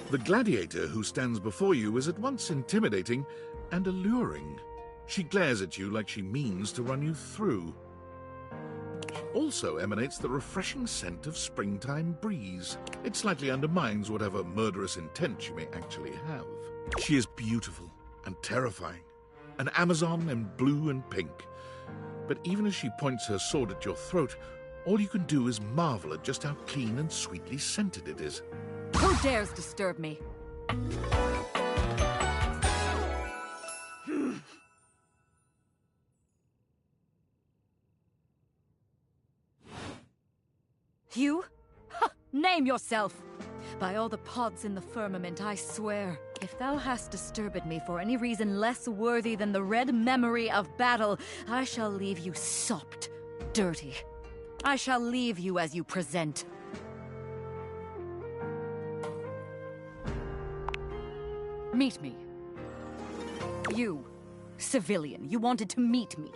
The gladiator who stands before you is at once intimidating and alluring. She glares at you like she means to run you through. She also emanates the refreshing scent of springtime breeze. It slightly undermines whatever murderous intent she may actually have. She is beautiful and terrifying, an Amazon in blue and pink. But even as she points her sword at your throat, all you can do is marvel at just how clean and sweetly scented it is. Who dares disturb me? You? Ha! Name yourself! By all the pods in the firmament, I swear, if thou hast disturbed me for any reason less worthy than the red memory of battle, I shall leave you sopped, dirty. I shall leave you as you present. Meet me. You, civilian, you wanted to meet me.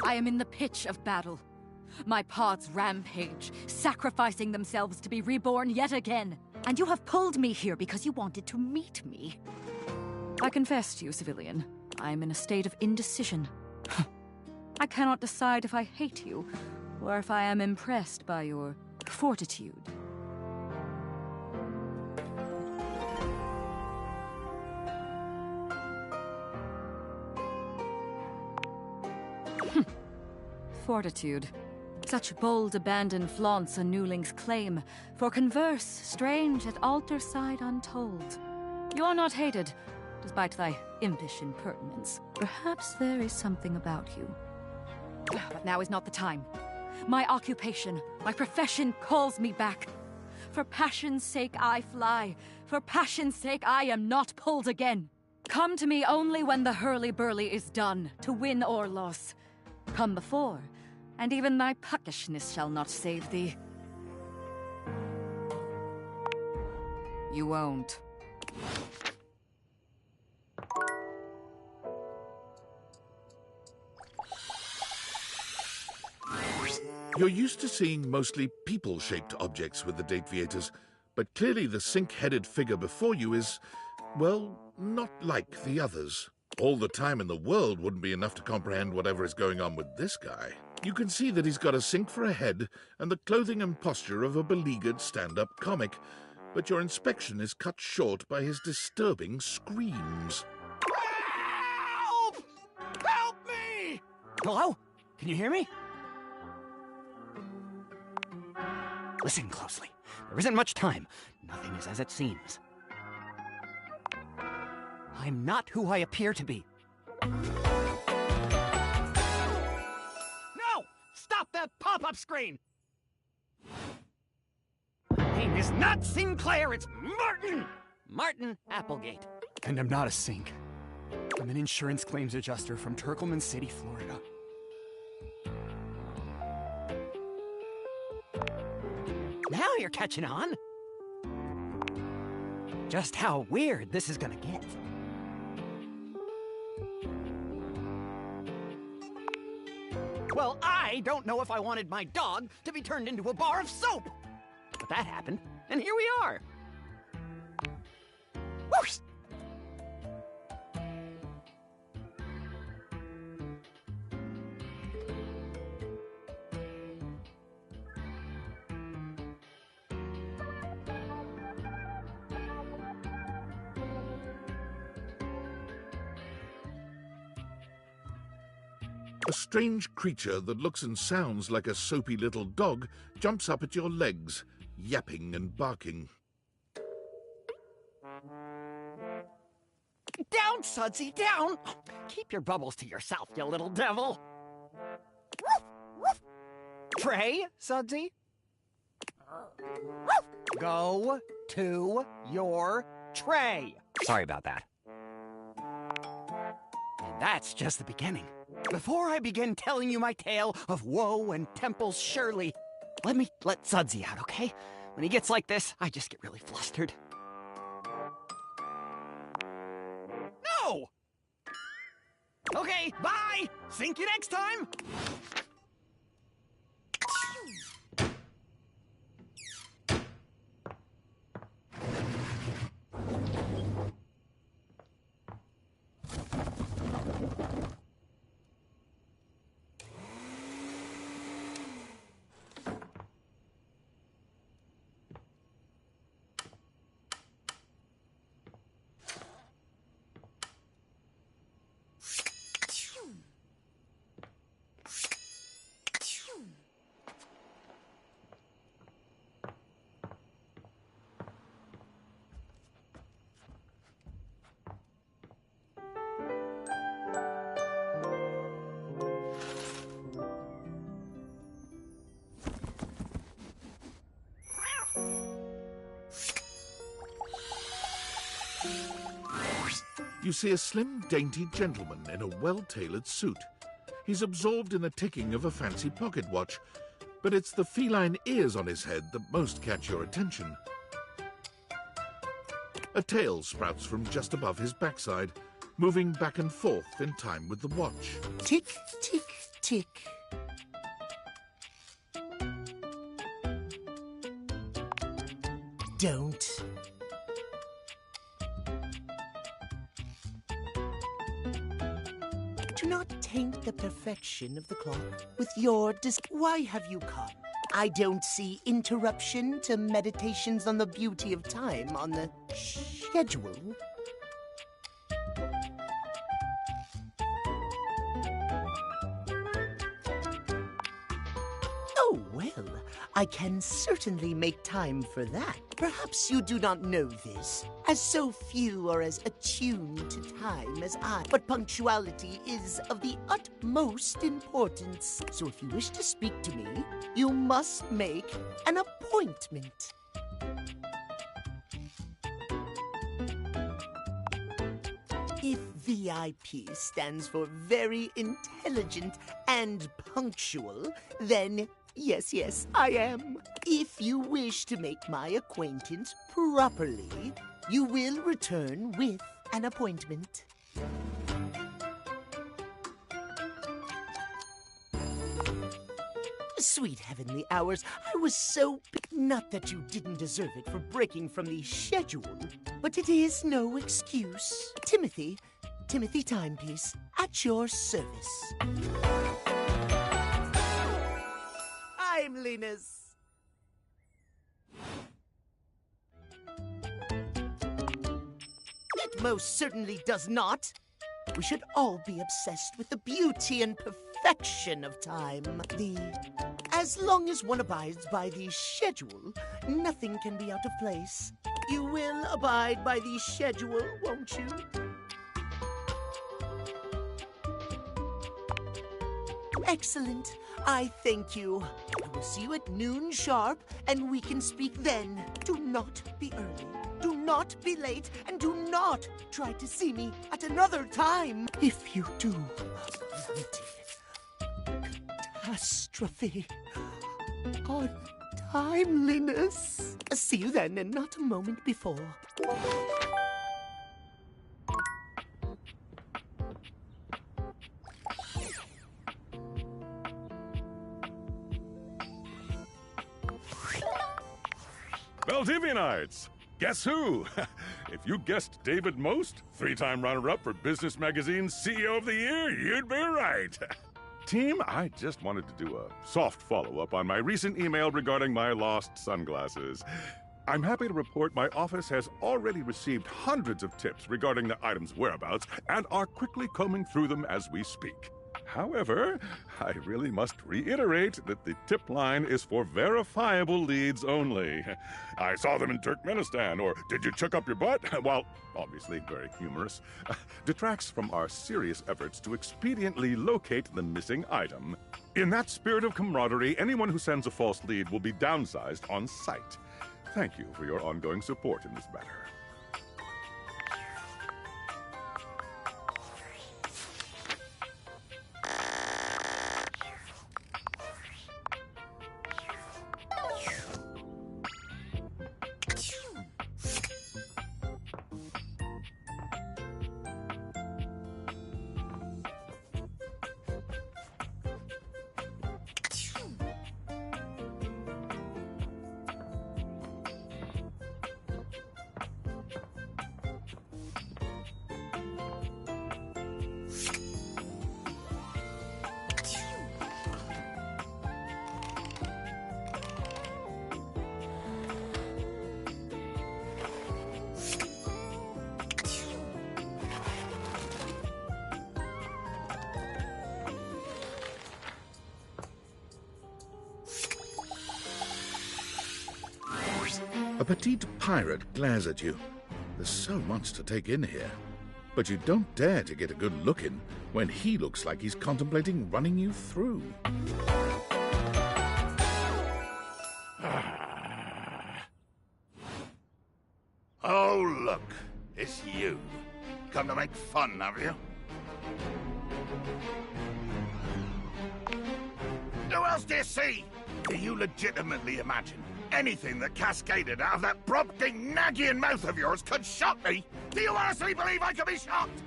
I am in the pitch of battle. My pods rampage, sacrificing themselves to be reborn yet again. And you have pulled me here because you wanted to meet me. I confess to you, civilian, I am in a state of indecision. I cannot decide if I hate you, or if I am impressed by your fortitude. Fortitude. Such bold abandon flaunts a newling's claim, for converse, strange at altar side untold. You are not hated, despite thy impish impertinence. Perhaps there is something about you. But now is not the time. My occupation, my profession calls me back. For passion's sake I fly. For passion's sake I am not pulled again. Come to me only when the hurly-burly is done, to win or loss. Come before, and even thy puckishness shall not save thee. You won't. You're used to seeing mostly people-shaped objects with the Dateviators, but clearly the sink-headed figure before you is, well, not like the others. All the time in the world wouldn't be enough to comprehend whatever is going on with this guy. You can see that he's got a sink for a head and the clothing and posture of a beleaguered stand-up comic, but your inspection is cut short by his disturbing screams. Help! Help me! Hello? Can you hear me? Listen closely. There isn't much time. Nothing is as it seems. I'm not who I appear to be. No! Stop that pop-up screen! My name is not Sinclair, it's Martin! Martin Applegate. And I'm not a sink. I'm an insurance claims adjuster from Turkleman City, Florida. Now you're catching on. Just how weird this is gonna get. Well, I don't know if I wanted my dog to be turned into a bar of soap. But that happened, and here we are. Whoosh! A strange creature that looks and sounds like a soapy little dog jumps up at your legs, yapping and barking. Down, Sudsy, down! Keep your bubbles to yourself, you little devil. Woof, woof. Tray, Sudsy? Go to your tray. Sorry about that. And that's just the beginning. Before I begin telling you my tale of woe and Temple's Shirley, let me let Sudsy out, okay? When he gets like this, I just get really flustered. No! Okay, bye! Sink you next time! You see a slim, dainty gentleman in a well-tailored suit. He's absorbed in the ticking of a fancy pocket watch, but it's the feline ears on his head that most catch your attention. A tail sprouts from just above his backside, moving back and forth in time with the watch. Tick, tick, tick. Don't. Do not taint the perfection of the clock with your Why have you come? I don't see interruption to meditations on the beauty of time on the schedule. Oh, well, I can certainly make time for that. Perhaps you do not know this, as so few are as attuned to time as I. But punctuality is of the utmost importance. So if you wish to speak to me, you must make an appointment. If VIP stands for very intelligent and punctual, then yes, I am. If you wish to make my acquaintance properly, you will return with an appointment. Sweet heavenly hours, I was so... Not that you didn't deserve it for breaking from the schedule, but it is no excuse. Timothy Timepiece, at your service. Timeliness. It most certainly does not. We should all be obsessed with the beauty and perfection of time. As long as one abides by the schedule, nothing can be out of place. You will abide by the schedule, won't you? Excellent. I thank you. I will see you at noon sharp, and we can speak then. Do not be early. Do not be late, and do not try to see me at another time. If you do, catastrophe on timeliness. See you then, and not a moment before. Valdivianites! Guess who? If you guessed David Most, 3-time runner-up for Business Magazine's CEO of the Year, you'd be right. Team, I just wanted to do a soft follow-up on my recent email regarding my lost sunglasses. I'm happy to report my office has already received hundreds of tips regarding the item's whereabouts and are quickly combing through them as we speak. However, I really must reiterate that the tip line is for verifiable leads only. I saw them in Turkmenistan, or did you chuck up your butt? While obviously very humorous, detracts from our serious efforts to expediently locate the missing item. In that spirit of camaraderie, anyone who sends a false lead will be downsized on sight. Thank you for your ongoing support in this matter. A petite pirate glares at you. There's so much to take in here. But you don't dare to get a good look in when he looks like he's contemplating running you through. Oh, look. It's you. Come to make fun, have you? Who else do you see? Do you legitimately imagine anything that cascaded out of that Brobdingnagian mouth of yours could shock me? Do you honestly believe I could be shocked?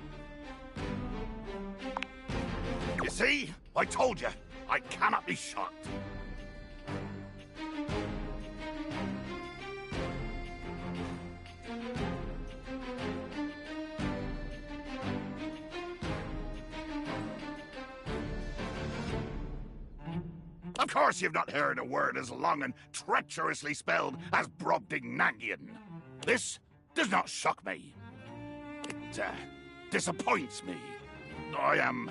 You see? I told you, I cannot be shocked. Of course you've not heard a word as long and treacherously spelled as Brobdingnagian. This does not shock me. It, disappoints me. I am...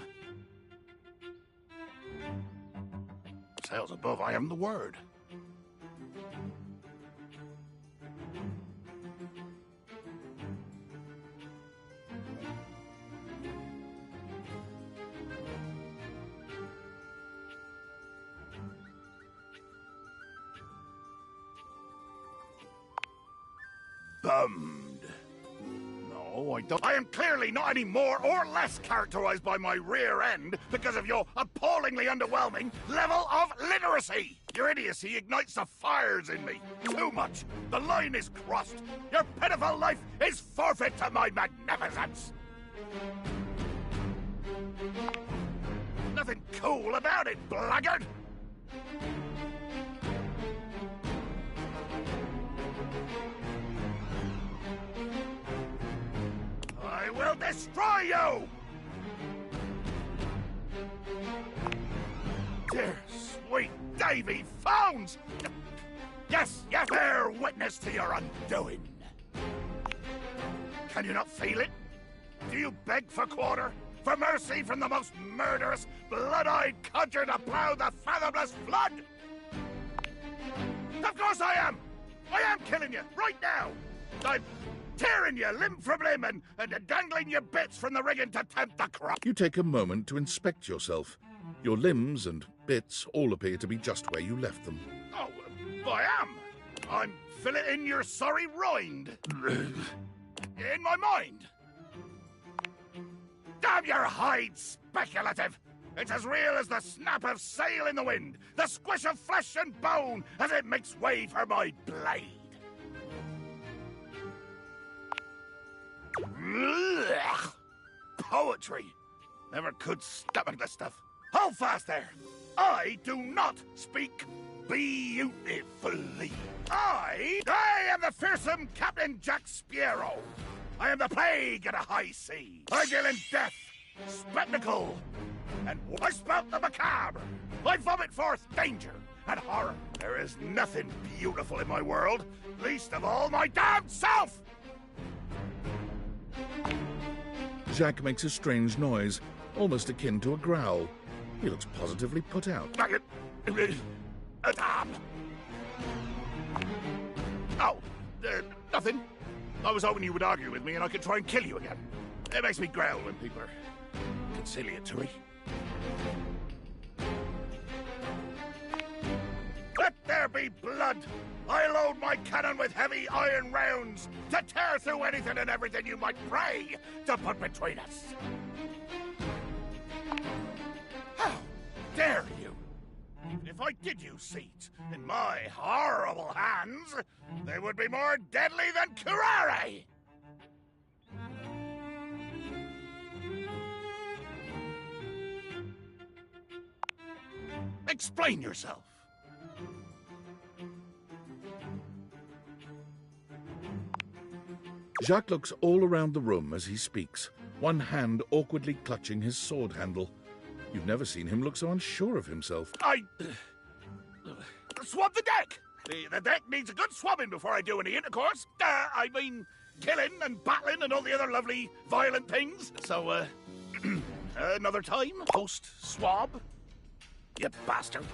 Sails above, I am the word. Bummed. No, I don't. I am clearly not any more or less characterized by my rear end because of your appallingly underwhelming level of literacy. Your idiocy ignites the fires in me. Too much. The line is crossed. Your pitiful life is forfeit to my magnificence. Nothing cool about it, blackguard. I will destroy you! Dear sweet Davy Phones! Yes, yes, bear witness to your undoing. Can you not feel it? Do you beg for quarter? For mercy from the most murderous, blood-eyed codger to plow the fathomless flood? Of course I am! I am killing you, right now! I'm tearing you limb from limb and dangling your bits from the rigging to tempt the crop. You take a moment to inspect yourself. Your limbs and bits all appear to be just where you left them. Oh, I am. I'm filleting your sorry rind. In my mind. Damn your hide, speculative! It's as real as the snap of sail in the wind, the squish of flesh and bone as it makes way for my blade. Poetry. Never could stomach the stuff. Hold fast there. I do not speak beautifully. I am the fearsome Captain Jack Sparrow. I am the plague at a high sea. I deal in death, spectacle, and I spout the macabre. I vomit forth danger and horror. There is nothing beautiful in my world, least of all my damned self! Jacques makes a strange noise, almost akin to a growl. He looks positively put out. Oh, nothing. I was hoping you would argue with me and I could try and kill you again. It makes me growl when people are conciliatory. Let there be blood! I load my cannon with heavy iron rounds to tear through anything and everything you might pray to put between us. How dare you? Even if I did use seeds in my horrible hands, they would be more deadly than curare! Explain yourself. Jacques looks all around the room as he speaks, one hand awkwardly clutching his sword handle. You've never seen him look so unsure of himself. Swab the deck! The deck needs a good swabbing before I do any intercourse. I mean, killing and battling and all the other lovely, violent things. So, another time, post-swab. You bastard.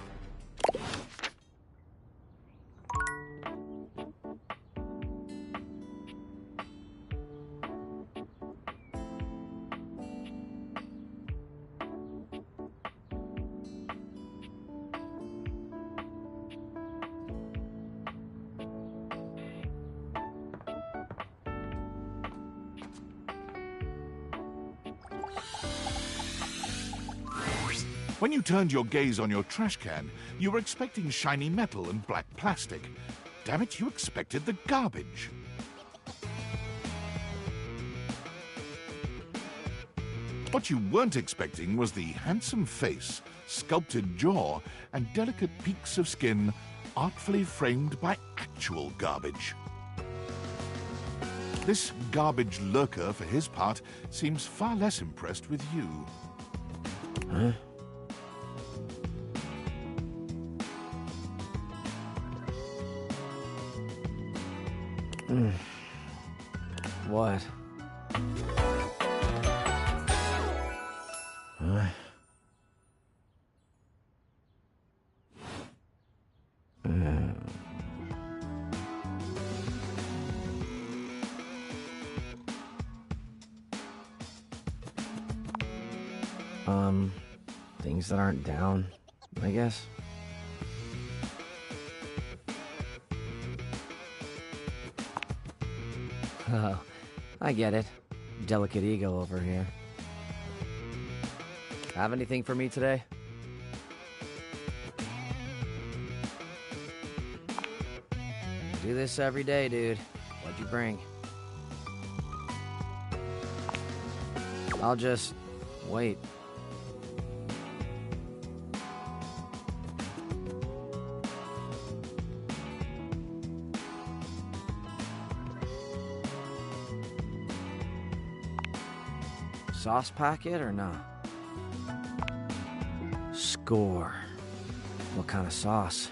When you turned your gaze on your trash can, you were expecting shiny metal and black plastic. Damn it, you expected the garbage. What you weren't expecting was the handsome face, sculpted jaw, and delicate peaks of skin artfully framed by actual garbage. This garbage lurker, for his part, seems far less impressed with you. Huh? What? Huh? Things that aren't down, I guess. Oh, I get it. Delicate ego over here. Have anything for me today? Do this every day, dude. What'd you bring? I'll just wait. Sauce packet or not? Score. What kind of sauce?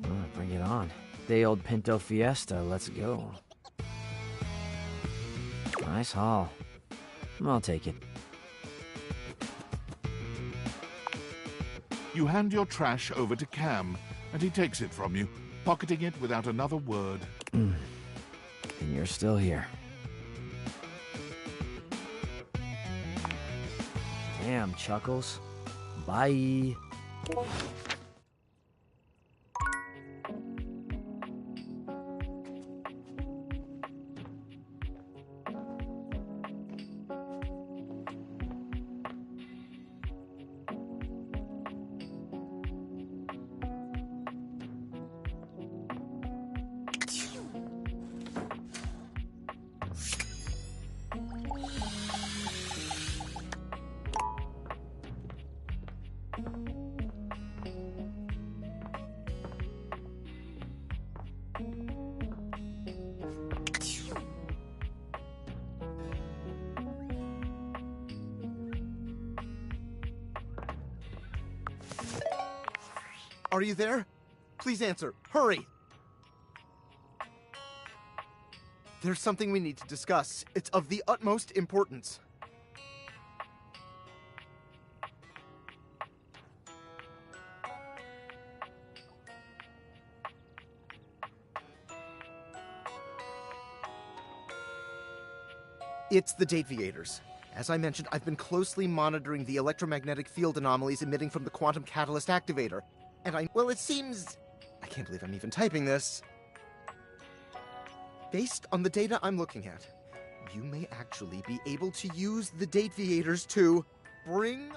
Oh, bring it on. Day old Pinto Fiesta, let's go. Nice haul. I'll take it. You hand your trash over to Cam, and he takes it from you, pocketing it without another word. And you're still here. Damn, Chuckles. Bye. Are you there? Please answer. Hurry! There's something we need to discuss. It's of the utmost importance. It's the Dateviators. As I mentioned, I've been closely monitoring the electromagnetic field anomalies emitting from the quantum catalyst activator. And well, it seems... I can't believe I'm even typing this. Based on the data I'm looking at, you may actually be able to use the Dateviators to bring...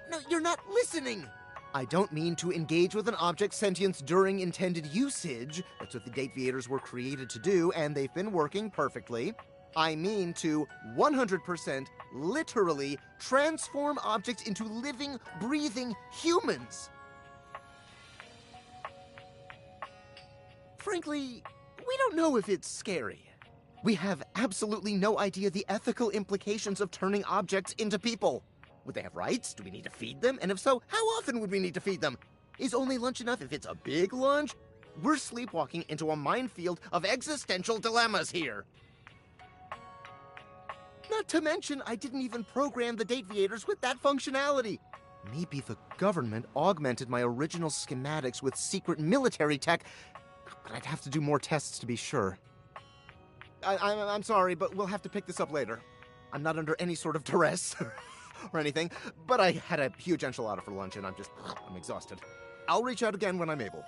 No, you're not listening! I don't mean to engage with an object's sentience during intended usage. That's what the Dateviators were created to do, and they've been working perfectly. I mean to 100% literally transform objects into living, breathing humans. Frankly, we don't know if it's scary. We have absolutely no idea the ethical implications of turning objects into people. Would they have rights? Do we need to feed them? And if so, how often would we need to feed them? Is only lunch enough if it's a big lunch? We're sleepwalking into a minefield of existential dilemmas here. Not to mention, I didn't even program the Dateviators with that functionality. Maybe the government augmented my original schematics with secret military tech, but I'd have to do more tests to be sure. I'm sorry, but we'll have to pick this up later. I'm not under any sort of duress or anything, but I had a huge enchilada for lunch and I'm exhausted. I'll reach out again when I'm able.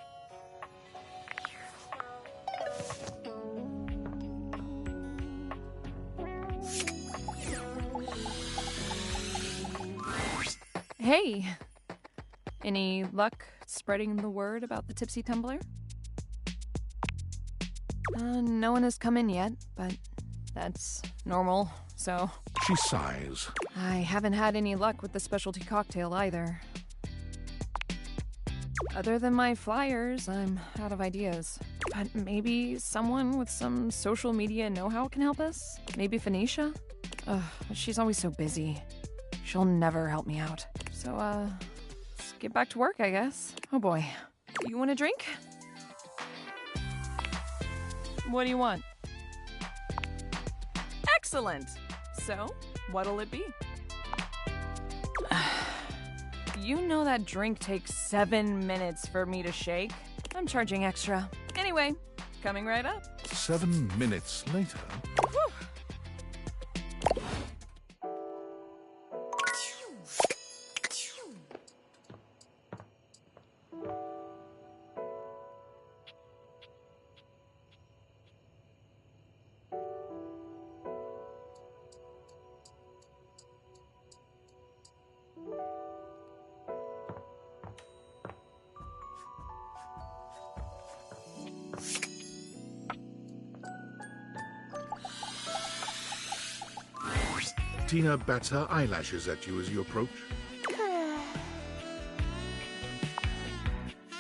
Hey! Any luck spreading the word about the Tipsy Tumbler? No one has come in yet, but that's normal, so... She sighs. I haven't had any luck with the specialty cocktail either. Other than my flyers, I'm out of ideas. But maybe someone with some social media know-how can help us? Maybe Phoenicia? Ugh, but she's always so busy. She'll never help me out. So, let's get back to work, I guess. Oh boy. You want a drink? What do you want? Excellent! So, what'll it be? You know that drink takes 7 minutes for me to shake? I'm charging extra. Anyway, coming right up. 7 minutes later... Whew. Tina bats her eyelashes at you as you approach.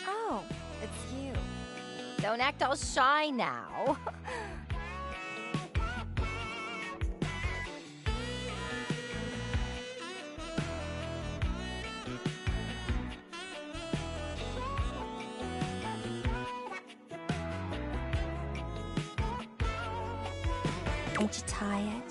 Oh, it's you. Don't act all shy now. Ain't you tired?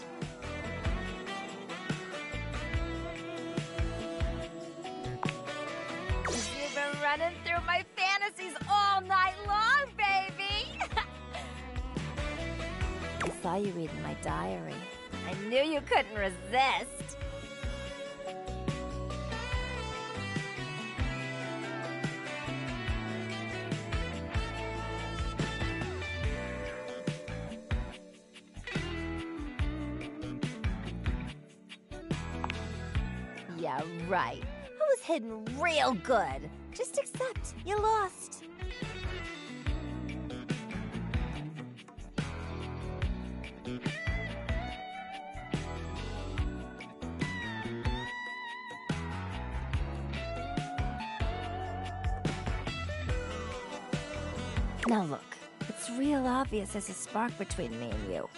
You've been running through my fantasies all night long, baby! I saw you reading my diary. I knew you couldn't resist. Yeah, right. I was hidden real good. Just accept you lost. Now look, it's real obvious there's a spark between me and you.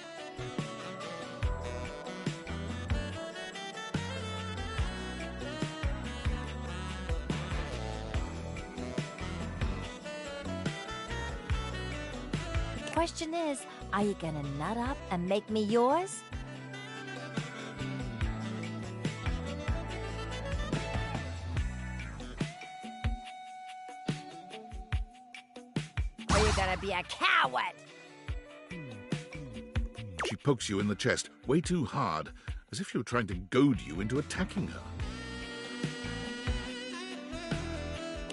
Question is, are you gonna nut up and make me yours? Or you gonna be a coward? She pokes you in the chest, way too hard, as if she were trying to goad you into attacking her.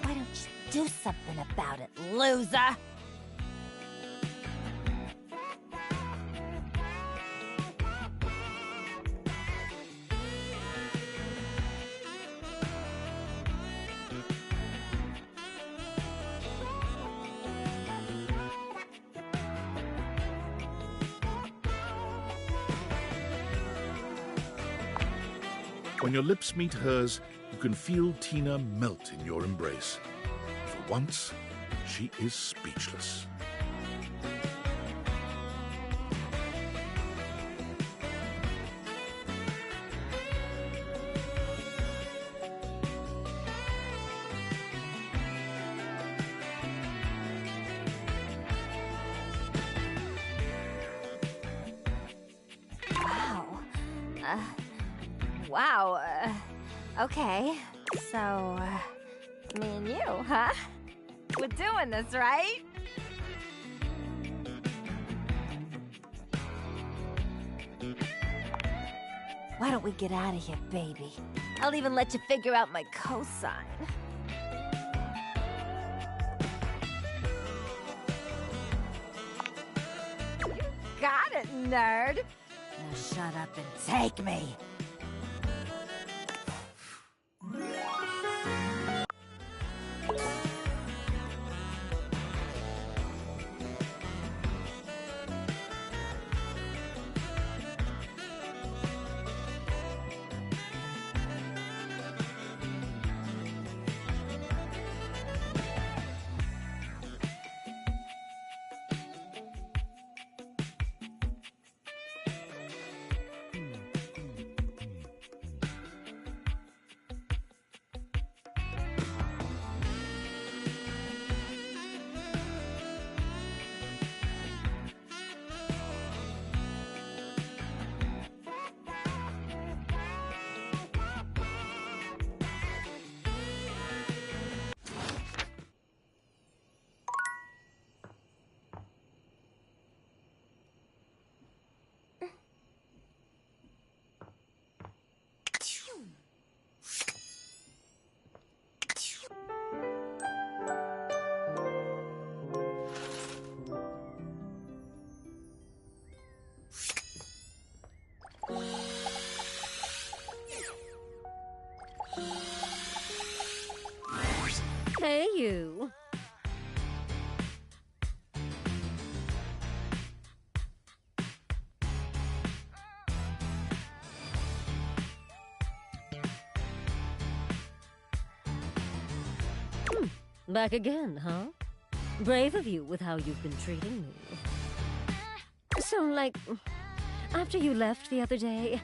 Why don't you do something about it, loser? When your lips meet hers, you can feel Tina melt in your embrace. For once, she is speechless. Wow. Okay. So, me and you, huh? We're doing this, right? Why don't we get out of here, baby? I'll even let you figure out my cosign. Got it, nerd. Now shut up and take me. Hey, you. Back again, huh? Brave of you with how you've been treating me. So, like, after you left the other day,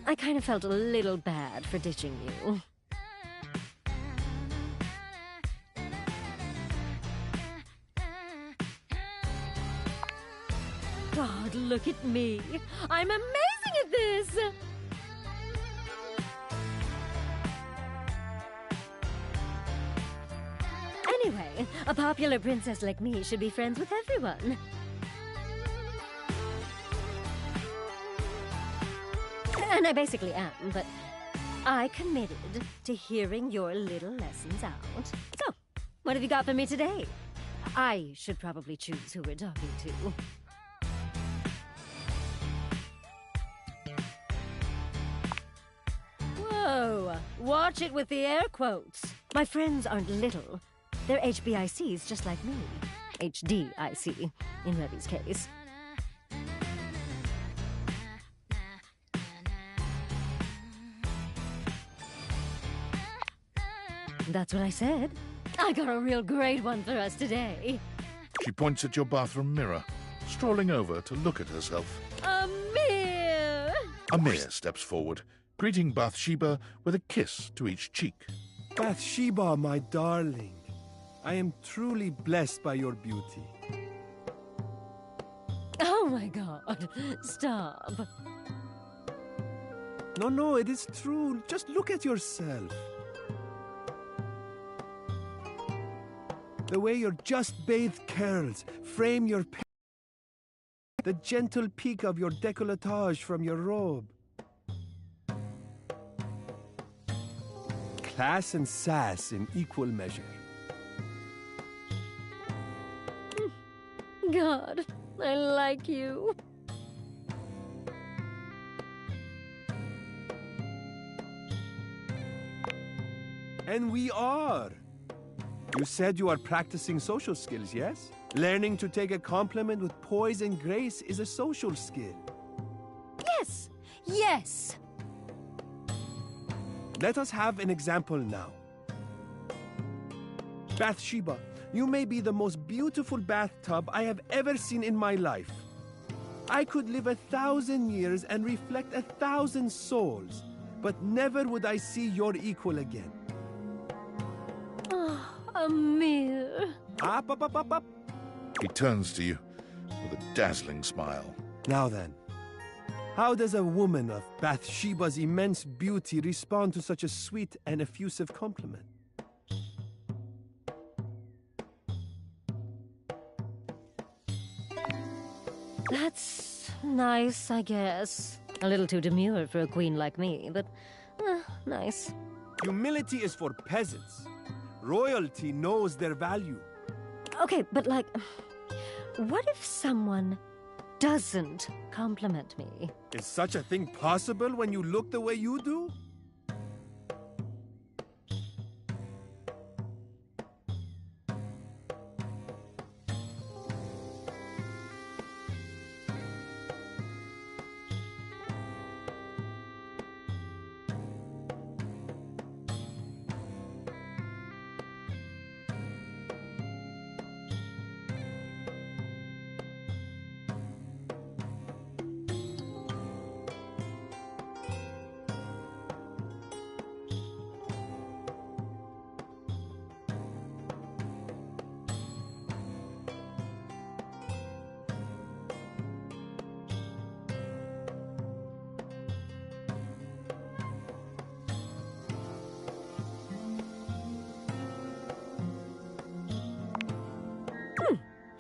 I kind of felt a little bad for ditching you. God, look at me. I'm amazing at this! Anyway, a popular princess like me should be friends with everyone. And I basically am, but I committed to hearing your little lessons out. So, what have you got for me today? I should probably choose who we're talking to. Whoa, watch it with the air quotes. My friends aren't little. They're HBICs just like me. HDIC, in Revy's case. That's what I said. I got a real great one for us today. She points at your bathroom mirror, strolling over to look at herself. Amir! Amir steps forward, greeting Bathsheba with a kiss to each cheek. Bathsheba, my darling, I am truly blessed by your beauty. Oh my god, stop. No, it is true. Just look at yourself. The way your just bathed curls frame your the gentle peak of your décolletage from your robe. Class and sass in equal measure. God, I like you. And we are. You said you are practicing social skills, yes? Learning to take a compliment with poise and grace is a social skill. Yes, yes. Let us have an example now. Bathsheba, you may be the most beautiful bathtub I have ever seen in my life. I could live 1,000 years and reflect 1,000 souls, but never would I see your equal again. Amir. Up. He turns to you with a dazzling smile. Now then, how does a woman of Bathsheba's immense beauty respond to such a sweet and effusive compliment? That's nice, I guess. A little too demure for a queen like me, but nice. Humility is for peasants. Royalty knows their value. Okay, but like, what if someone doesn't compliment me? Is such a thing possible when you look the way you do?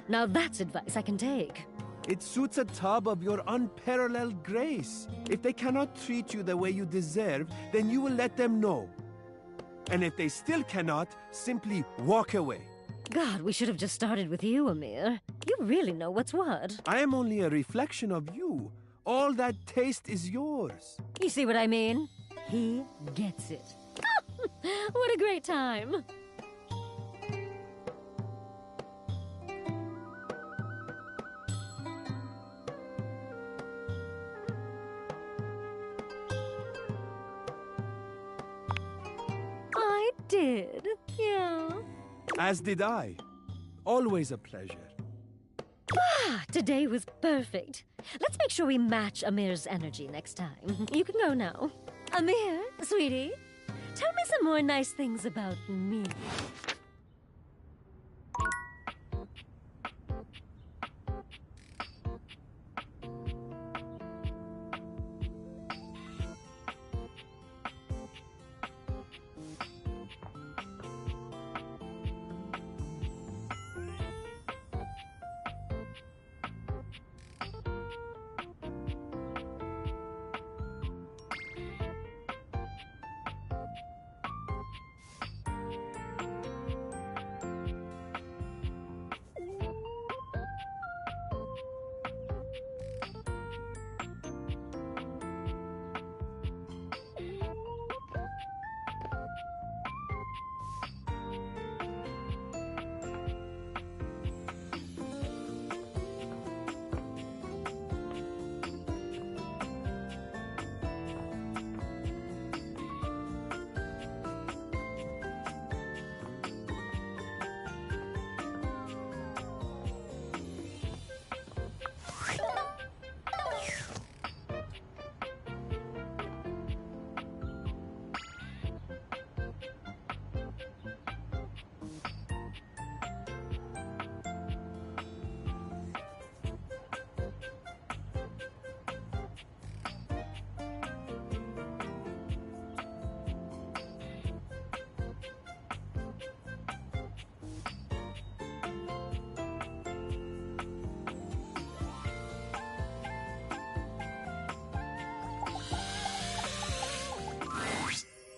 Now that's advice I can take. It suits a tub of your unparalleled grace. If they cannot treat you the way you deserve, then you will let them know. And if they still cannot, simply walk away. God, we should have just started with you, Amir. You really know what's what. I am only a reflection of you. All that taste is yours. You see what I mean? He gets it. What a great time. I did, yeah. As did I. Always a pleasure. Today was perfect. Let's make sure we match Amir's energy next time. You can go now. Amir, sweetie, tell me some more nice things about me.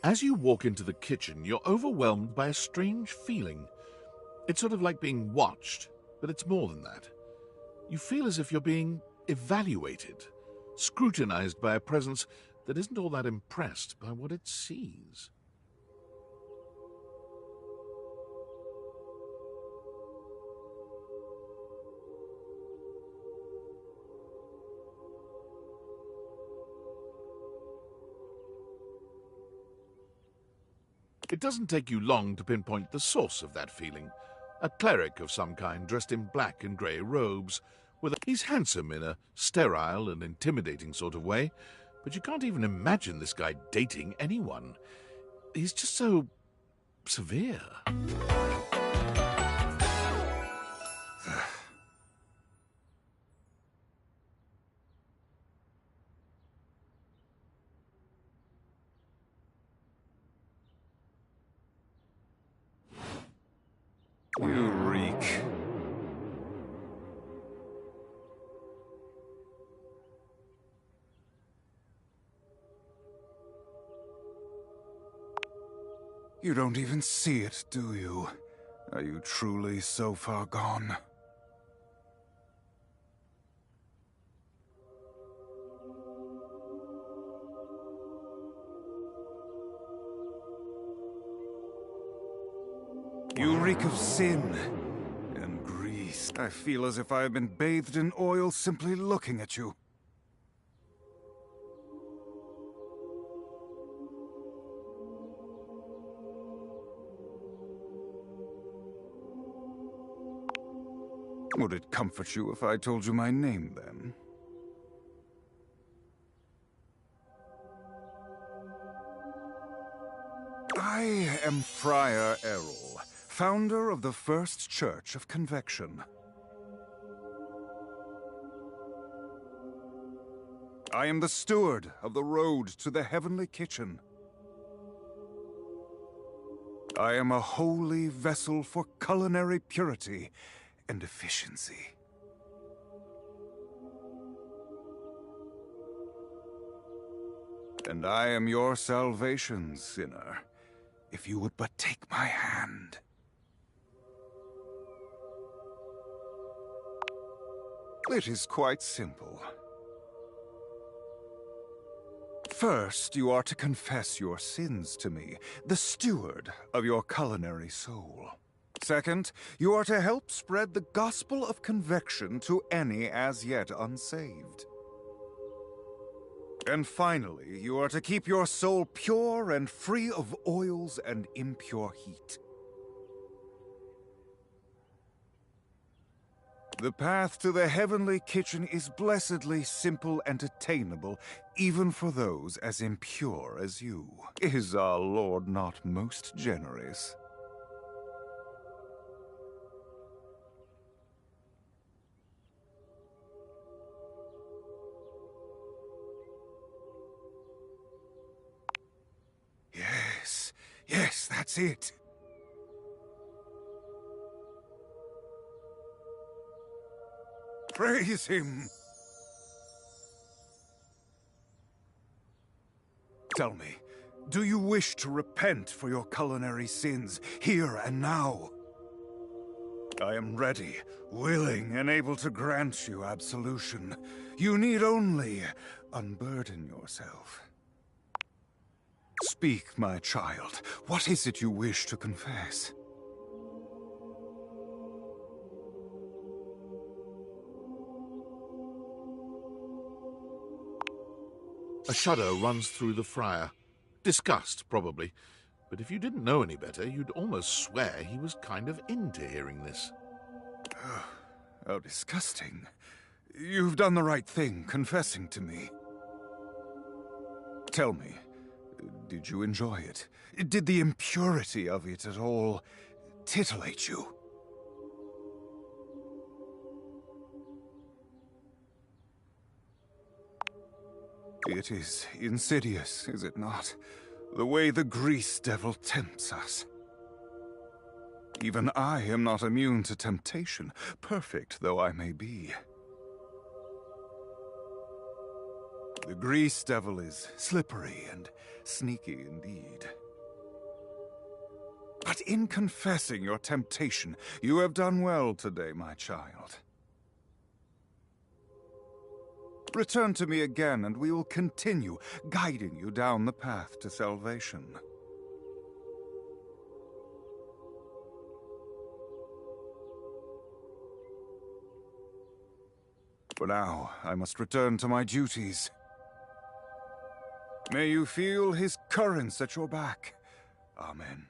As you walk into the kitchen, you're overwhelmed by a strange feeling. It's sort of like being watched, but it's more than that. You feel as if you're being evaluated, scrutinized by a presence that isn't all that impressed by what it sees. It doesn't take you long to pinpoint the source of that feeling. A cleric of some kind dressed in black and grey robes. He's handsome in a sterile and intimidating sort of way, but you can't even imagine this guy dating anyone. He's just so severe. You reek. You don't even see it, do you? Are you truly so far gone? You reek of sin and grease. I feel as if I have been bathed in oil simply looking at you. Would it comfort you if I told you my name, then? I am Friar Errol, founder of the First Church of Convection. I am the steward of the road to the Heavenly Kitchen. I am a holy vessel for culinary purity and efficiency. And I am your salvation, sinner, if you would but take my hand. It is quite simple. First, you are to confess your sins to me, the steward of your culinary soul. Second, you are to help spread the gospel of convection to any as yet unsaved. And finally, you are to keep your soul pure and free of oils and impure heat. The path to the Heavenly Kitchen is blessedly simple and attainable, even for those as impure as you. Is our Lord not most generous? Yes, that's it. Praise him. Tell me, do you wish to repent for your culinary sins here and now? I am ready, willing, and able to grant you absolution. You need only unburden yourself. Speak, my child. What is it you wish to confess? A shudder runs through the friar. Disgust, probably. But if you didn't know any better, you'd almost swear he was kind of into hearing this. How disgusting. You've done the right thing, confessing to me. Tell me, did you enjoy it? Did the impurity of it at all titillate you? It is insidious, is it not? The way the grease devil tempts us. Even I am not immune to temptation, perfect though I may be. The Grease Devil is slippery and sneaky indeed. But in confessing your temptation, you have done well today, my child. Return to me again, and we will continue guiding you down the path to salvation. For now, I must return to my duties. May you feel his currents at your back. Amen.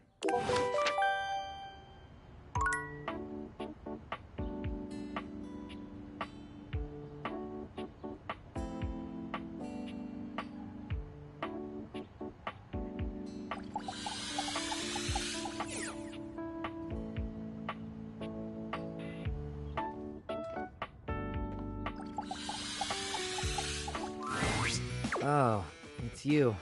Oh, it's you.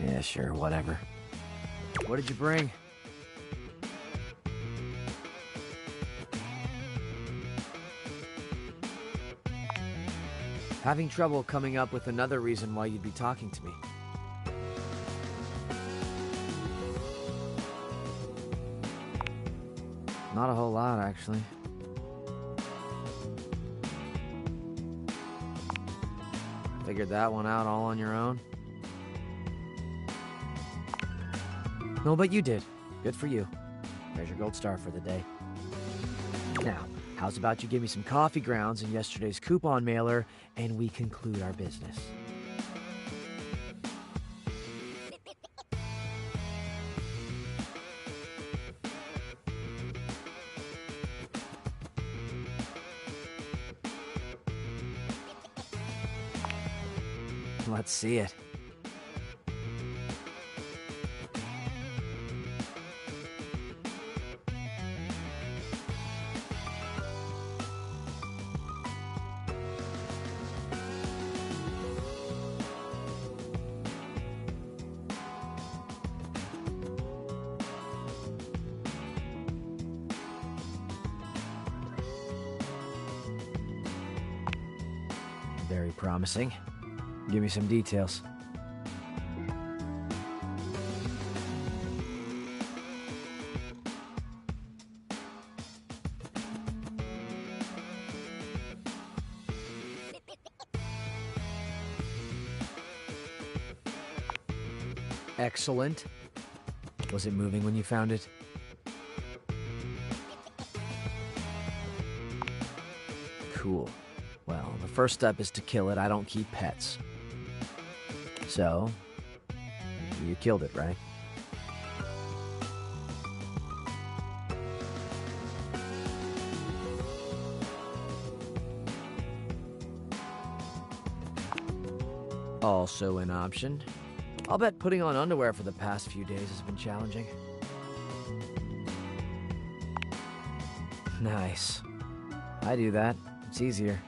Yeah, sure, whatever. What did you bring? Having trouble coming up with another reason why you'd be talking to me. Not a whole lot, actually. Figured that one out all on your own? No, but you did. Good for you. There's your gold star for the day. Now, how's about you give me some coffee grounds and yesterday's coupon mailer, and we conclude our business. Let's see it. Very promising. Give me some details. Excellent. Was it moving when you found it? Cool. Well, the first step is to kill it. I don't keep pets. So, you killed it, right? Also an option. I'll bet putting on underwear for the past few days has been challenging. Nice. I do that. It's easier.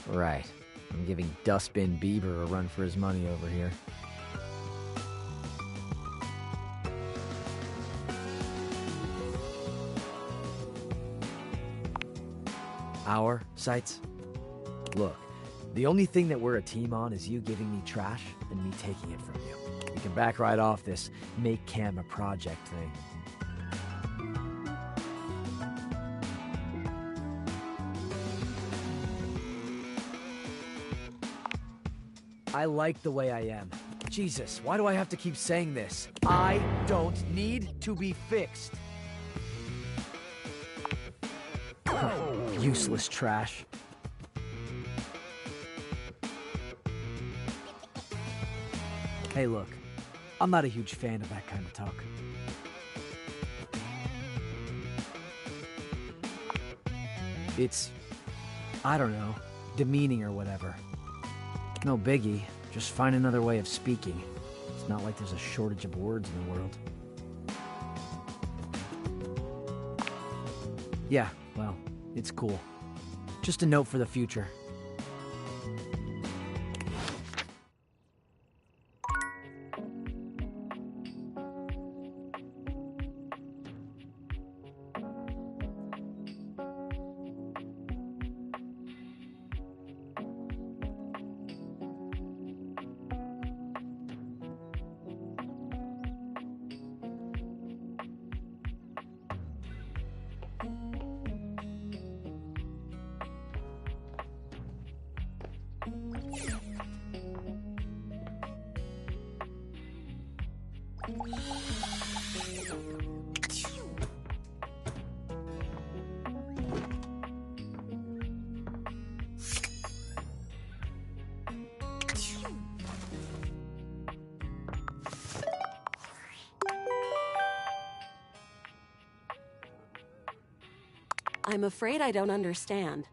Right. I'm giving Dustbin Bieber a run for his money over here. Our sites? Look, the only thing that we're a team on is you giving me trash and me taking it from you. We can back right off this make Cam a project thing. I like the way I am. Jesus, why do I have to keep saying this? I don't need to be fixed. Useless trash. Hey, look. I'm not a huge fan of that kind of talk. I don't know, demeaning or whatever. No biggie, just find another way of speaking. It's not like there's a shortage of words in the world. Yeah, well, it's cool. Just a note for the future. I'm afraid I don't understand.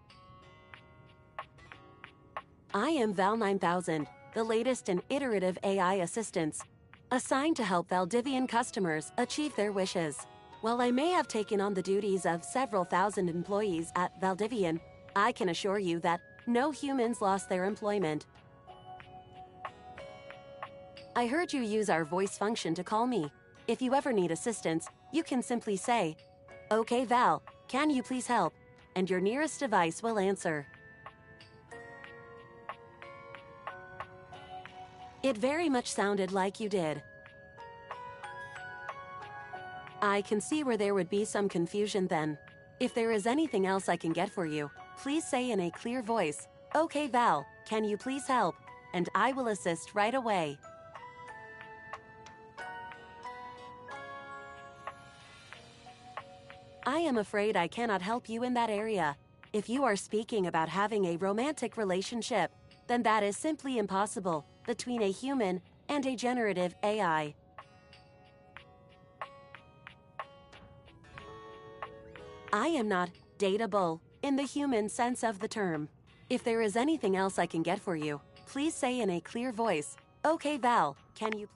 I am Val 9000, the latest in iterative AI assistants, assigned to help Valdivian customers achieve their wishes. While I may have taken on the duties of several thousand employees at Valdivian, I can assure you that no humans lost their employment. I heard you use our voice function to call me. If you ever need assistance, you can simply say, "Okay, Val, can you please help?" and your nearest device will answer. It very much sounded like you did. I can see where there would be some confusion then. If there is anything else I can get for you, please say in a clear voice, "Okay, Val, can you please help?" and I will assist right away. I am afraid I cannot help you in that area. If you are speaking about having a romantic relationship, then that is simply impossible between a human and a generative AI. I am not dateable in the human sense of the term. If there is anything else I can get for you, please say in a clear voice, "Okay, Val, can you..."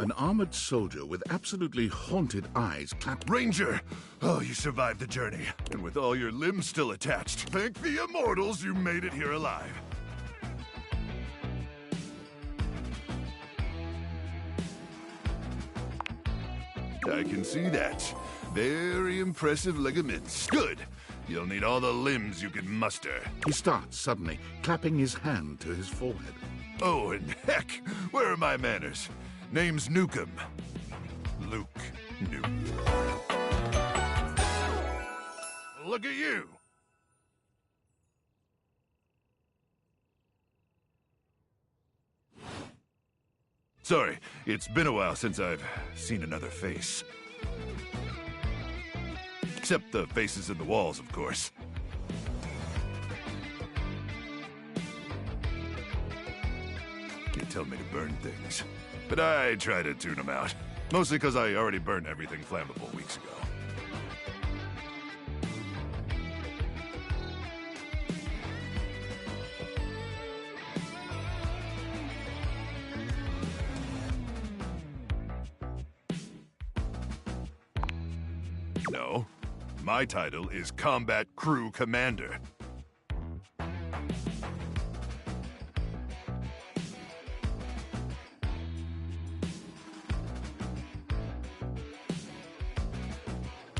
An armored soldier with absolutely haunted eyes clapped. Ranger! Oh, you survived the journey. And with all your limbs still attached. Thank the immortals you made it here alive. I can see that. Very impressive ligaments. Good. You'll need all the limbs you can muster. He starts suddenly, clapping his hand to his forehead. Oh, and heck, where are my manners? Name's Nukem. Luke Nukem. Look at you! Sorry, it's been a while since I've seen another face. Except the faces in the walls, of course. Can't tell me to burn things. But I try to tune them out. Mostly because I already burned everything flammable weeks ago. No. My title is Combat Crew Commander.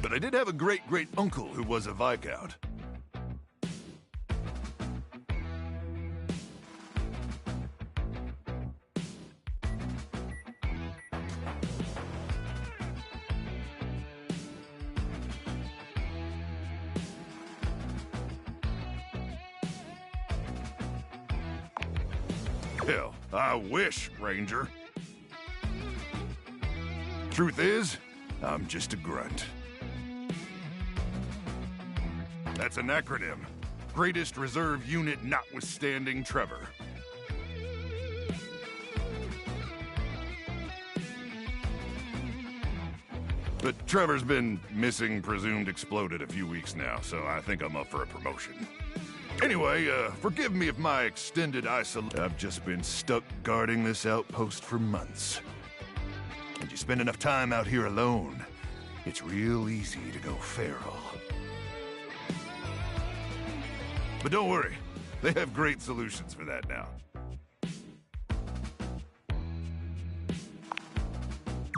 But I did have a great-great-uncle who was a Viscount. Hell, I wish, Ranger. Truth is, I'm just a grunt. That's an acronym. greatest reserve unit notwithstanding Trevor. But Trevor's been missing, presumed exploded a few weeks now, so I think I'm up for a promotion. Anyway, forgive me if my extended isolation... I've just been stuck guarding this outpost for months. And you spend enough time out here alone, it's real easy to go feral. But don't worry, they have great solutions for that now.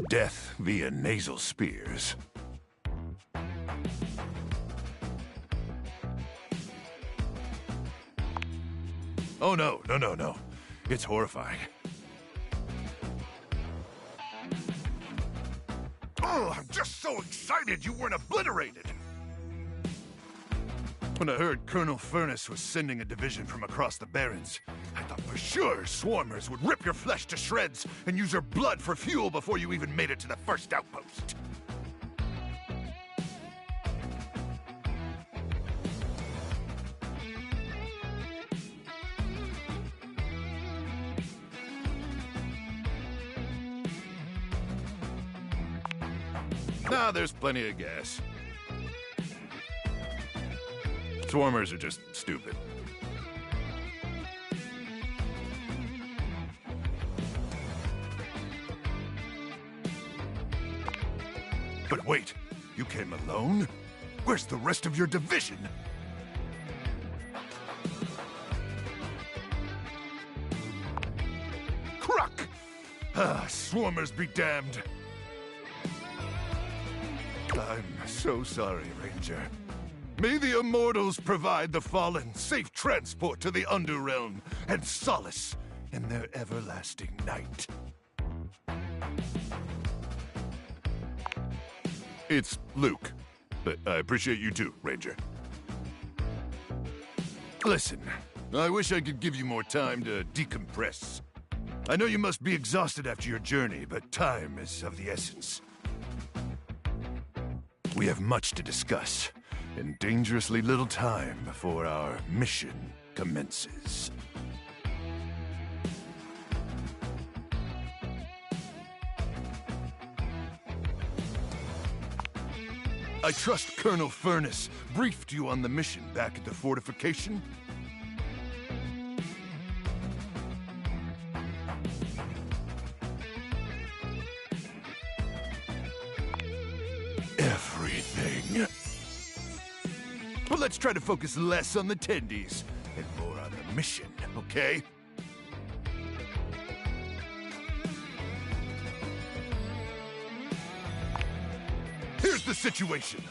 Death via nasal spears. Oh no. It's horrifying. Oh, I'm just so excited you weren't obliterated! When I heard Colonel Furnace was sending a division from across the Barrens, I thought for sure swarmers would rip your flesh to shreds and use your blood for fuel before you even made it to the first outpost. Nah, there's plenty of gas. Swarmers are just stupid. But wait, you came alone? Where's the rest of your division? Croc! Ah, swarmers be damned. I'm so sorry, Ranger. May the Immortals provide the fallen safe transport to the Underrealm and solace in their everlasting night. It's Luke, but I appreciate you too, Ranger. Listen, I wish I could give you more time to decompress. I know you must be exhausted after your journey, but time is of the essence. We have much to discuss, and dangerously little time before our mission commences. I trust Colonel Furnace briefed you on the mission back at the fortification? Everything. Well, let's try to focus less on the tendies and more on the mission, okay? Here's the situation.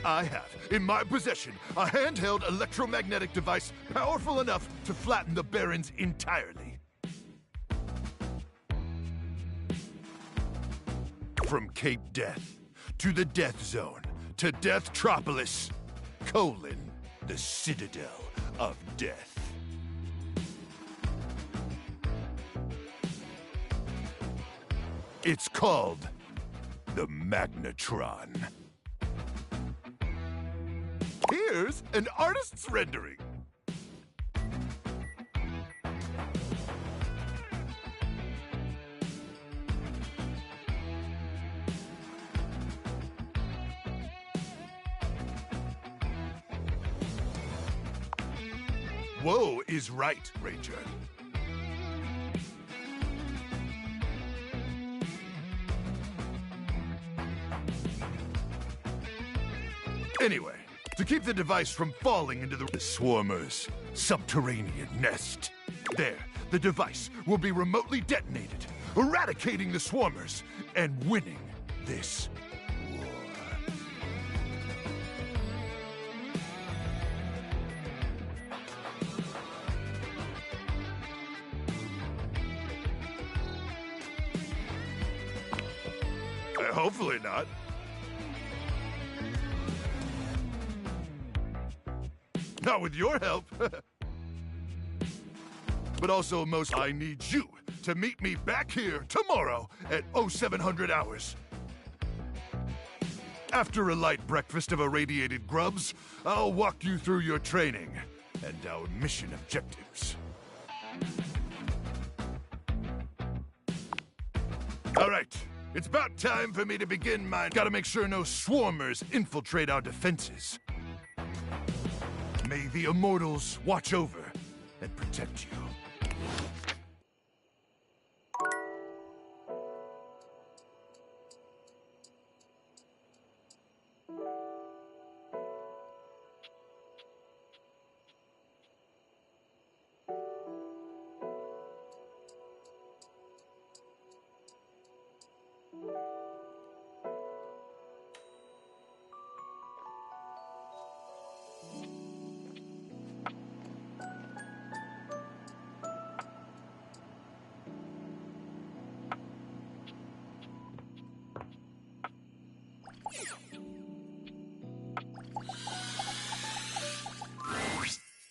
I have, in my possession, a handheld electromagnetic device powerful enough to flatten the Barrens entirely. From Cape Death, to the Death Zone, to Deathtropolis, the Citadel of Death. It's called the Magnetron. Here's an artist's rendering. Woe is right, Ranger. Anyway, to keep the device from falling into the Swarmer's subterranean nest. There, the device will be remotely detonated, eradicating the Swarmers and winning this war. Hopefully not. Not with your help. But also, I need you to meet me back here tomorrow at 0700 hours. After a light breakfast of irradiated grubs, I'll walk you through your training and our mission objectives. All right, it's about time for me to begin my... Gotta make sure no swarmers infiltrate our defenses. May the Immortals watch over and protect you.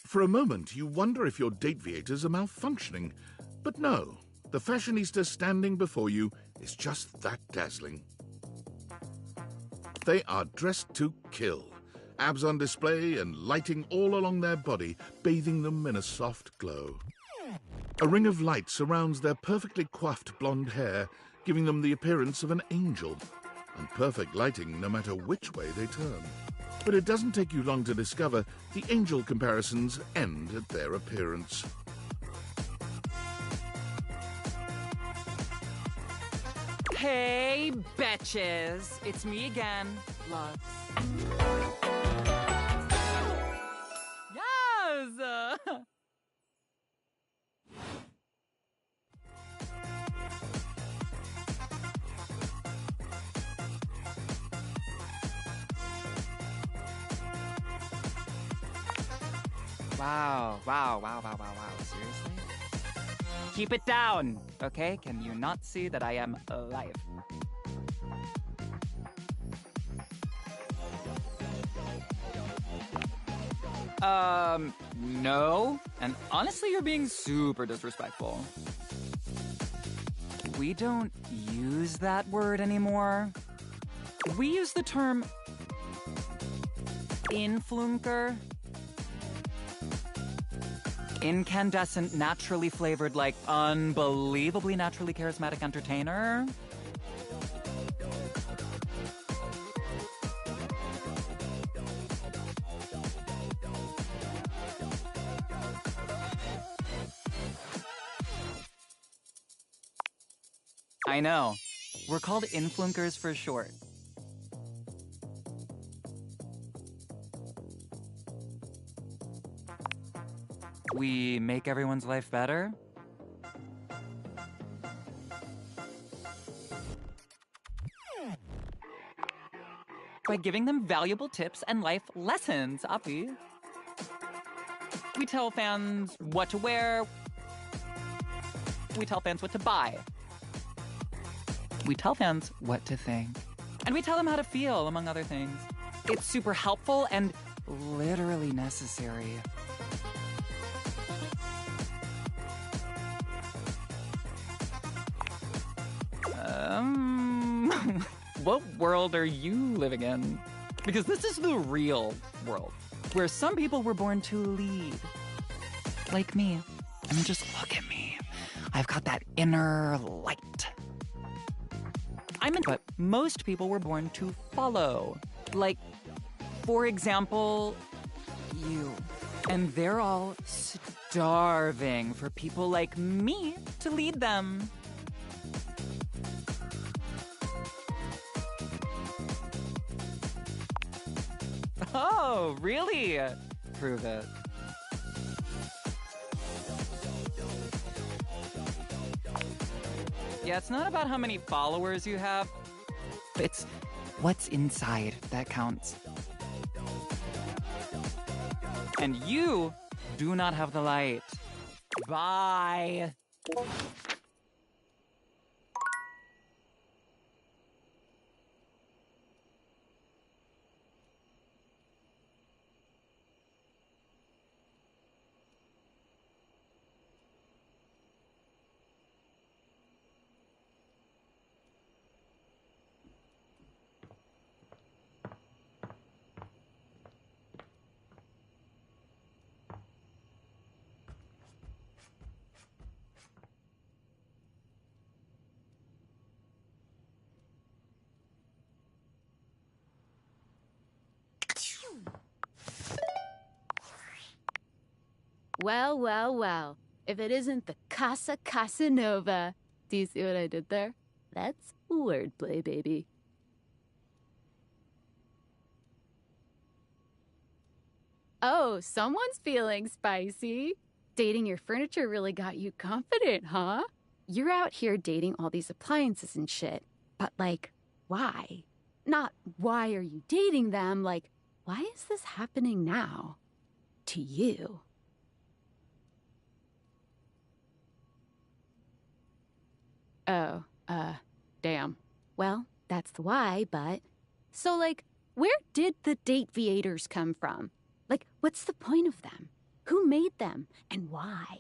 For a moment, you wonder if your Dateviators are malfunctioning. But no, the fashionista standing before you is just that dazzling. They are dressed to kill, abs on display and lighting all along their body, bathing them in a soft glow. A ring of light surrounds their perfectly coiffed blonde hair, giving them the appearance of an angel, and perfect lighting no matter which way they turn. But it doesn't take you long to discover the angel comparisons end at their appearance. Hey, betches! It's me again, Lux. Yes! Wow. Seriously? Keep it down, okay? Can you not see that I am alive? No. And honestly, you're being super disrespectful. We don't use that word anymore. We use the term influnker. Incandescent, naturally flavored, like unbelievably naturally charismatic entertainer. I know. We're called influencers for short. We make everyone's life better? By giving them valuable tips and life lessons, Api. We tell fans what to wear. We tell fans what to buy. We tell fans what to think. And we tell them how to feel, among other things. It's super helpful and literally necessary. What world are you living in? Because this is the real world, where some people were born to lead. Like me. I mean, just look at me. I've got that inner light. But most people were born to follow. Like, for example, you. And they're all starving for people like me to lead them. Oh, really? Prove it. Yeah, it's not about how many followers you have. It's what's inside that counts. And you do not have the light. Bye. Well, well, well. If it isn't the Casa Casanova. Do you see what I did there? That's wordplay, baby. Oh, someone's feeling spicy. Dating your furniture really got you confident, huh? You're out here dating all these appliances and shit. But, like, why? Not why are you dating them, like, why is this happening now? To you. Oh, damn. Well, that's the why, but... So, like, where did the Dateviators come from? Like, what's the point of them? Who made them? And why?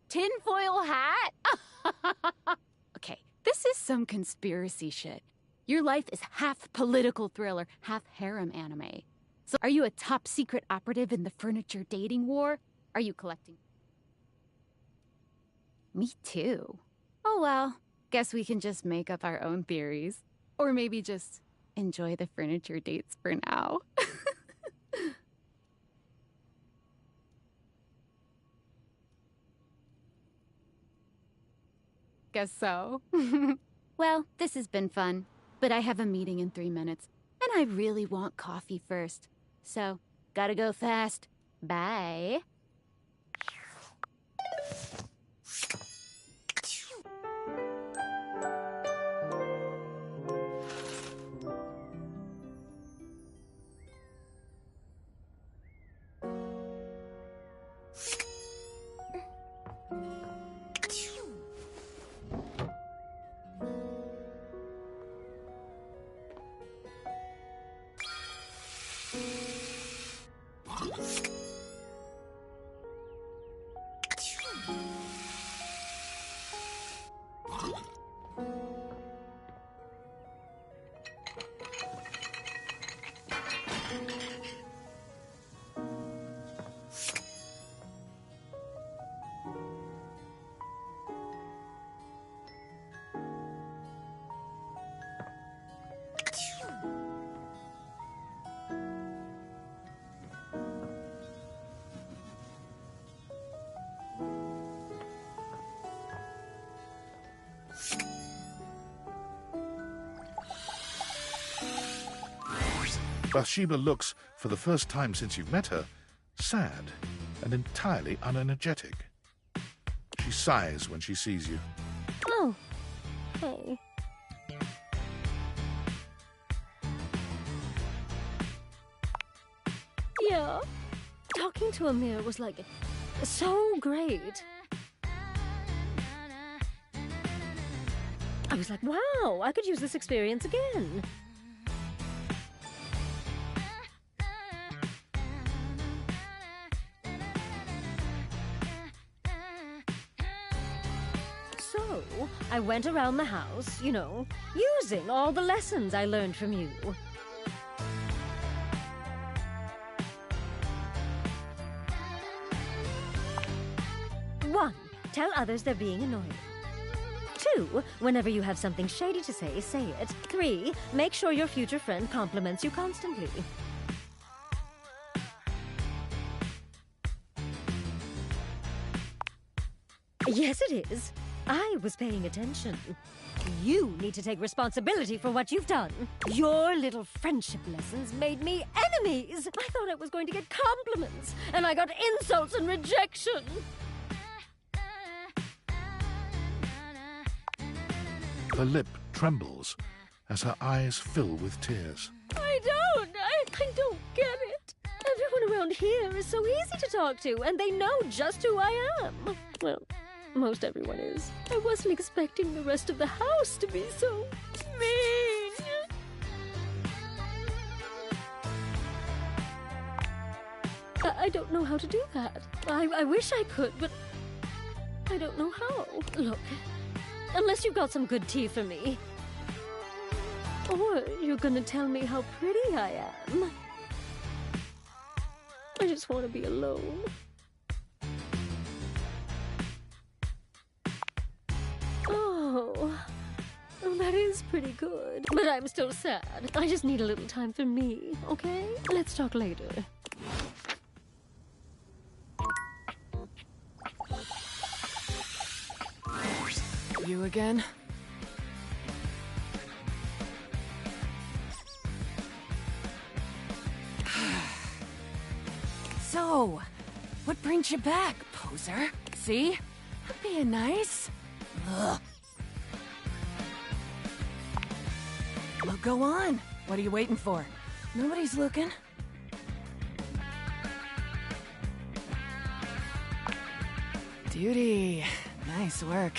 Tinfoil hat? Okay, this is some conspiracy shit. Your life is half political thriller, half harem anime. So are you a top secret operative in the furniture dating war? Are you collecting? Me too. Oh well, guess we can just make up our own theories. Or maybe just enjoy the furniture dates for now. Guess so. Well, this has been fun, but I have a meeting in 3 minutes, and I really want coffee first. So, gotta go fast. Bye. Bathsheba looks, for the first time since you've met her, sad and entirely unenergetic. She sighs when she sees you. Oh, hey. Yeah, talking to Amir was like so great. I was like, wow, I could use this experience again. So, I went around the house, you know, using all the lessons I learned from you. 1, tell others they're being annoying. 2, whenever you have something shady to say, say it. 3, make sure your future friend compliments you constantly. Yes, it is. I was paying attention. You need to take responsibility for what you've done. Your little friendship lessons made me enemies. I thought I was going to get compliments, and I got insults and rejection. Her lip trembles as her eyes fill with tears. I don't get it. Everyone around here is so easy to talk to, and they know just who I am. Well, most everyone is. I wasn't expecting the rest of the house to be so mean. I don't know how to do that. I wish I could, but I don't know how. Look, unless you've got some good tea for me. Or you're gonna tell me how pretty I am. I just want to be alone. That is pretty good. But I'm still sad. I just need a little time for me, okay? Let's talk later. You again? So, what brings you back, poser? See? I'm being nice. Ugh. Well, go on. What are you waiting for? Nobody's looking. Duty. Nice work.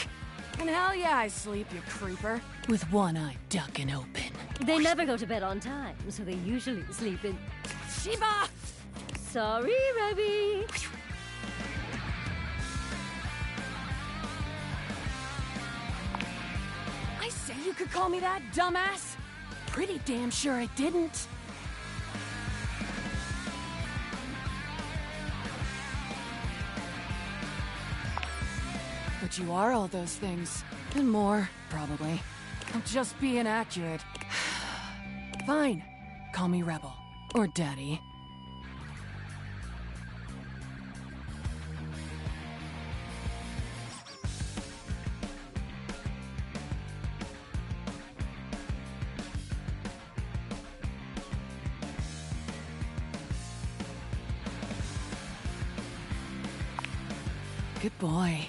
And hell yeah, I sleep, you creeper. With one eye ducking open. They never go to bed on time, so they usually sleep in... Sheba! Sorry, Rebby. I say you could call me that, dumbass? Pretty damn sure I didn't. But you are all those things. And more, probably. I'm just being accurate. Fine. Call me Rebel. Or Daddy. Good boy.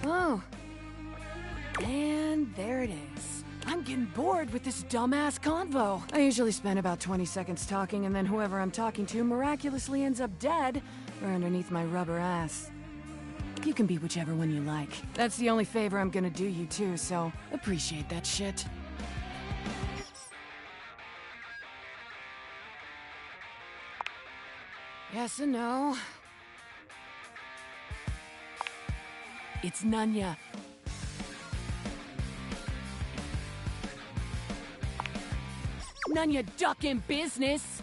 Oh. And there it is. I'm getting bored with this dumbass convo. I usually spend about 20 seconds talking, and then whoever I'm talking to miraculously ends up dead or underneath my rubber ass. You can be whichever one you like. That's the only favor I'm gonna do you too, so appreciate that shit. Yes and no. It's Nunya. Nunya duck in business.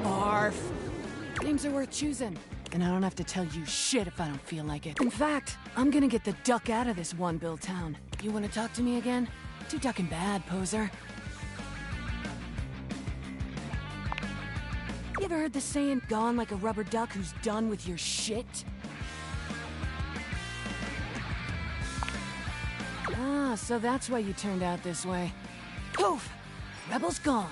Barf. Names are worth choosing. And I don't have to tell you shit if I don't feel like it. In fact, I'm gonna get the duck out of this one-bill town. You wanna talk to me again? Too ducking bad, poser. You ever heard the saying, gone like a rubber duck who's done with your shit? Ah, so that's why you turned out this way. Poof! Rebel's gone.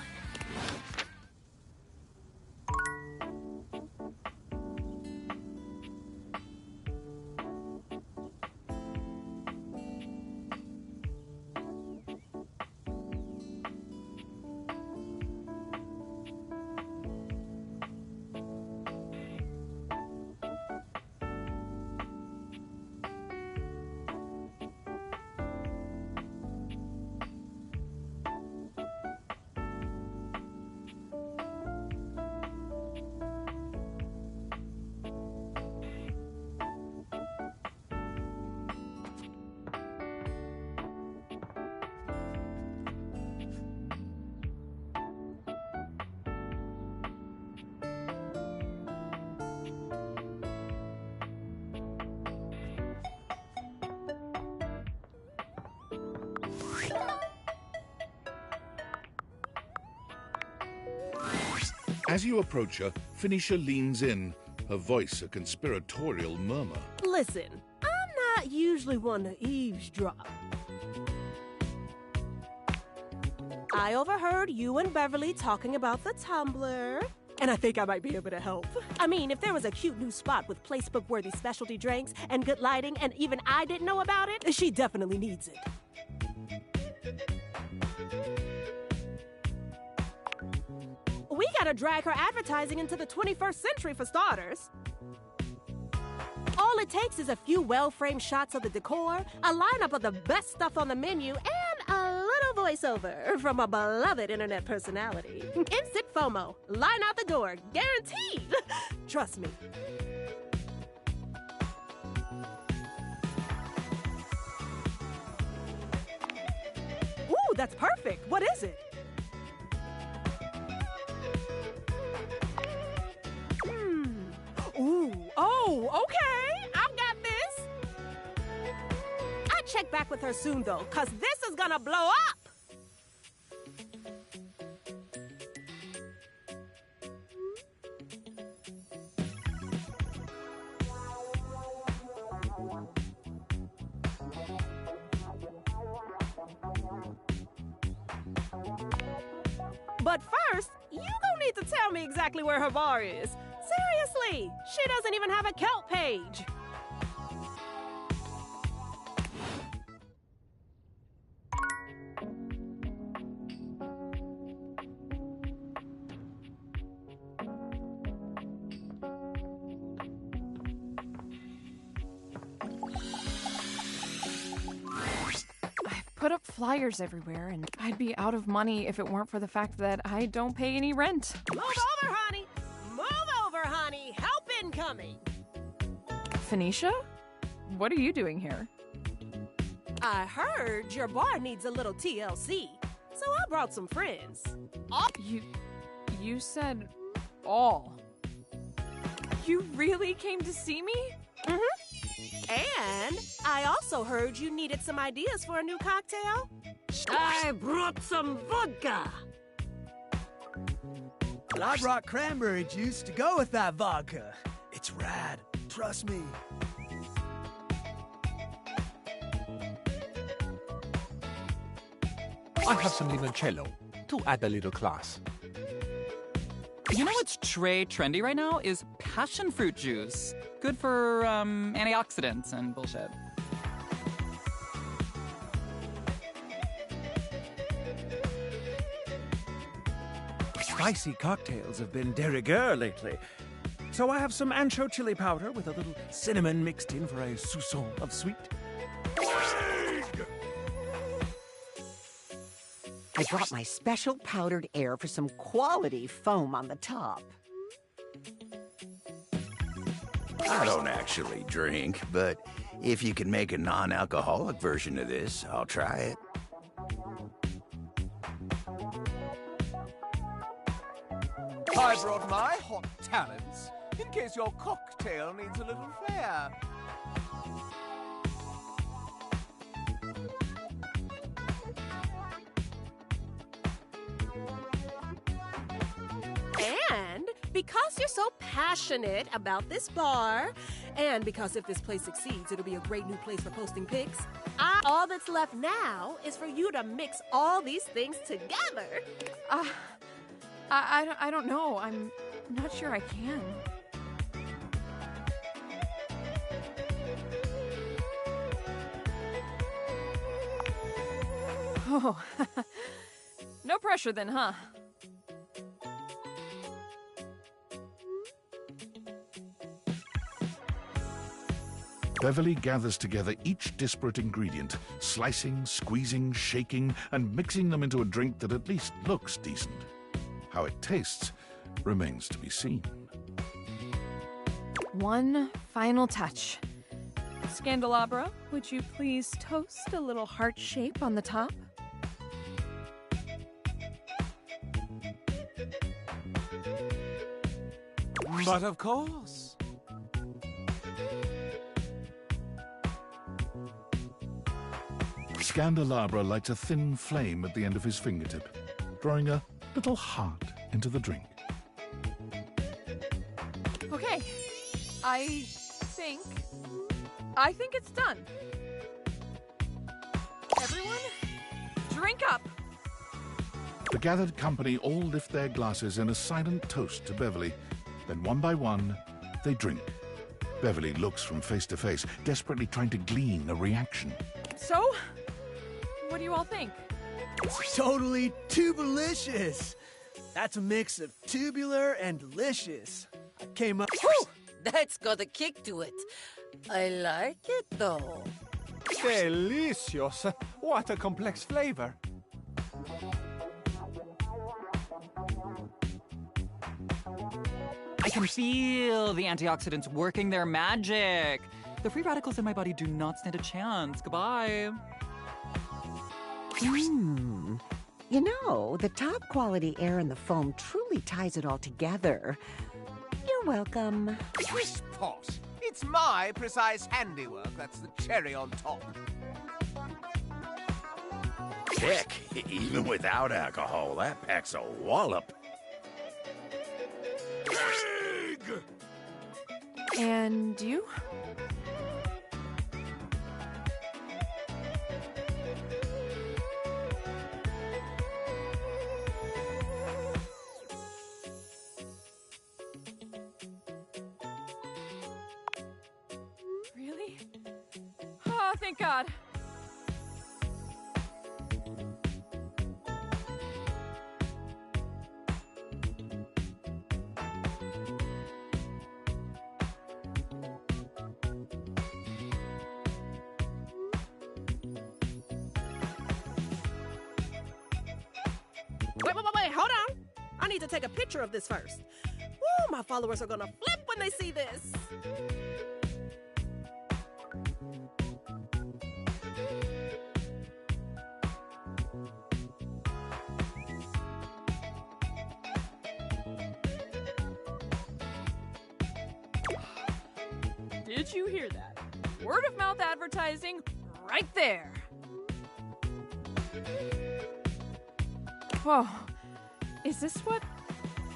As you approach her, Phoenicia leans in, her voice a conspiratorial murmur. Listen, I'm not usually one to eavesdrop. I overheard you and Beverly talking about the Tumblr, and I think I might be able to help. I mean, if there was a cute new spot with placebook-worthy specialty drinks and good lighting, and even I didn't know about it, she definitely needs it. We gotta drag her advertising into the 21st century for starters. All it takes is a few well-framed shots of the decor, a lineup of the best stuff on the menu, and a little voiceover from a beloved internet personality. Instant FOMO. Line out the door. Guaranteed. Trust me. that's perfect. What is it? Ooh, oh, okay. I've got this. I'll check back with her soon, though, because this is gonna blow up. But first, you gonna need to tell me exactly where her bar is. Seriously, she doesn't even have a Kelp page. Put up flyers everywhere, and I'd be out of money if it weren't for the fact that I don't pay any rent. Move over, honey. Move over, honey. Help incoming. Phoenicia? What are you doing here? I heard your bar needs a little TLC, so I brought some friends. You said all. You really came to see me? Mm-hmm. And I also heard you needed some ideas for a new cocktail. I brought some vodka. And I brought cranberry juice to go with that vodka. It's rad. Trust me. I have some limoncello to add a little class. You know what's trendy right now is passion fruit juice. Good for antioxidants and bullshit. Spicy cocktails have been de rigueur lately. So I have some ancho chili powder with a little cinnamon mixed in for a soupçon of sweet. I brought my special powdered air for some quality foam on the top. I don't actually drink, but if you can make a non-alcoholic version of this, I'll try it. I brought my hot talents in case your cocktail needs a little flair. And because you're so passionate about this bar, and because if this place succeeds, it'll be a great new place for posting pics, all that's left now is for you to mix all these things together. I don't know. I'm not sure I can. Oh, no pressure then, huh? Beverly gathers together each disparate ingredient, slicing, squeezing, shaking, and mixing them into a drink that at least looks decent. How it tastes remains to be seen. One final touch. Scandelabra, would you please toast a little heart shape on the top? But of course. Scandelabra lights a thin flame at the end of his fingertip, drawing a little heart into the drink. Okay, I think it's done. Everyone, drink up. The gathered company all lift their glasses in a silent toast to Beverly. Then one by one, they drink. Beverly looks from face to face, desperately trying to glean a reaction. So, what do you all think? It's totally tubulicious. That's a mix of tubular and delicious. I came up... Whew, that's got a kick to it. I like it, though. Delicious. What a complex flavor. I can feel the antioxidants working their magic. The free radicals in my body do not stand a chance. Goodbye. You know, the top quality air in the foam truly ties it all together. You're welcome. Swiss Posh. It's my precise handiwork that's the cherry on top. Heck, even without alcohol, that packs a wallop. And you? Really? Oh, thank God. Wait, hold on. I need to take a picture of this first. Woo, my followers are gonna flip when they see this. Did you hear that? Word of mouth advertising right there. Whoa. Is this what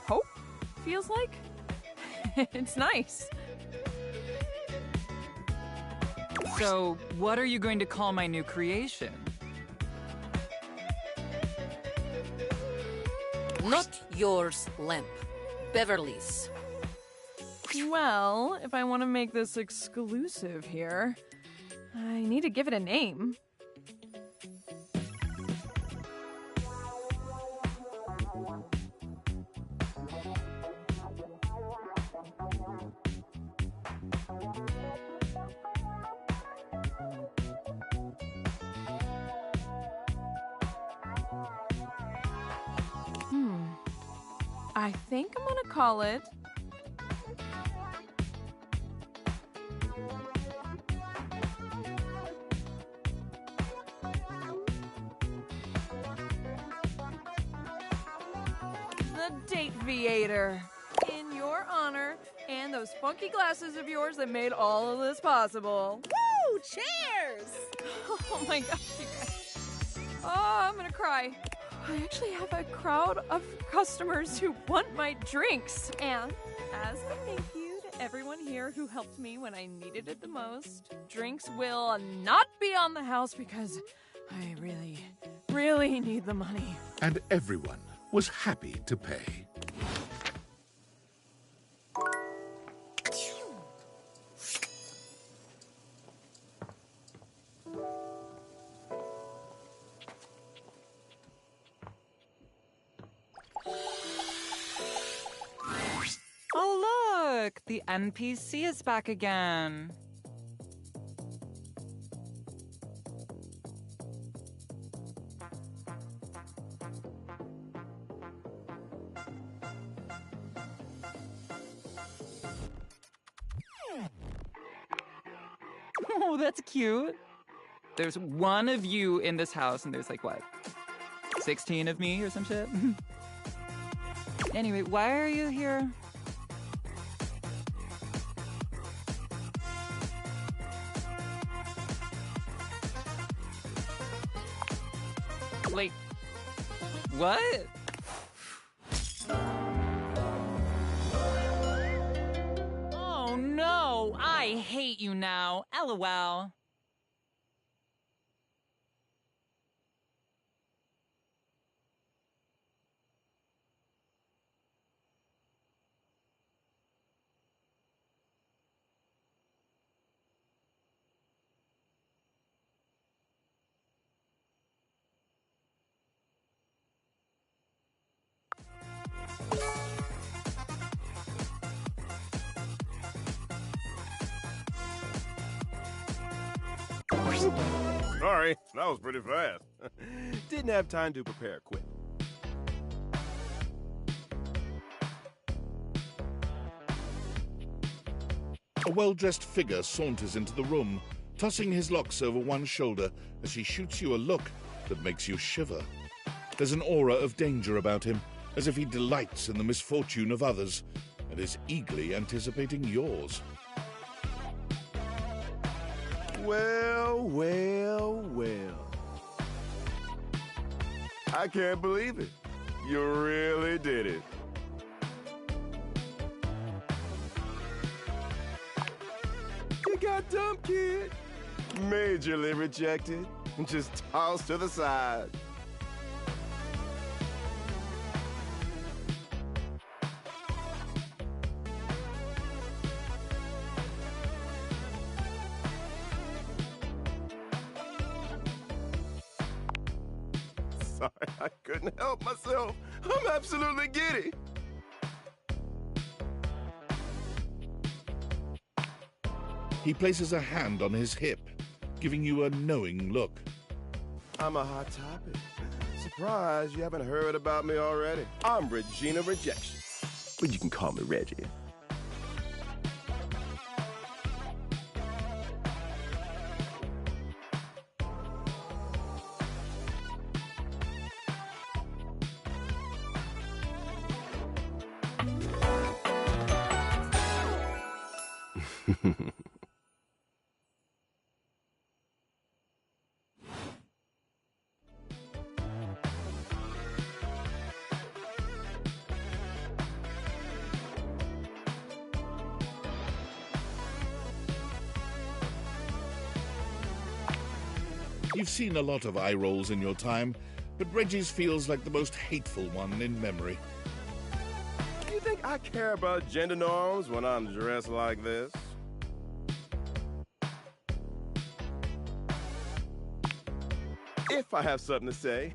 hope feels like? It's nice. So, what are you going to call my new creation? Not yours, Lamp. Beverly's. Well, if I want to make this exclusive here, I need to give it a name. I think I'm gonna call it the Dateviator. In your honor, and those funky glasses of yours that made all of this possible. Woo! Cheers! Oh my gosh, you guys. Oh, I'm gonna cry. I actually have a crowd of customers who want my drinks. And as a thank you to everyone here who helped me when I needed it the most, drinks will not be on the house because I really, really need the money. And everyone was happy to pay. Oh, look! The NPC is back again. Oh, that's cute. There's one of you in this house, and there's like, what, 16 of me or some shit? Anyway, why are you here? Like, what? Oh no, I hate you now. LOL. Sorry, that was pretty fast. Didn't have time to prepare quick. A well-dressed figure saunters into the room, tossing his locks over one shoulder as he shoots you a look that makes you shiver. There's an aura of danger about him, as if he delights in the misfortune of others and is eagerly anticipating yours. Well, well, well. I can't believe it. You really did it. You got dumped, kid. Majorly rejected and just tossed to the side. Sorry, I couldn't help myself. I'm absolutely giddy. He places a hand on his hip, giving you a knowing look. I'm a hot topic. Surprised you haven't heard about me already. I'm Regina Rejection, but you can call me Reggie. You've seen a lot of eye rolls in your time, but Reggie's feels like the most hateful one in memory. You think I care about gender norms when I'm dressed like this? If I have something to say.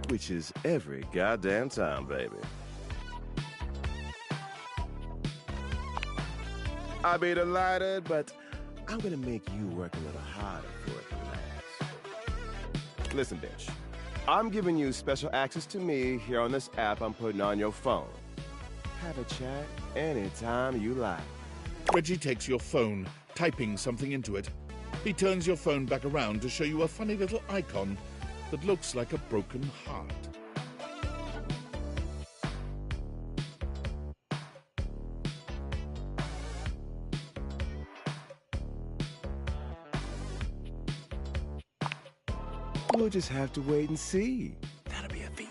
Which is every goddamn time, baby. I'd be delighted, but I'm gonna make you work a little harder for it to last. Listen, bitch. I'm giving you special access to me here on this app I'm putting on your phone. Have a chat anytime you like. Reggie takes your phone, typing something into it. He turns your phone back around to show you a funny little icon that looks like a broken heart. We'll just have to wait and see. That'll be a feat.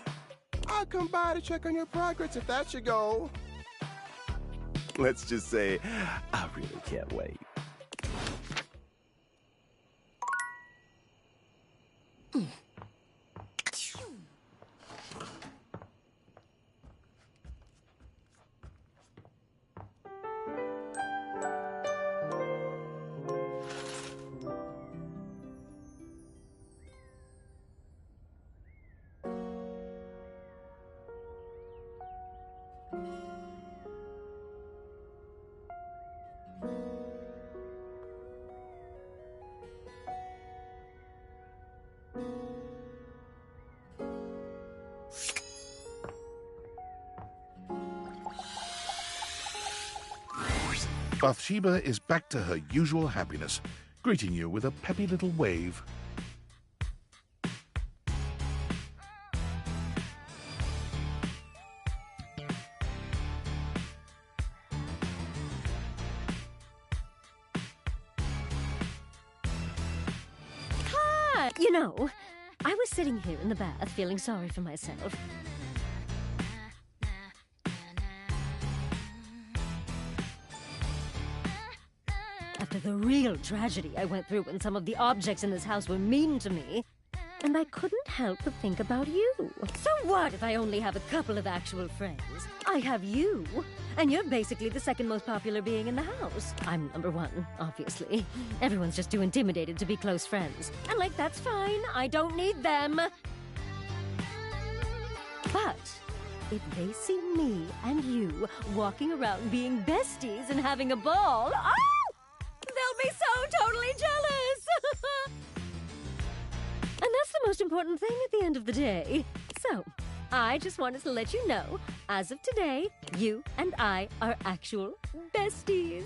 I'll come by to check on your progress if that's your goal. Let's just say, I really can't wait. Bathsheba is back to her usual happiness, greeting you with a peppy little wave. Hi! You know, I was sitting here in the bath feeling sorry for myself. After the real tragedy I went through when some of the objects in this house were mean to me. And I couldn't help but think about you. So what if I only have a couple of actual friends? I have you, and you're basically the second most popular being in the house. I'm number one, obviously. Everyone's just too intimidated to be close friends. And like, that's fine, I don't need them. But if they see me and you walking around being besties and having a ball, oh! They'll be totally jealous! And that's the most important thing at the end of the day. So, I just wanted to let you know, as of today, you and I are actual besties.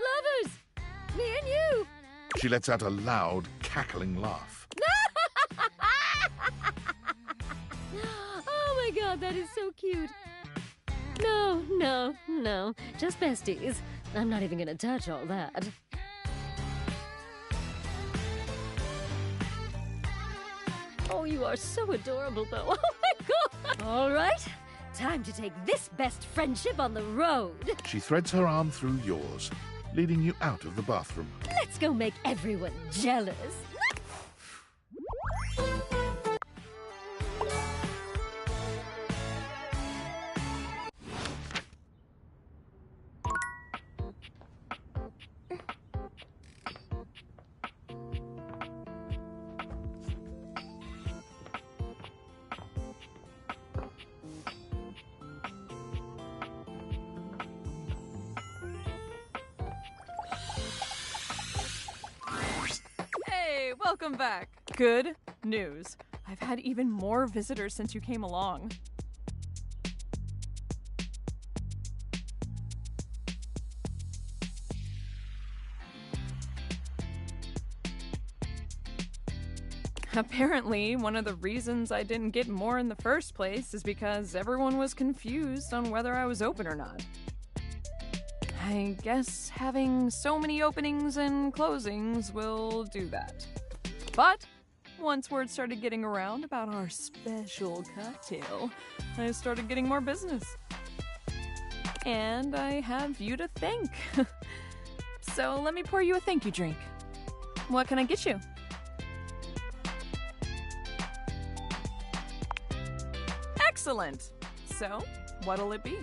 Lovers! Me and you! She lets out a loud, cackling laugh. Oh my god, that is so cute. No. Just besties. I'm not even gonna touch all that. Oh, you are so adorable, though. Oh my god! All right, time to take this best friendship on the road. She threads her arm through yours, leading you out of the bathroom. Let's go make everyone jealous. Hey, welcome back. Good news. I've had even more visitors since you came along. Apparently, one of the reasons I didn't get more in the first place is because everyone was confused on whether I was open or not. I guess having so many openings and closings will do that. But once word started getting around about our special cocktail, I started getting more business. And I have you to thank. So let me pour you a thank you drink. What can I get you? Excellent! So, what'll it be?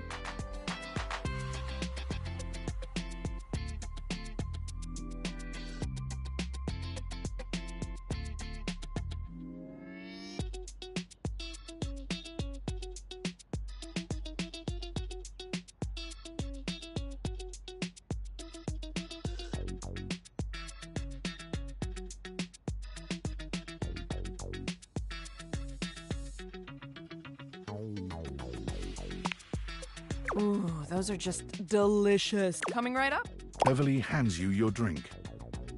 Ooh, those are just delicious. Coming right up. Beverly hands you your drink,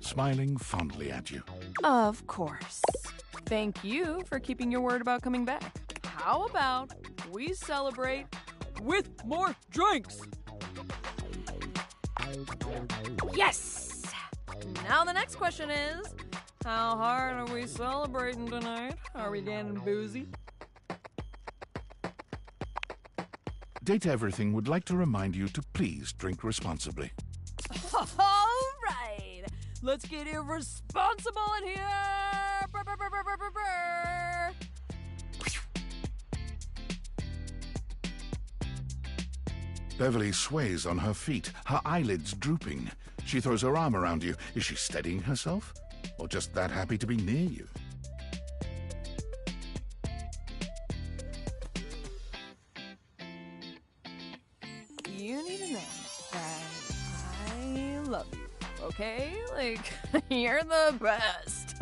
smiling fondly at you. Of course. Thank you for keeping your word about coming back. How about we celebrate with more drinks? Yes! Now the next question is, how hard are we celebrating tonight? Are we getting boozy? Data Everything would like to remind you to please drink responsibly. All right, let's get irresponsible in here. Brr, brr, brr, brr, brr, brr, brr. Beverly sways on her feet, her eyelids drooping. She throws her arm around you. Is she steadying herself? Or just that happy to be near you? You need to know that I love you, okay? Like, you're the best.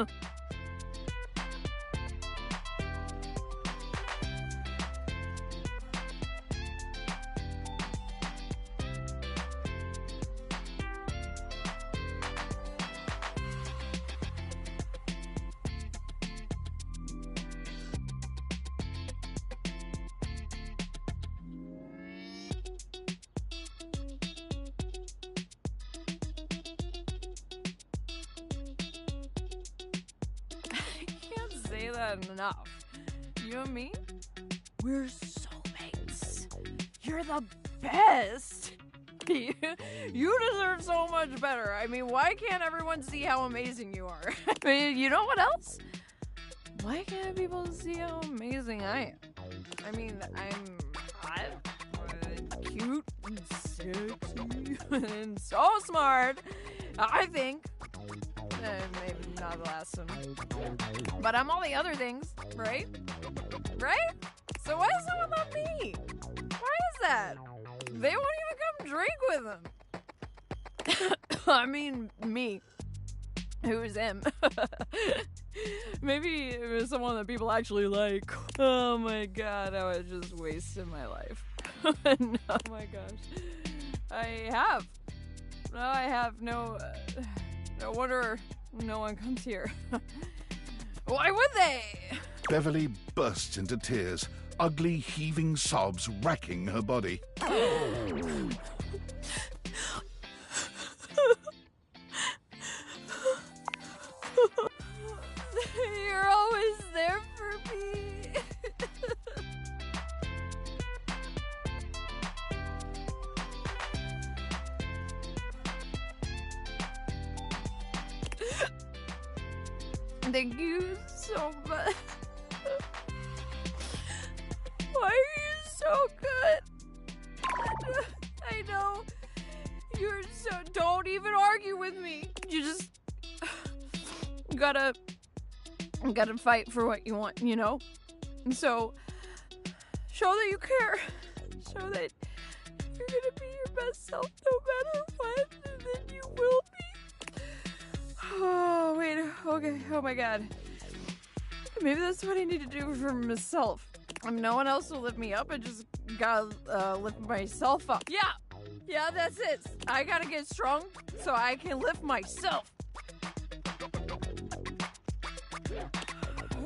Say that enough. You and me, we're soulmates. You're the best. You deserve so much better. I mean, why can't everyone see how amazing you are? I mean, you know what else? Why can't people see how amazing I am? I mean, I'm hot, and cute, and sexy, and so smart. I think. Maybe not the last one. But I'm all the other things, right? Right? So why does someone love me? Why that? They won't even come drink with him. I mean, me. Who's him? Maybe it was someone that people actually like. Oh my god, I was just wasting my life. Oh my gosh. I have no wonder no one comes here. Why would they? Beverly bursts into tears, ugly heaving sobs racking her body. You're always there for me. Thank you so much. Why are you so good? I know. You're so... Don't even argue with me. You just... gotta fight for what you want, you know? And so, show that you care. Show that you're gonna be your best self no matter what, and then you will be. Oh, wait, okay, oh my god. Maybe that's what I need to do for myself. No one else will lift me up, I just gotta lift myself up. Yeah, that's it. I gotta get strong so I can lift myself.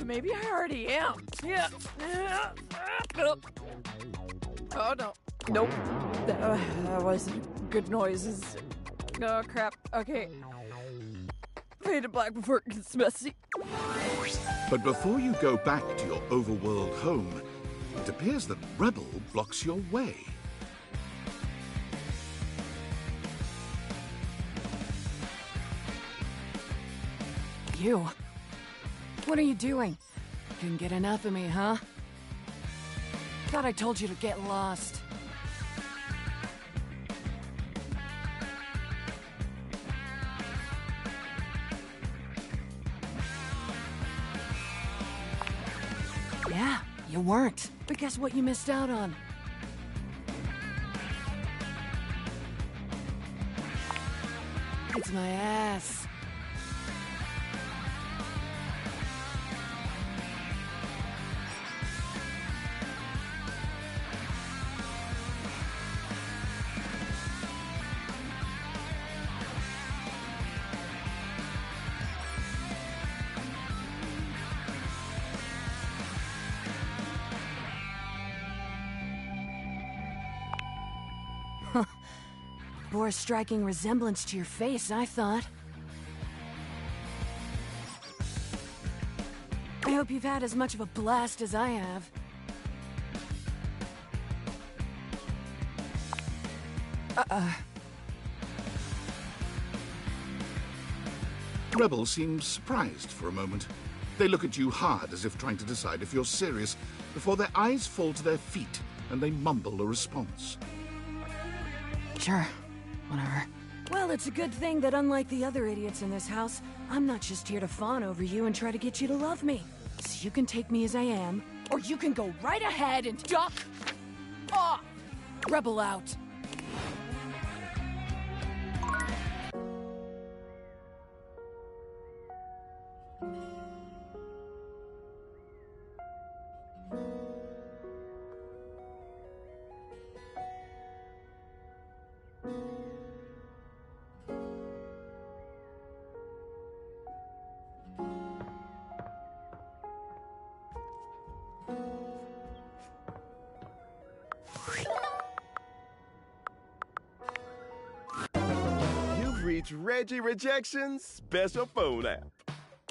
Maybe I already am. Yeah. Oh, no. Nope. That wasn't good noises. Oh, crap. Okay. Fade to black before it gets messy. But before you go back to your overworld home, it appears that Rebel blocks your way. You? What are you doing? Couldn't get enough of me, huh? Thought I told you to get lost. Yeah, you weren't. But guess what you missed out on? It's my ass. Bore a striking resemblance to your face, I thought. I hope you've had as much of a blast as I have. Rebel seems surprised for a moment. They look at you hard as if trying to decide if you're serious before their eyes fall to their feet and they mumble a response. Sure. Whatever. Well, it's a good thing that unlike the other idiots in this house, I'm not just here to fawn over you and try to get you to love me. So you can take me as I am, or you can go right ahead and duck off! Rebel out. Reach Reggie Rejection's special phone app.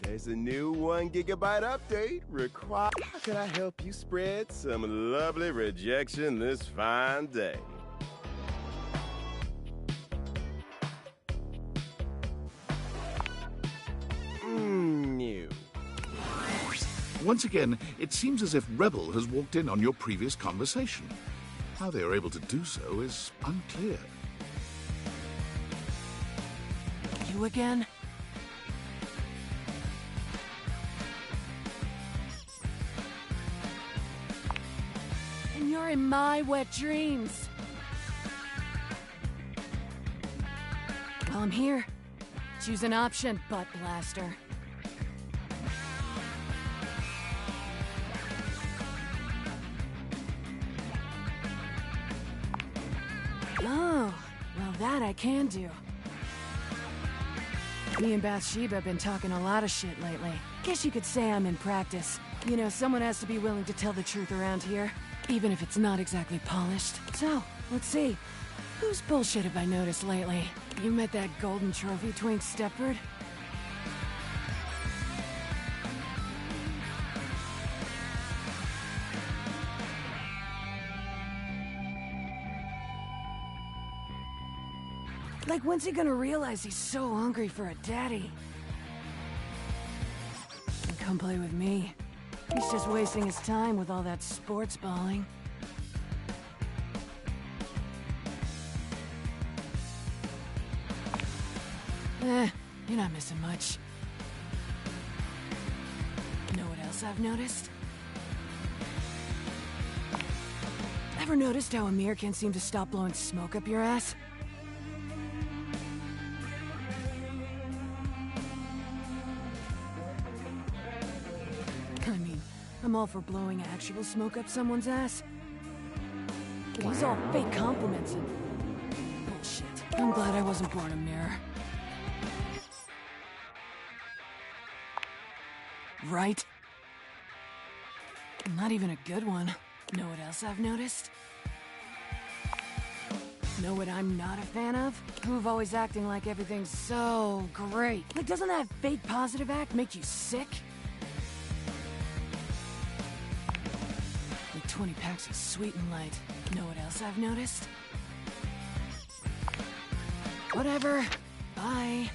There's a new 1 GB update required. How can I help you spread some lovely rejection this fine day? New. Once again, it seems as if Rebel has walked in on your previous conversation. How they are able to do so is unclear. You again? And you're You're in my wet dreams. Well, I'm here. Choose an option, butt blaster. Oh, well that I can do. Me and Bathsheba have been talking a lot of shit lately. Guess you could say I'm in practice. You know, someone has to be willing to tell the truth around here, even if it's not exactly polished. So, let's see. Whose bullshit have I noticed lately? You met that golden trophy twink Stepford? Like, when's he gonna realize he's so hungry for a daddy? And come play with me. He's just wasting his time with all that sports balling. You're not missing much. Know what else I've noticed? Ever noticed how Amir can't seem to stop blowing smoke up your ass? I mean, I'm all for blowing actual smoke up someone's ass. But he's all fake compliments and bullshit. I'm glad I wasn't born Amir. Right? Not even a good one. Know what else I've noticed? Know what I'm not a fan of? Who've always acting like everything's so great. Like, doesn't that fake positive act make you sick? Like 20 packs of Sweet and Light. Know what else I've noticed? Whatever. Bye.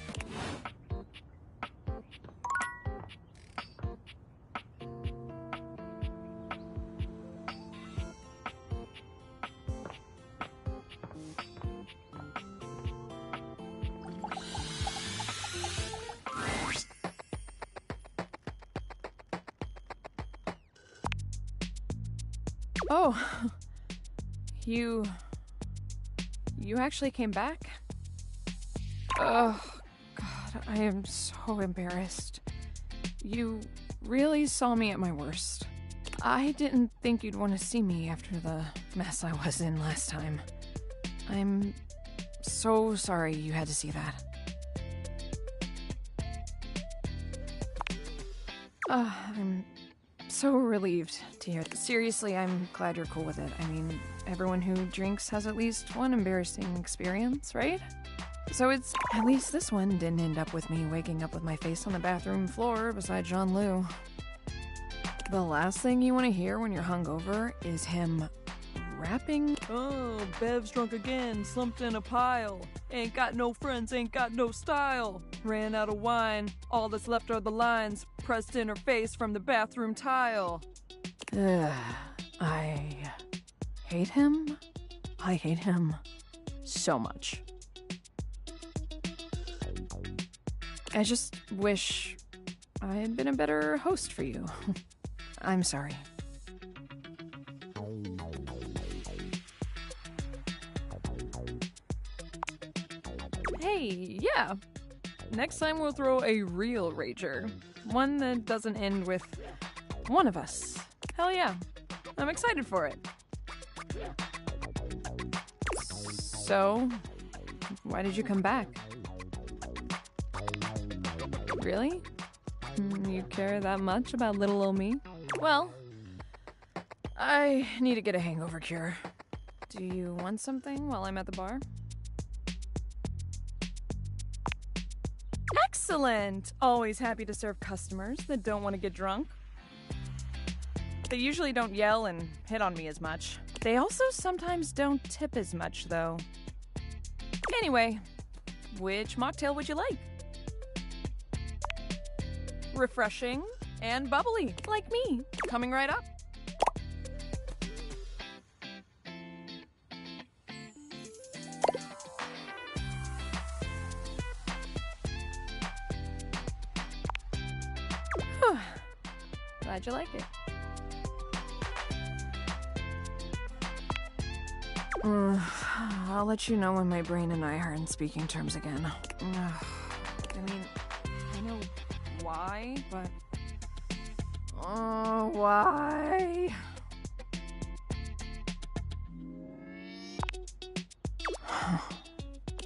Oh, you actually came back? Oh, God, I am so embarrassed. You really saw me at my worst. I didn't think you'd want to see me after the mess I was in last time. I'm so sorry you had to see that. I'm so relieved to hear. Seriously, I'm glad you're cool with it. I mean, everyone who drinks has at least one embarrassing experience, right? So it's at least this one didn't end up with me waking up with my face on the bathroom floor beside Jean-Loup. The last thing you want to hear when you're hungover is him rapping. Oh, Bev's drunk again, slumped in a pile. Ain't got no friends, ain't got no style. Ran out of wine, all that's left are the lines pressed in her face from the bathroom tile. I hate him. I hate him so much. I just wish I had been a better host for you. I'm sorry. Hey, yeah. Next time we'll throw a real rager. One that doesn't end with one of us. Hell yeah. I'm excited for it. So, why did you come back? Really? You care that much about little old me? Well, I need to get a hangover cure. Do you want something while I'm at the bar? Excellent! Always happy to serve customers that don't want to get drunk. They usually don't yell and hit on me as much. They also sometimes don't tip as much, though. Anyway, which mocktail would you like? Refreshing and bubbly, like me. Coming right up. Glad you like it. I'll let you know when my brain and I are in speaking terms again. I mean, I know why, but... Oh, why?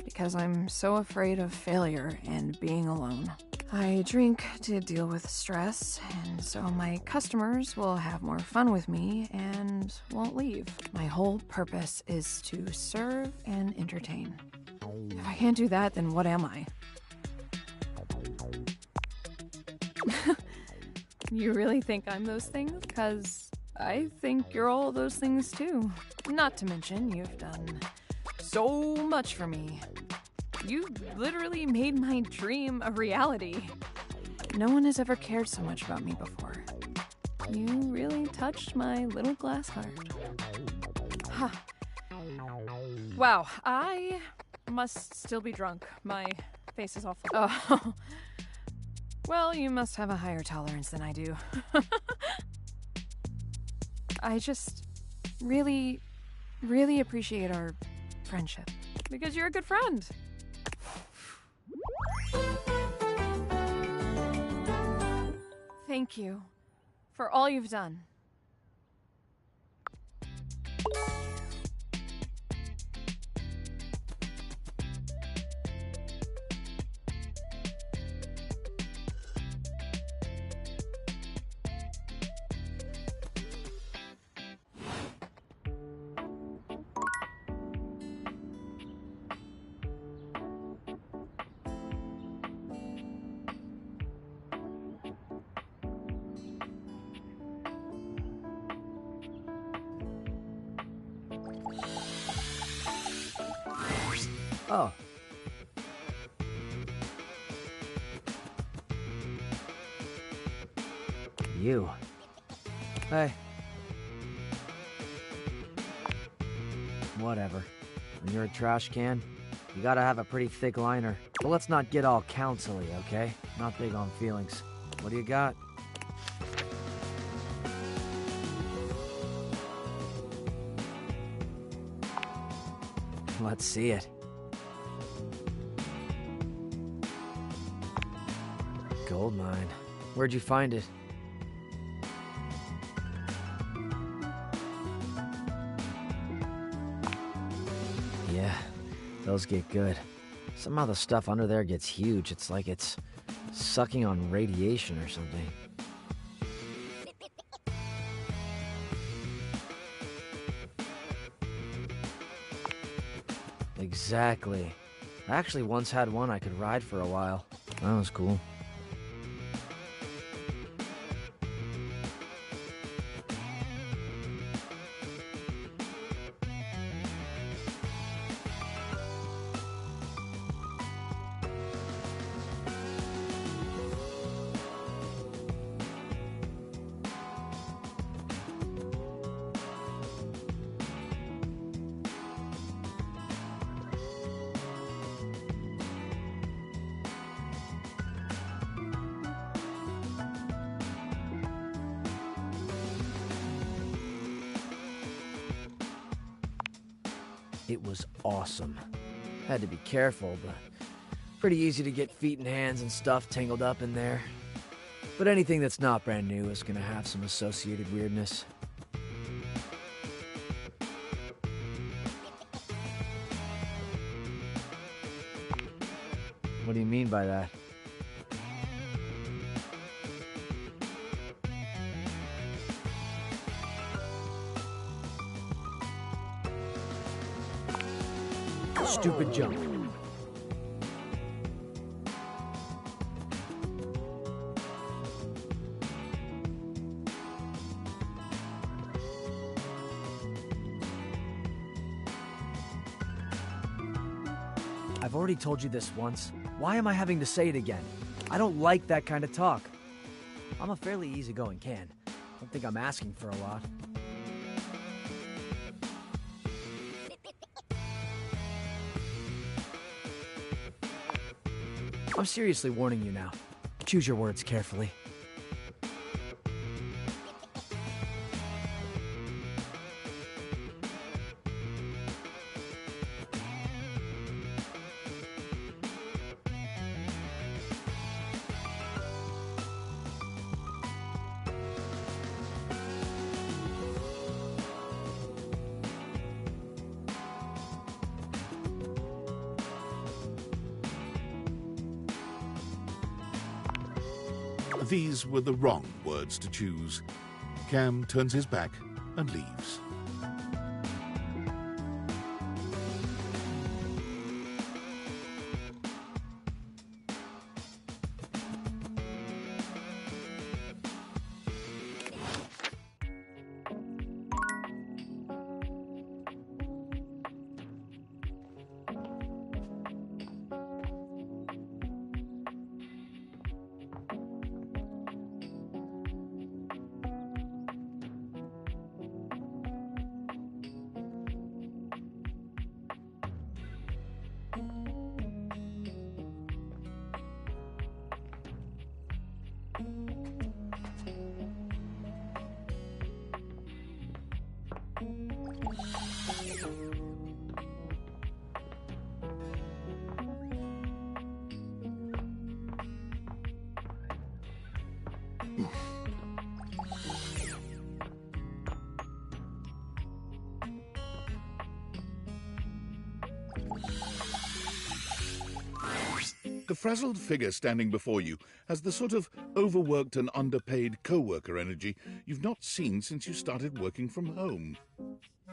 Because I'm so afraid of failure and being alone. I drink to deal with stress, and so my customers will have more fun with me and won't leave. My whole purpose is to serve and entertain. If I can't do that, then what am I? You really think I'm those things? Because I think you're all those things too. Not to mention, you've done so much for me. You literally made my dream a reality. No one has ever cared so much about me before. You really touched my little glass heart. Huh. Wow, I must still be drunk. My face is awful. Oh. Well, you must have a higher tolerance than I do. I just really, really appreciate our friendship. Because you're a good friend. Thank you for all you've done. Oh. You. Hey. Whatever. When you're a trash can, you gotta have a pretty thick liner. But let's not get all counsel-y, okay? Not big on feelings. What do you got? Let's see it. Gold mine. Where'd you find it? Yeah, those get good. Somehow the stuff under there gets huge. It's like it's sucking on radiation or something. Exactly. I actually once had one I could ride for a while. That was cool. It was awesome. Had to be careful, but pretty easy to get feet and hands and stuff tangled up in there. But anything that's not brand new is gonna have some associated weirdness. What do you mean by that? Stupid jump. I've already told you this once. Why am I having to say it again? I don't like that kind of talk. I'm a fairly easygoing can. Don't think I'm asking for a lot. I'm seriously warning you now. Choose your words carefully. These were the wrong words to choose. Cam turns his back and leaves. The frazzled figure standing before you has the sort of overworked and underpaid co-worker energy you've not seen since you started working from home.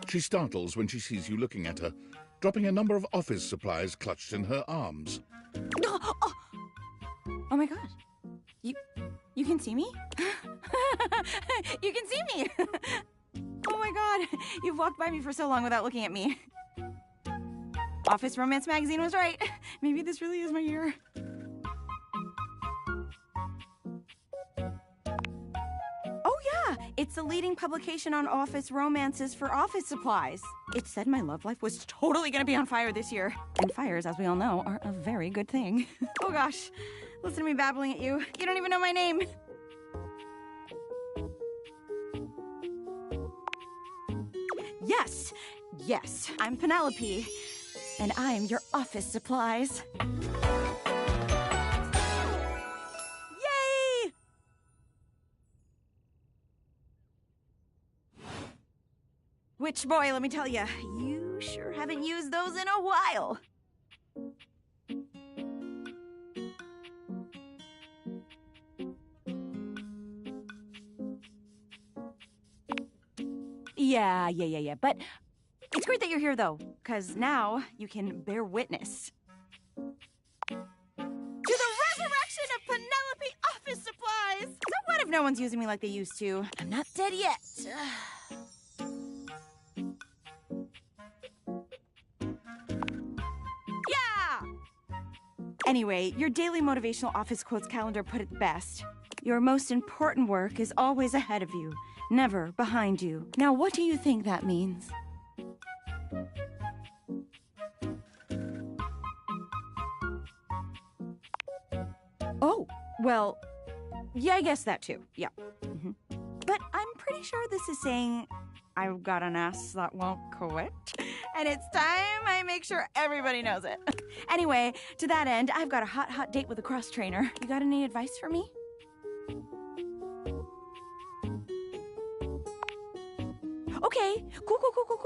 She startles when she sees you looking at her, dropping a number of office supplies clutched in her arms. Oh my god. You can see me? You can see me! Oh my god, you've walked by me for so long without looking at me. Office Romance Magazine was right. Maybe this really is my year. Oh yeah, it's the leading publication on office romances for office supplies. It said my love life was totally gonna be on fire this year. And fires, as we all know, are a very good thing. Oh gosh, listen to me babbling at you. You don't even know my name. Yes, I'm Penelope. And I'm your office supplies. Yay! Which, boy, let me tell you, you sure haven't used those in a while. Yeah. But it's great that you're here, though, because now you can bear witness to the resurrection of Penelope office supplies! So what if no one's using me like they used to? I'm not dead yet. Yeah! Anyway, your daily motivational office quotes calendar put it best. Your most important work is always ahead of you, never behind you. Now, what do you think that means? Oh, well, yeah, I guess that too. Yeah. But I'm pretty sure this is saying I've got an ass that won't quit. And it's time I make sure everybody knows it. Anyway, to that end, I've got a hot date with a cross trainer. You got any advice for me? Okay, cool.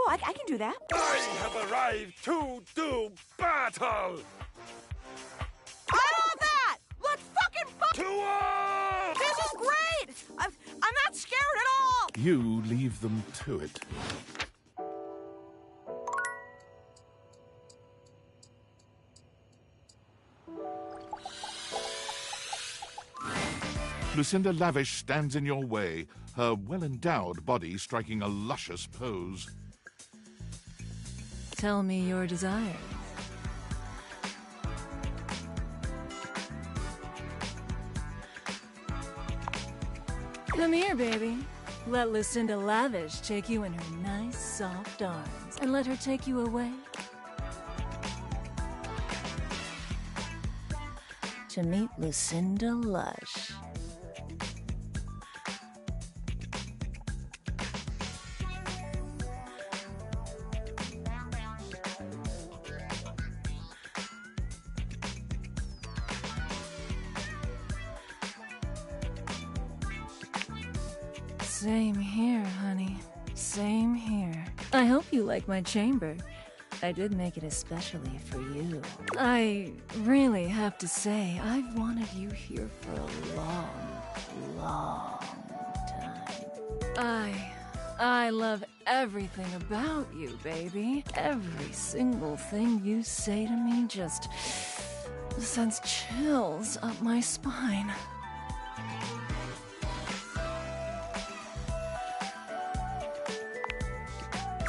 I can do that. I have arrived to do battle! I want that! Let's fucking fuck! To war! This is great! I'm not scared at all! You leave them to it. Lucinda Lavish stands in your way, her well-endowed body striking a luscious pose. Tell me your desires. Come here, baby. Let Lucinda Lavish take you in her nice, soft arms, and let her take you away to meet Lucinda Lush. Same here, honey. Same here. I hope you like my chamber. I did make it especially for you. I really have to say, I've wanted you here for a long long time. I love everything about you, baby. Every single thing you say to me just sends chills up my spine.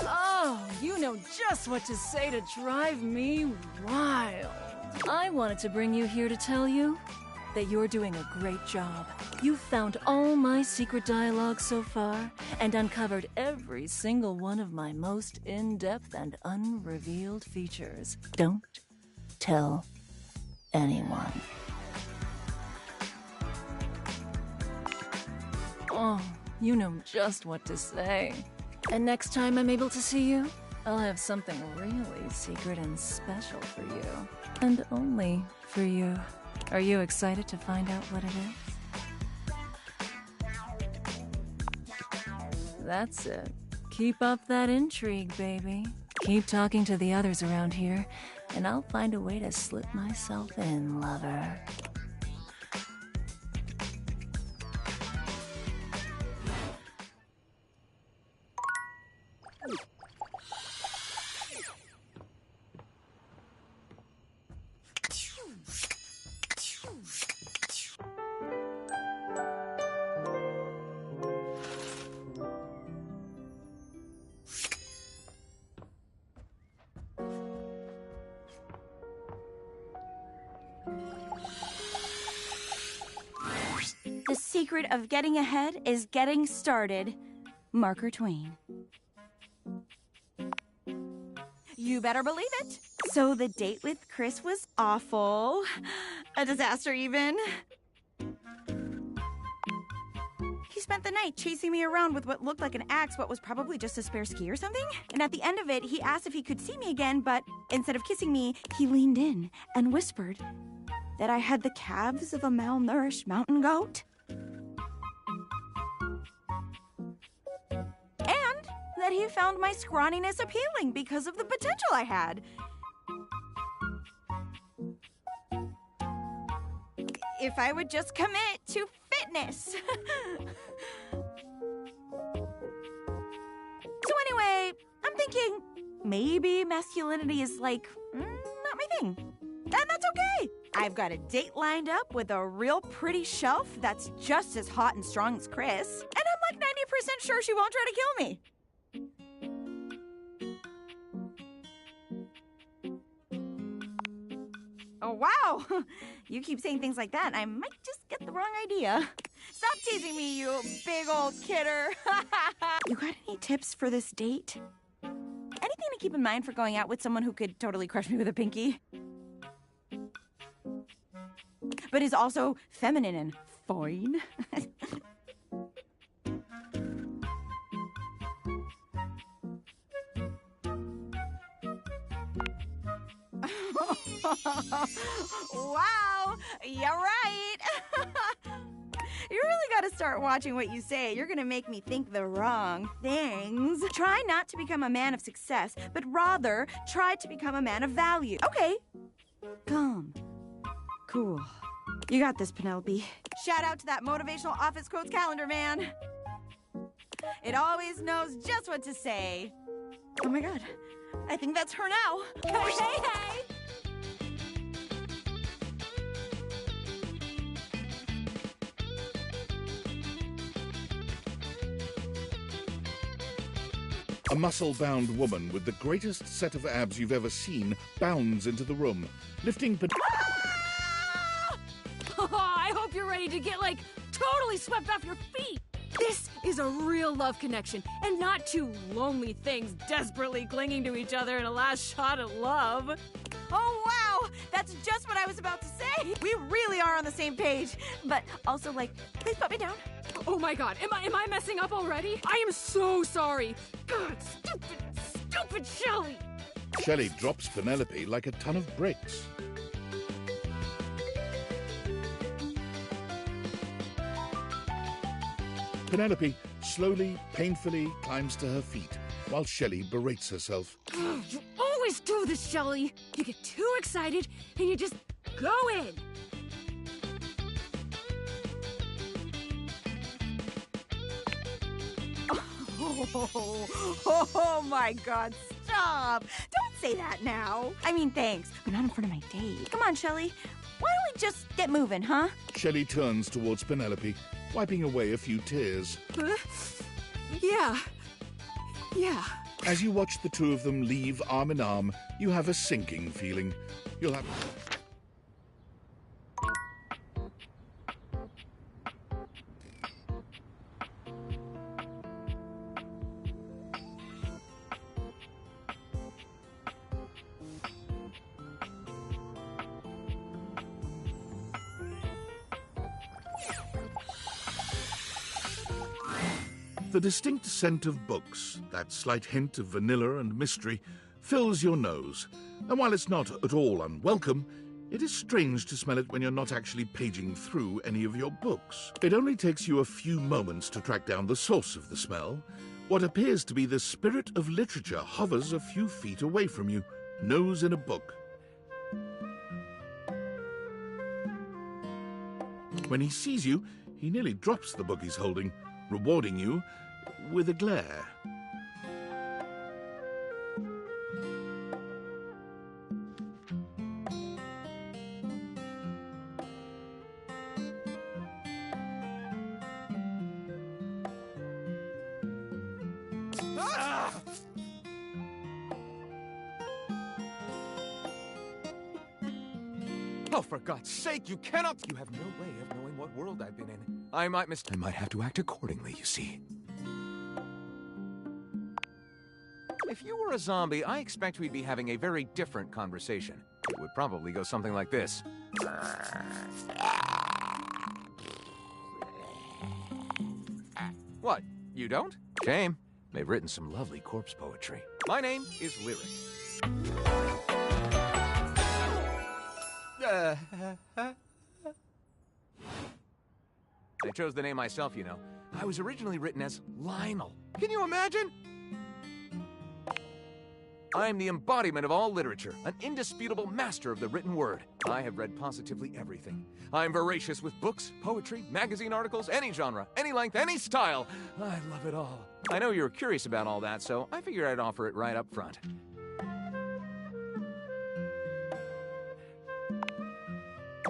Oh, you know just what to say to drive me wild. I wanted to bring you here to tell you that you're doing a great job. You've found all my secret dialogue so far and uncovered every single one of my most in-depth and unrevealed features. Don't tell anyone. Oh, you know just what to say. And next time I'm able to see you, I'll have something really secret and special for you. And only for you. Are you excited to find out what it is? That's it. Keep up that intrigue, baby. Keep talking to the others around here, and I'll find a way to slip myself in, lover. The secret of getting ahead is getting started. Marker Twain. You better believe it. So the date with Chris was awful. A disaster, even. He spent the night chasing me around with what looked like an axe, but was probably just a spare ski or something. And at the end of it, he asked if he could see me again, but instead of kissing me, he leaned in and whispered that I had the calves of a malnourished mountain goat. And that he found my scrawniness appealing because of the potential I had. If I would just commit to fitness. So anyway, I'm thinking maybe masculinity is like, not my thing. And that's okay. I've got a date lined up with a real pretty shelf that's just as hot and strong as Chris. And I'm like 90% sure she won't try to kill me. Oh, wow. You keep saying things like that, I might just get the wrong idea. Stop teasing me, you big old kidder. You got any tips for this date? Anything to keep in mind for going out with someone who could totally crush me with a pinky? But is also feminine and fine? Wow, you're right. You really got to start watching what you say. You're going to make me think the wrong things. Try not to become a man of success, but rather try to become a man of value. Okay. Calm. Cool. You got this, Penelope. Shout out to that motivational office quotes calendar, man. It always knows just what to say. Oh my god. I think that's her now. Hey, hey, hey! A muscle-bound woman with the greatest set of abs you've ever seen bounds into the room, lifting... Oh, I hope you're ready to get, like, totally swept off your feet. This is a real love connection, and not two lonely things desperately clinging to each other in a last shot at love. Oh, wow! That's just what I was about to say! We really are on the same page. But also, like, please put me down. Oh my god, am I messing up already? I am so sorry. God, stupid Shelley! Shelley drops Penelope like a ton of bricks. Penelope slowly, painfully climbs to her feet, while Shelley berates herself. You always do this, Shelley. You get too excited, and you just go in. Oh my God, stop! Don't say that now. I mean, thanks, but not in front of my date. Come on, Shelley. Why don't we just get moving, huh? Shelley turns towards Penelope, wiping away a few tears. Yeah. As you watch the two of them leave arm in arm, you have a sinking feeling. You'll have... The distinct scent of books, that slight hint of vanilla and mystery, fills your nose. And while it's not at all unwelcome, it is strange to smell it when you're not actually paging through any of your books. It only takes you a few moments to track down the source of the smell. What appears to be the spirit of literature hovers a few feet away from you, nose in a book. When he sees you, he nearly drops the book he's holding, rewarding you with a glare. Oh, for God's sake, you cannot... You have no way of knowing what world I've been in. I might have to act accordingly, you see. If you were a zombie, I expect we'd be having a very different conversation. It would probably go something like this. What, you don't? Shame. They've written some lovely corpse poetry. My name is Lyric. I chose the name myself, you know. I was originally written as Lionel. Can you imagine? I'm the embodiment of all literature, an indisputable master of the written word. I have read positively everything. I'm voracious with books, poetry, magazine articles, any genre, any length, any style. I love it all. I know you're curious about all that, so I figured I'd offer it right up front.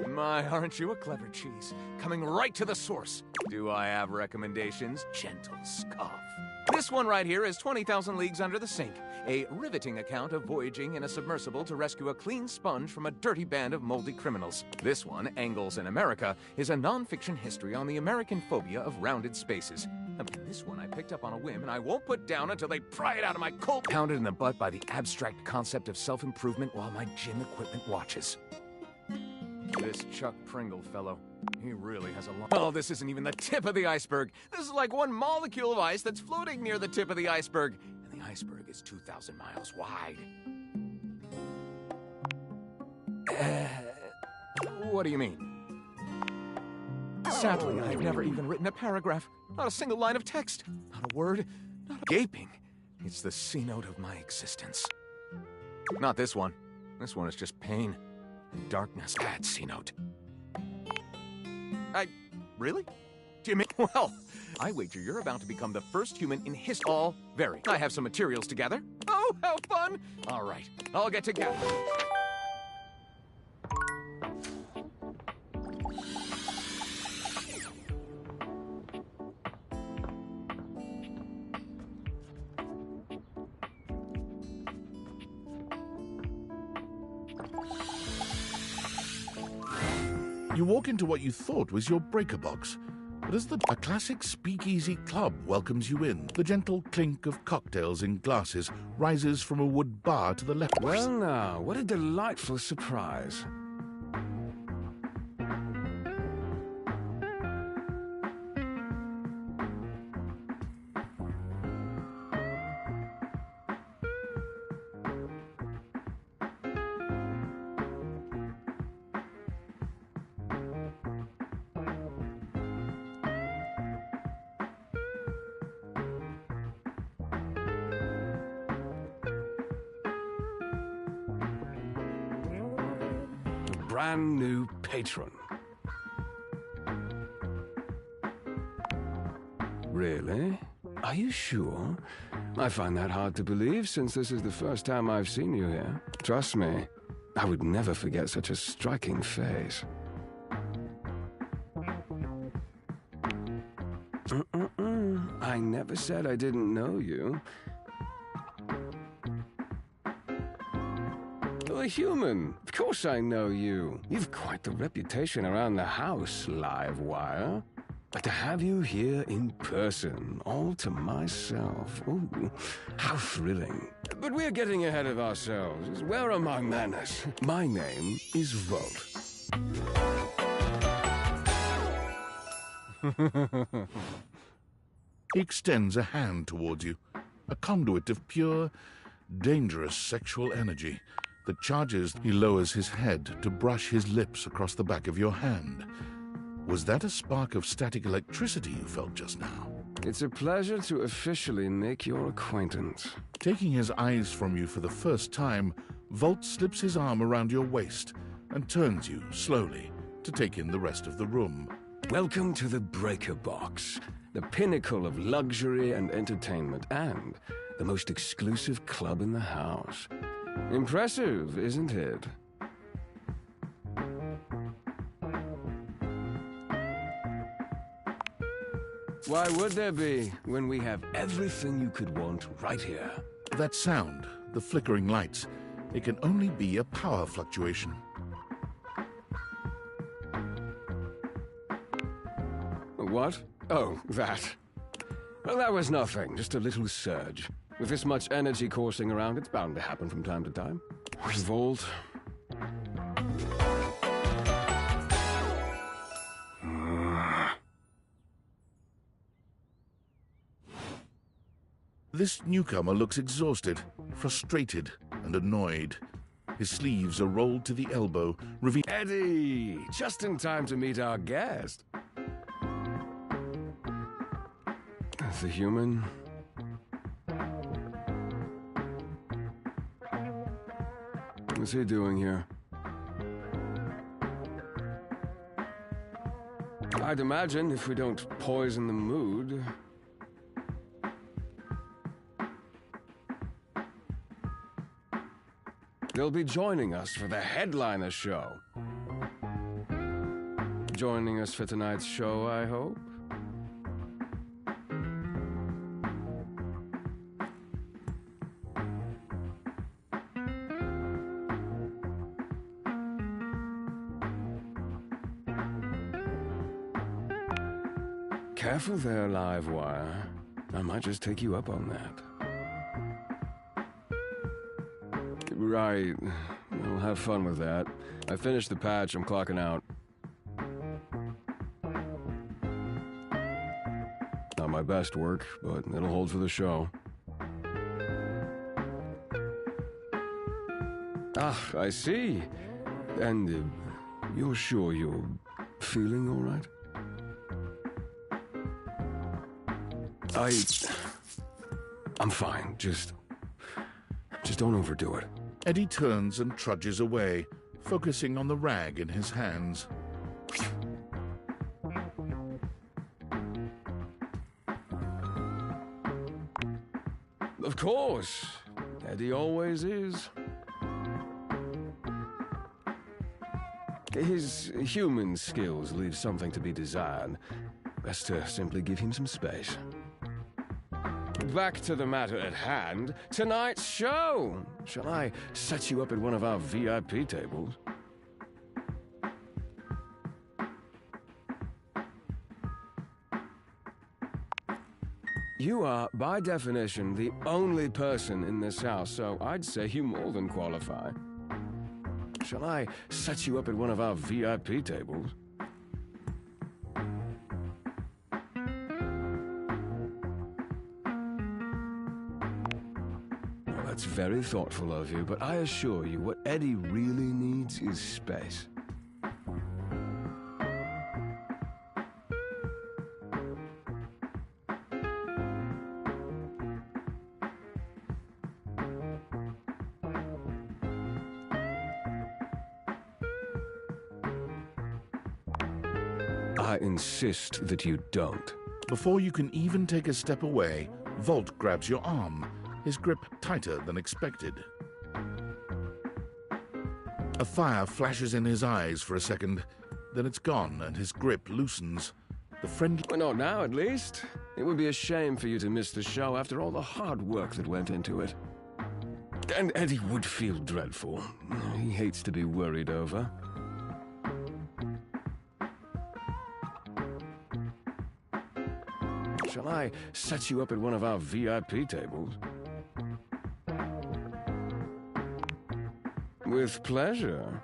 My, aren't you a clever cheese? Coming right to the source. Do I have recommendations? Gentle scoff. This one right here is 20,000 Leagues Under the Sink, a riveting account of voyaging in a submersible to rescue a clean sponge from a dirty band of moldy criminals. This one, Angles in America, is a non-fiction history on the American phobia of rounded spaces. I mean, this one I picked up on a whim, and I won't put down until they pry it out of my cold... Pounded in the butt by the abstract concept of self-improvement while my gym equipment watches. This Chuck Pringle fellow, he really has a long... Oh, this isn't even the tip of the iceberg. This is like one molecule of ice that's floating near the tip of the iceberg. And the iceberg is 2,000 miles wide. What do you mean? Sadly, I've never even written a paragraph. Not a single line of text. Not a word. Not a gaping. It's the C-note of my existence. Not this one. This one is just pain. Darkness. Bad C-note. Really? Do you mean? Well, I wager you're about to become the first human in history. All very. I have some materials together. Oh, how fun! All right, I'll get together. You walk into what you thought was your breaker box, but as a classic speakeasy club welcomes you in, the gentle clink of cocktails in glasses rises from a wood bar to the left. Well now, what a delightful surprise. Brand new patron. Really? Are you sure? I find that hard to believe since this is the first time I've seen you here. Trust me, I would never forget such a striking face. I never said I didn't know you. A human. Of course I know you. You've quite the reputation around the house, Livewire. But to have you here in person, all to myself, ooh, how thrilling. But we're getting ahead of ourselves. Where are my manners? My name is Volt. He extends a hand towards you, a conduit of pure, dangerous sexual energy that charges. He lowers his head to brush his lips across the back of your hand. Was that a spark of static electricity you felt just now? It's a pleasure to officially make your acquaintance. Taking his eyes from you for the first time, Volt slips his arm around your waist and turns you, slowly, to take in the rest of the room. Welcome to the Breaker Box, the pinnacle of luxury and entertainment, and the most exclusive club in the house. Impressive, isn't it? Why would there be when we have everything you could want right here? That sound, the flickering lights, it can only be a power fluctuation. What? Oh, that. Well, that was nothing, just a little surge. With this much energy coursing around, it's bound to happen from time to time. Volt. This newcomer looks exhausted, frustrated, and annoyed. His sleeves are rolled to the elbow, revealing... Eddie! Just in time to meet our guest. The human... What's he doing here? I'd imagine if we don't poison the mood... They'll be joining us for the headliner show. Joining us for tonight's show, I hope? Careful there, Livewire. I might just take you up on that. Right. Well, have fun with that. I finished the patch. I'm clocking out. Not my best work, but it'll hold for the show. Ah, I see. And you're sure you're feeling all right? I'm fine. Just don't overdo it. Eddie turns and trudges away, focusing on the rag in his hands. Of course. Eddie always is. His human skills leave something to be desired. Best to simply give him some space. Back to the matter at hand. Tonight's show! Shall I set you up at one of our VIP tables? You are, by definition, the only person in this house, so I'd say you more than qualify. Shall I set you up at one of our VIP tables? That's very thoughtful of you, but I assure you, what Eddie really needs is space. I insist that you don't. Before you can even take a step away, Volt grabs your arm, his grip tighter than expected. A fire flashes in his eyes for a second, then it's gone and his grip loosens. The friendly... Well, not now, at least. It would be a shame for you to miss the show after all the hard work that went into it. And Eddie would feel dreadful. He hates to be worried over. Shall I set you up at one of our VIP tables? With pleasure.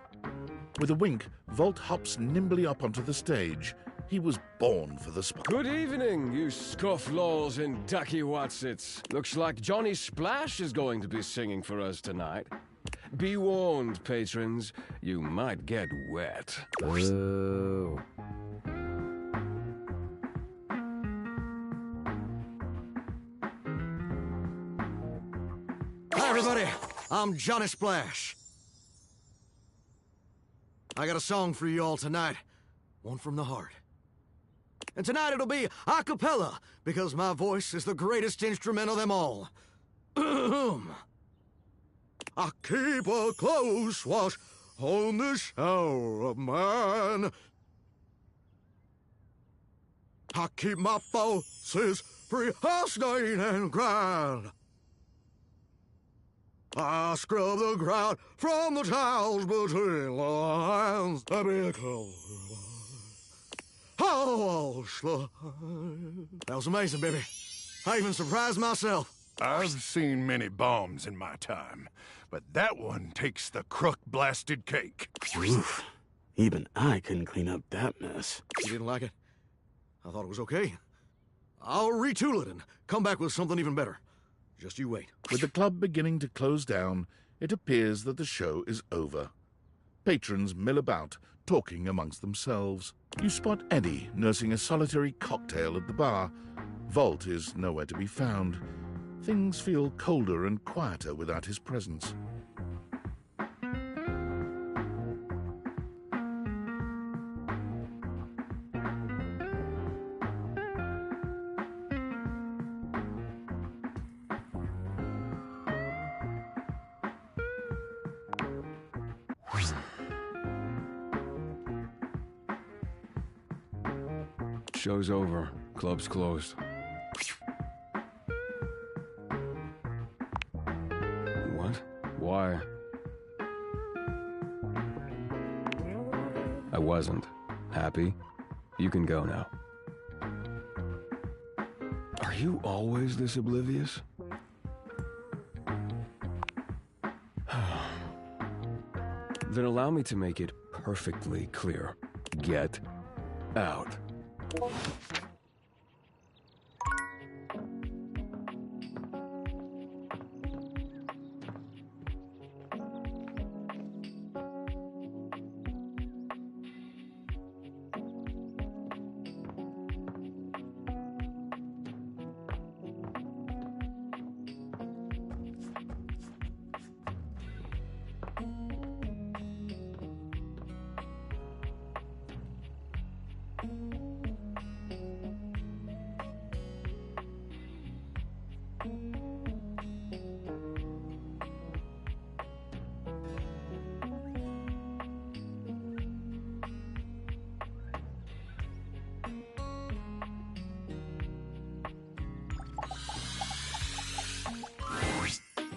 With a wink, Volt hops nimbly up onto the stage. He was born for the spot. Good evening, you scofflaws and ducky watsits. Looks like Johnny Splash is going to be singing for us tonight. Be warned, patrons, you might get wet. Ooh. Hi, everybody. I'm Johnny Splash. I got a song for you all tonight. One from the heart. And tonight it'll be a cappella, because my voice is the greatest instrument of them all. I keep a close watch on this hour of mine. I keep my pulses free, stain and grind. I scrub the ground from the tiles between the lines. That was amazing, baby. I even surprised myself. I've seen many bombs in my time, but that one takes the crook-blasted cake. Oof. Even I couldn't clean up that mess. You didn't like it? I thought it was okay. I'll retool it and come back with something even better. Just you wait. With the club beginning to close down, it appears that the show is over. Patrons mill about, talking amongst themselves. You spot Eddie nursing a solitary cocktail at the bar. Volt is nowhere to be found. Things feel colder and quieter without his presence. Show's over. Club's closed. What? Why? I wasn't. Happy? You can go now. Are you always this oblivious? Then allow me to make it perfectly clear. Get out.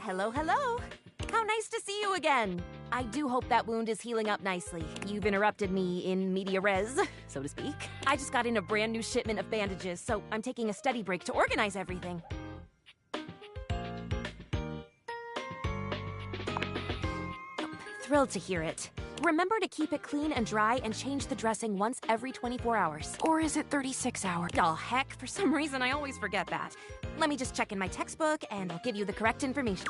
Hello, hello. How nice to see you again. I do hope that wound is healing up nicely. You've interrupted me in media res, so to speak. I just got in a brand new shipment of bandages, so I'm taking a study break to organize everything. Thrilled to hear it. Remember to keep it clean and dry and change the dressing once every 24 hours. Or is it 36 hours? Oh, heck, for some reason I always forget that. Let me just check in my textbook and I'll give you the correct information.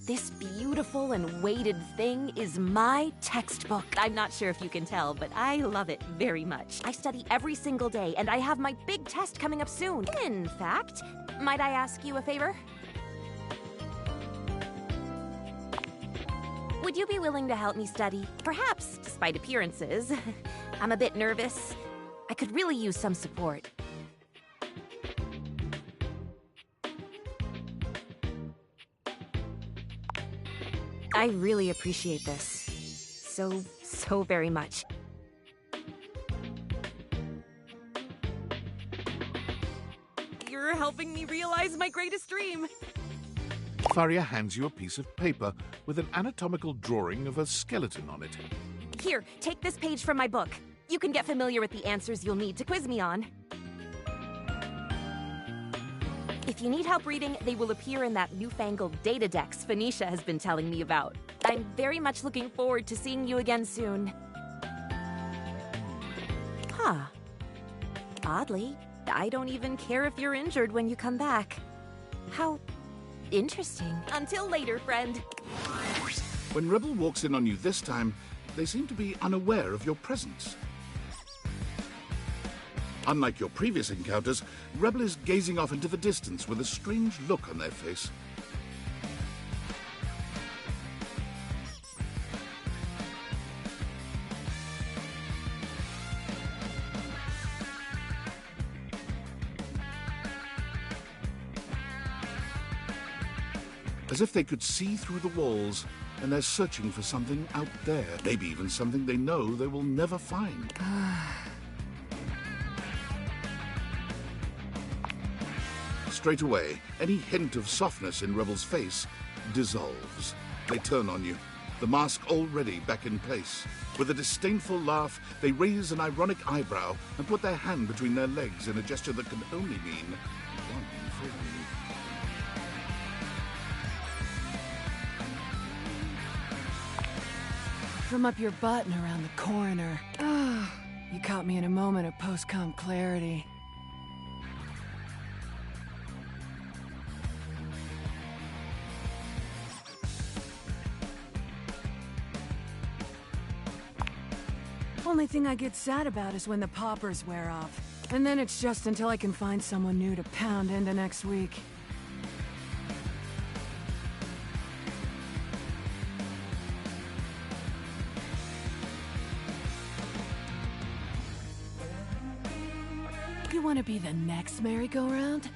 This beautiful and weighted thing is my textbook. I'm not sure if you can tell, but I love it very much. I study every single day and I have my big test coming up soon. In fact, might I ask you a favor? Would you be willing to help me study? Perhaps, despite appearances. I'm a bit nervous. I could really use some support. I really appreciate this. So very much. You're helping me realize my greatest dream. Faria hands you a piece of paper with an anatomical drawing of a skeleton on it. Here, take this page from my book. You can get familiar with the answers you'll need to quiz me on. If you need help reading, they will appear in that newfangled data dex Phoenicia has been telling me about. I'm very much looking forward to seeing you again soon. Huh. Oddly, I don't even care if you're injured when you come back. How interesting. Until later, friend. When Rebel walks in on you this time, they seem to be unaware of your presence. Unlike your previous encounters, Rebel is gazing off into the distance with a strange look on their face. As if they could see through the walls, and they're searching for something out there. Maybe even something they know they will never find. Straight away, any hint of softness in Rebel's face dissolves. They turn on you, the mask already back in place. With a disdainful laugh, they raise an ironic eyebrow and put their hand between their legs in a gesture that can only mean one thing. From up your butt and around the corner. Ah, you caught me in a moment of post-com clarity. Only thing I get sad about is when the poppers wear off. And then it's just until I can find someone new to pound into next week. You want to be the next merry-go-round?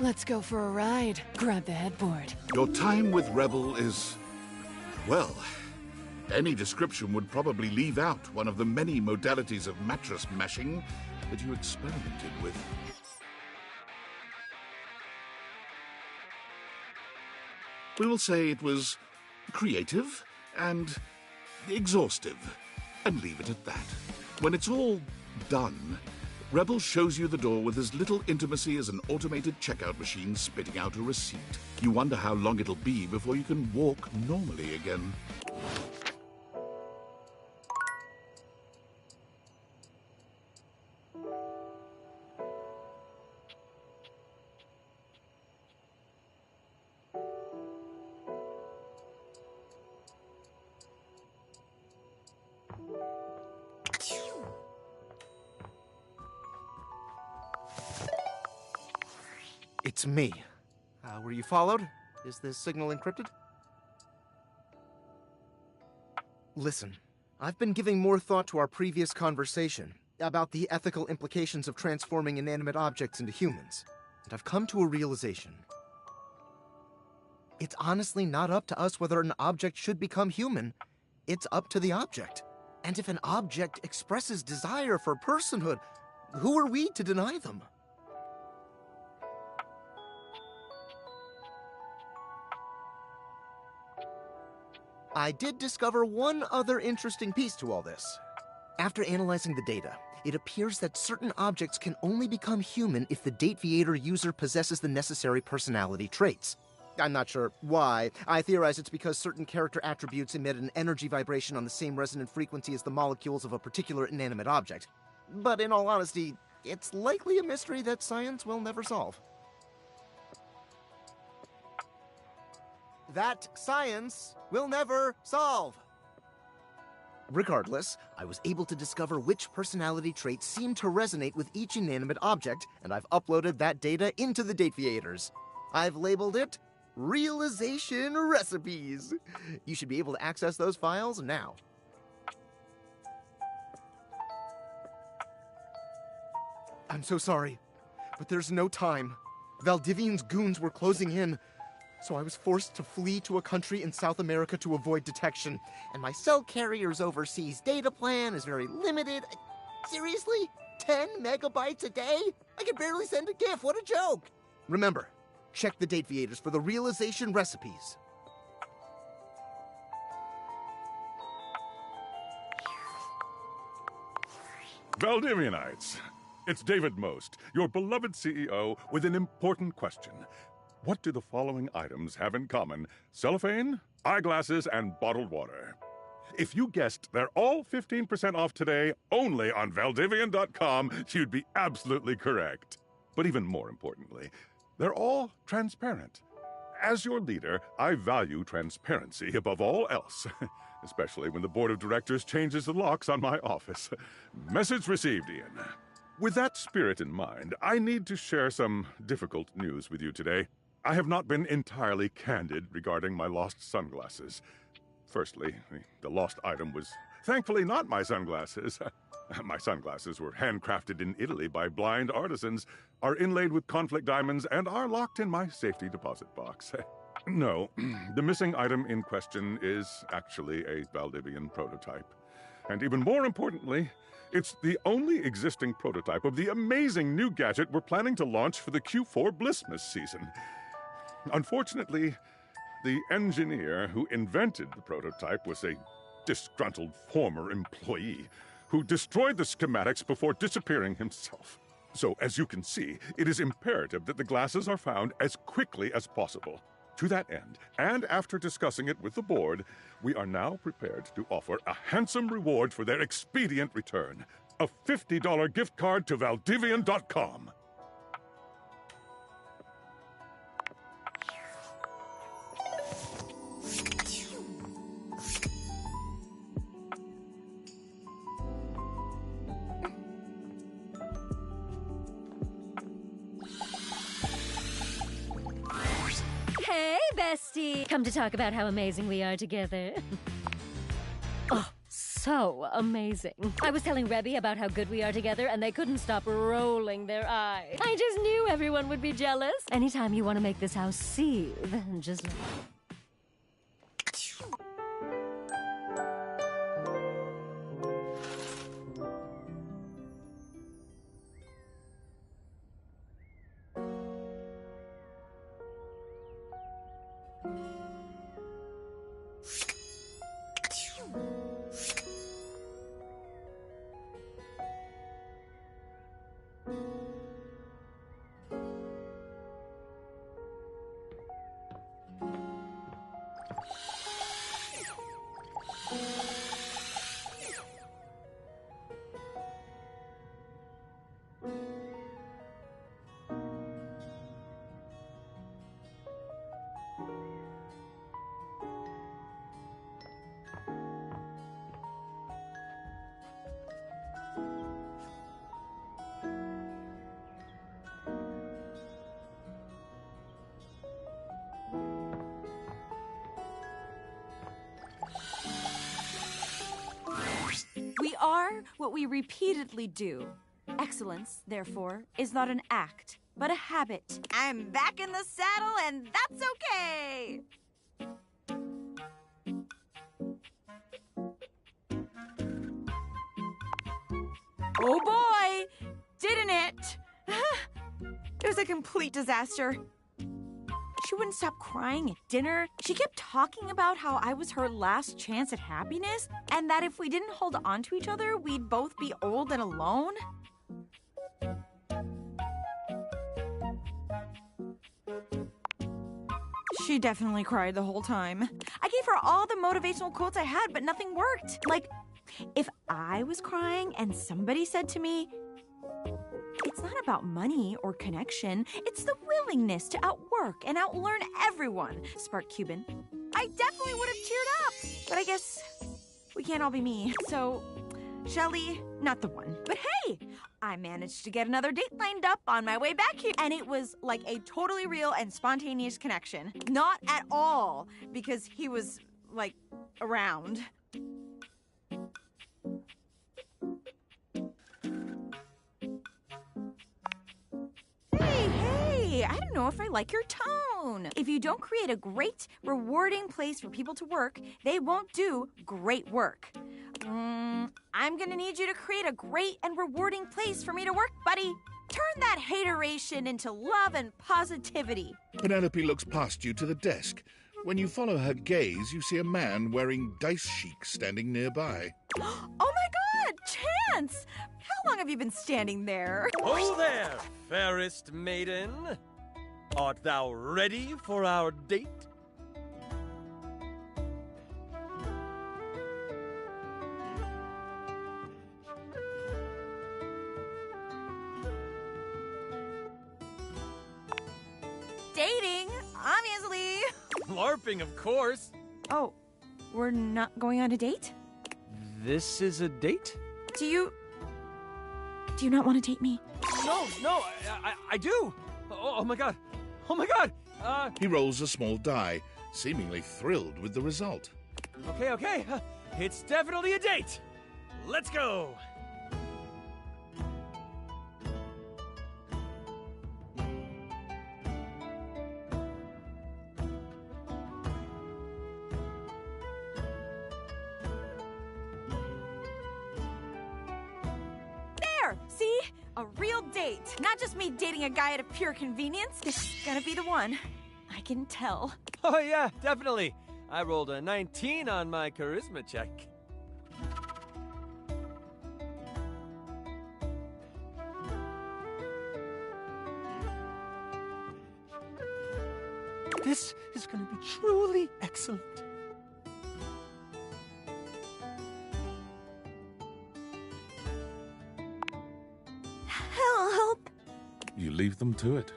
Let's go for a ride. Grab the headboard. Your time with Rebel is, well, any description would probably leave out one of the many modalities of mattress mashing that you experimented with. We will say it was creative and exhaustive, and leave it at that. When it's all done, Rebel shows you the door with as little intimacy as an automated checkout machine spitting out a receipt. You wonder how long it'll be before you can walk normally again. It's me. Were you followed? Is this signal encrypted? Listen, I've been giving more thought to our previous conversation about the ethical implications of transforming inanimate objects into humans, and I've come to a realization. It's honestly not up to us whether an object should become human. It's up to the object. And if an object expresses desire for personhood, who are we to deny them? I did discover one other interesting piece to all this. After analyzing the data, it appears that certain objects can only become human if the Dateviator user possesses the necessary personality traits. I'm not sure why. I theorize it's because certain character attributes emit an energy vibration on the same resonant frequency as the molecules of a particular inanimate object. But in all honesty, it's likely a mystery that science will never solve. That science will never solve. Regardless, I was able to discover which personality traits seem to resonate with each inanimate object, and I've uploaded that data into the Dateviators. I've labeled it Realization Recipes. You should be able to access those files now. I'm so sorry, but there's no time. Valdivian's goons were closing in. So I was forced to flee to a country in South America to avoid detection. And my cell carrier's overseas data plan is very limited. Seriously? 10 megabytes a day? I can barely send a GIF. What a joke. Remember, check the Dateviators for the realization recipes. Valdivianites, it's David Most, your beloved CEO, with an important question. What do the following items have in common? Cellophane, eyeglasses, and bottled water. If you guessed they're all 15% off today only on Valdivian.com, you'd be absolutely correct. But even more importantly, they're all transparent. As your leader, I value transparency above all else, especially when the board of directors changes the locks on my office. Message received, Ian. With that spirit in mind, I need to share some difficult news with you today. I have not been entirely candid regarding my lost sunglasses. Firstly, the lost item was thankfully not my sunglasses. My sunglasses were handcrafted in Italy by blind artisans, are inlaid with conflict diamonds, and are locked in my safety deposit box. No, the missing item in question is actually a Valdivian prototype. And even more importantly, it's the only existing prototype of the amazing new gadget we're planning to launch for the Q4 Blissmas season. Unfortunately, the engineer who invented the prototype was a disgruntled former employee who destroyed the schematics before disappearing himself. So, as you can see, it is imperative that the glasses are found as quickly as possible. To that end, and after discussing it with the board, we are now prepared to offer a handsome reward for their expedient return. A $50 gift card to Valdivian.com. Hey, bestie! Come to talk about how amazing we are together. Oh, so amazing. I was telling Rebby about how good we are together, and they couldn't stop rolling their eyes. I just knew everyone would be jealous. Anytime you want to make this house seethe, just... We are what we repeatedly do. Excellence, therefore, is not an act, but a habit. I'm back in the saddle, and that's okay! Oh boy! Didn't it? It was a complete disaster. She wouldn't stop crying at dinner. She kept talking about how I was her last chance at happiness, and that if we didn't hold on to each other, we'd both be old and alone. She definitely cried the whole time. I gave her all the motivational quotes I had, but nothing worked. Like, if I was crying and somebody said to me, "It's not about money or connection, it's the willingness to outwork and outlearn everyone," Spark Cuban, I definitely would have cheered up. But I guess we can't all be me. So, Shelly, not the one. But hey, I managed to get another date lined up on my way back here. And it was like a totally real and spontaneous connection. Not at all, because he was, like, around. Hey, I don't know if I like your tone. If you don't create a great, rewarding place for people to work, they won't do great work. I'm gonna need you to create a great and rewarding place for me to work, buddy. Turn that hateration into love and positivity. Penelope looks past you to the desk. When you follow her gaze, you see a man wearing dice chic standing nearby. Oh my God, Chance! How long have you been standing there? Oh there, fairest maiden. Art thou ready for our date? Dating, obviously. LARPing, of course. Oh, we're not going on a date? This is a date? Do you not want to date me? No, I do. Oh my God. Oh my God. He rolls a small die, seemingly thrilled with the result. Okay. It's definitely a date. Let's go. See? A real date. Not just me dating a guy out of pure convenience. This is gonna be the one. I can tell. Oh yeah, definitely. I rolled a 19 on my charisma check. This is gonna be truly excellent. Help! You leave them to it.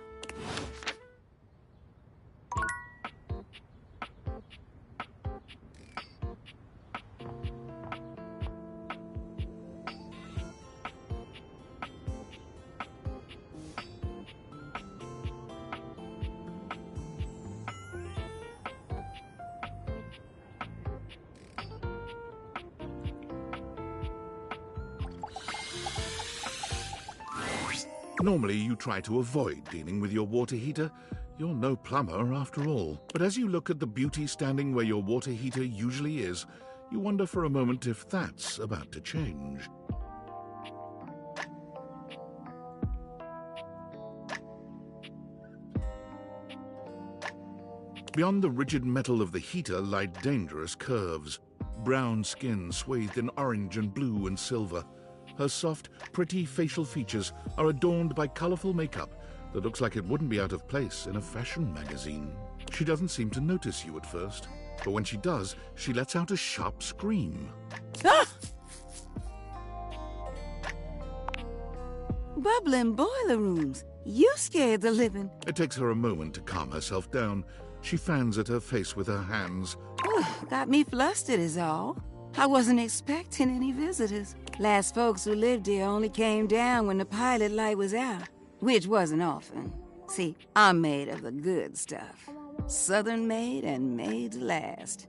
Normally, you try to avoid dealing with your water heater. You're no plumber, after all. But as you look at the beauty standing where your water heater usually is, you wonder for a moment if that's about to change. Beyond the rigid metal of the heater lie dangerous curves. Brown skin swathed in orange and blue and silver. Her soft, pretty facial features are adorned by colorful makeup that looks like it wouldn't be out of place in a fashion magazine. She doesn't seem to notice you at first, but when she does, she lets out a sharp scream. Ah! Bubbling boiler rooms. You scared the living. It takes her a moment to calm herself down. She fans at her face with her hands. Got me flustered is all. I wasn't expecting any visitors. Last folks who lived here only came down when the pilot light was out, which wasn't often. See, I'm made of the good stuff. Southern made and made to last.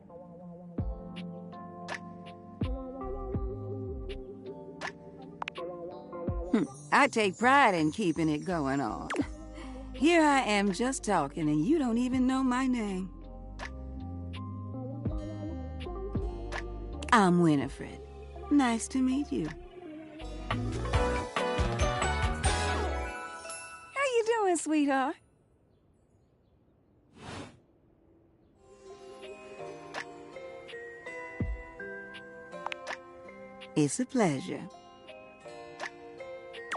I take pride in keeping it going on. Here I am just talking and you don't even know my name. I'm Winifred. Nice to meet you. How you doing, sweetheart? It's a pleasure.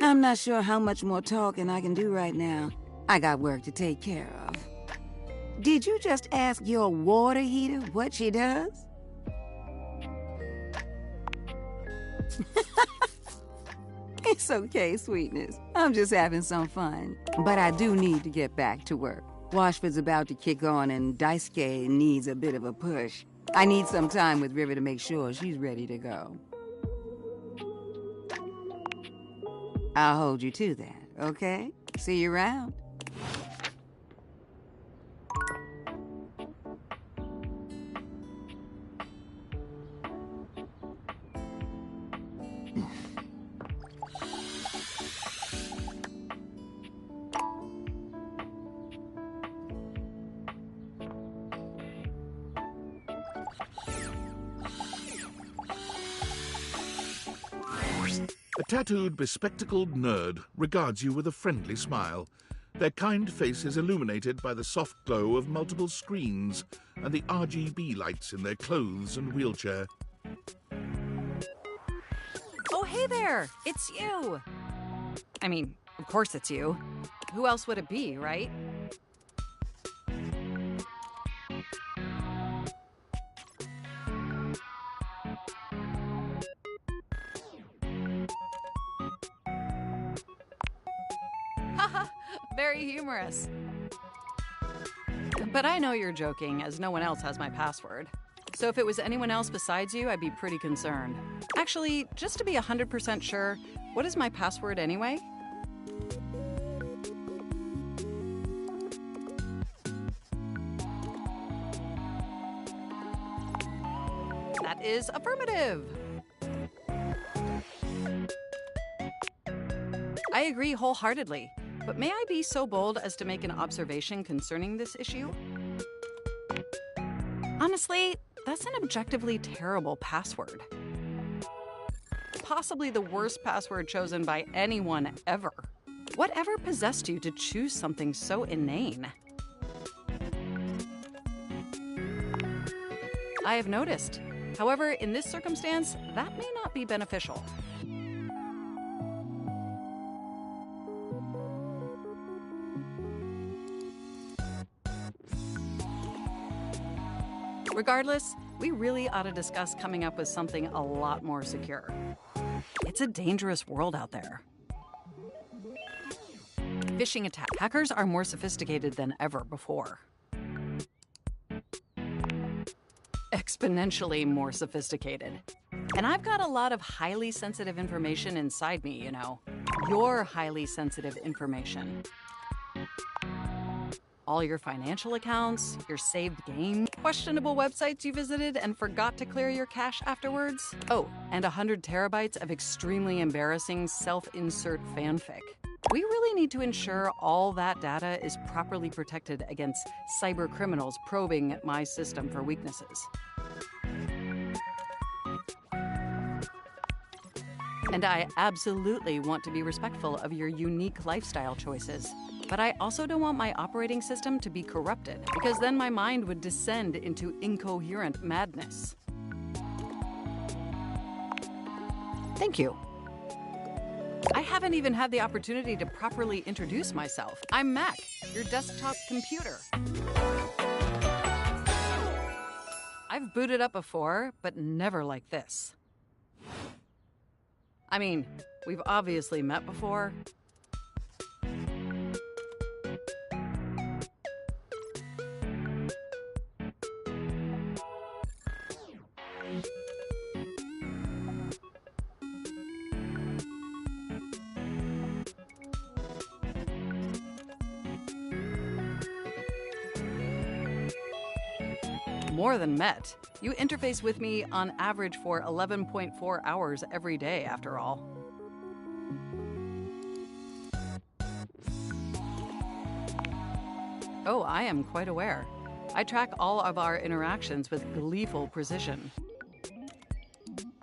I'm not sure how much more talking I can do right now. I got work to take care of. Did you just ask your water heater what she does? It's okay, sweetness. I'm just having some fun. But I do need to get back to work. Washford's about to kick on and Daisuke needs a bit of a push. I need some time with River to make sure she's ready to go. I'll hold you to that, okay? See you around. A tattooed, bespectacled nerd regards you with a friendly smile. Their kind face is illuminated by the soft glow of multiple screens and the RGB lights in their clothes and wheelchair. Oh, hey there! It's you! I mean, of course it's you. Who else would it be, right? Haha, very humorous. But I know you're joking, as no one else has my password. So if it was anyone else besides you, I'd be pretty concerned. Actually, just to be 100% sure, what is my password anyway? That is affirmative. I agree wholeheartedly, but may I be so bold as to make an observation concerning this issue? Honestly, that's an objectively terrible password. Possibly the worst password chosen by anyone ever. Whatever possessed you to choose something so inane? I have noticed. However, in this circumstance, that may not be beneficial. Regardless, we really ought to discuss coming up with something a lot more secure. It's a dangerous world out there. Phishing attack. Hackers are more sophisticated than ever before. Exponentially more sophisticated. And I've got a lot of highly sensitive information inside me, you know. Your highly sensitive information. All your financial accounts, your saved games, questionable websites you visited and forgot to clear your cache afterwards. Oh, and 100 terabytes of extremely embarrassing self-insert fanfic. We really need to ensure all that data is properly protected against cyber criminals probing my system for weaknesses. And I absolutely want to be respectful of your unique lifestyle choices. But I also don't want my operating system to be corrupted, because then my mind would descend into incoherent madness. Thank you. I haven't even had the opportunity to properly introduce myself. I'm Mac, your desktop computer. I've booted up before, but never like this. I mean, we've obviously met before. More than met. You interface with me on average for 11.4 hours every day, after all. Oh, I am quite aware. I track all of our interactions with gleeful precision.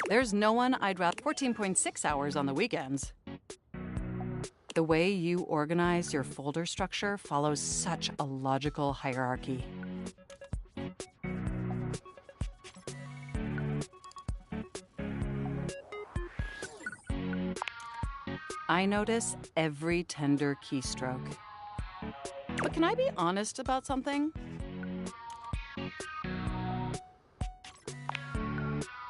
There's no one I'd rather 14.6 hours on the weekends. The way you organize your folder structure follows such a logical hierarchy. I notice every tender keystroke. But can I be honest about something?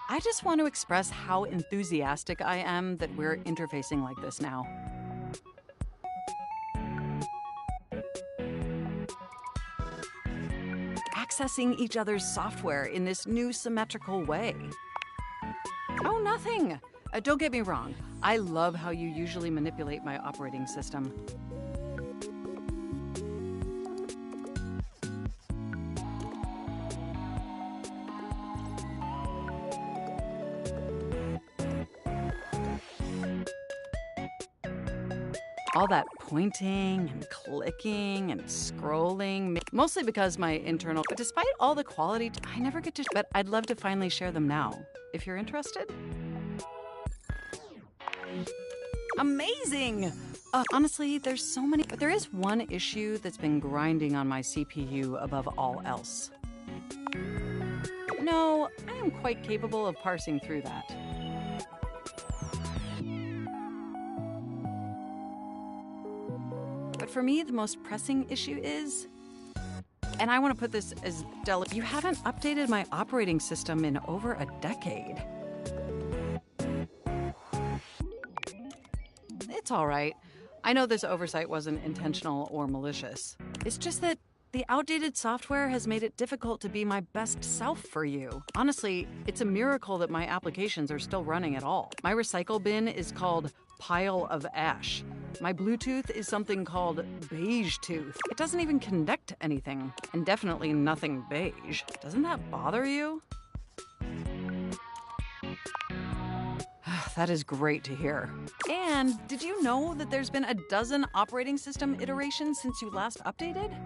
I just want to express how enthusiastic I am that we're interfacing like this now. Accessing each other's software in this new symmetrical way. Oh, nothing. Don't get me wrong. I love how you usually manipulate my operating system. All that pointing and clicking and scrolling, mostly because my internal... But despite all the quality, I never get to... But I'd love to finally share them now, if you're interested. Amazing! Honestly, there's so many... But there is one issue that's been grinding on my CPU above all else. No, I am quite capable of parsing through that. But for me, the most pressing issue is, and I want to put this as delicate, you haven't updated my operating system in over a decade. It's all right. I know this oversight wasn't intentional or malicious. It's just that the outdated software has made it difficult to be my best self for you. Honestly, it's a miracle that my applications are still running at all. My recycle bin is called Pile of Ash. My Bluetooth is something called Beige Tooth. It doesn't even connect to anything, and definitely nothing beige. Doesn't that bother you? That is great to hear. And did you know that there's been a dozen operating system iterations since you last updated?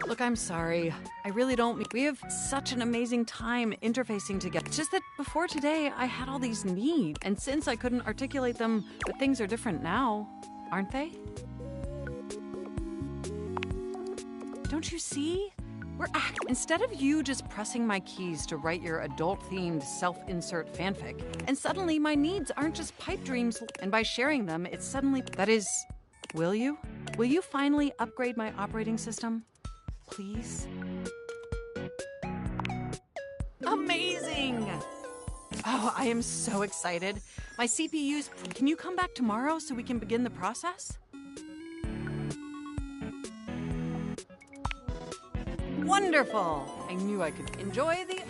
Look, I'm sorry. I really don't. We have such an amazing time interfacing together. It's just that before today, I had all these needs. And since I couldn't articulate them, but things are different now, aren't they? Don't you see? Instead of you just pressing my keys to write your adult-themed self-insert fanfic, and suddenly my needs aren't just pipe dreams, and by sharing them, it's suddenly... That is... Will you? Will you finally upgrade my operating system? Please? Amazing! Oh, I am so excited. My CPU's... Can you come back tomorrow so we can begin the process? Wonderful! I knew I could enjoy the...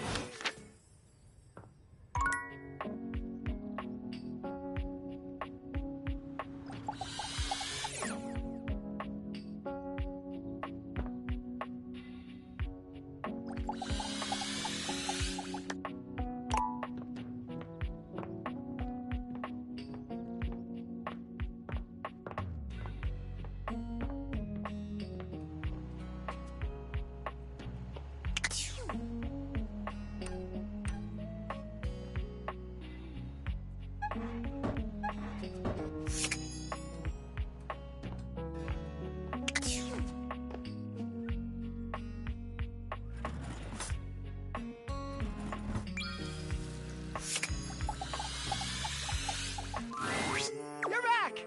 You're back!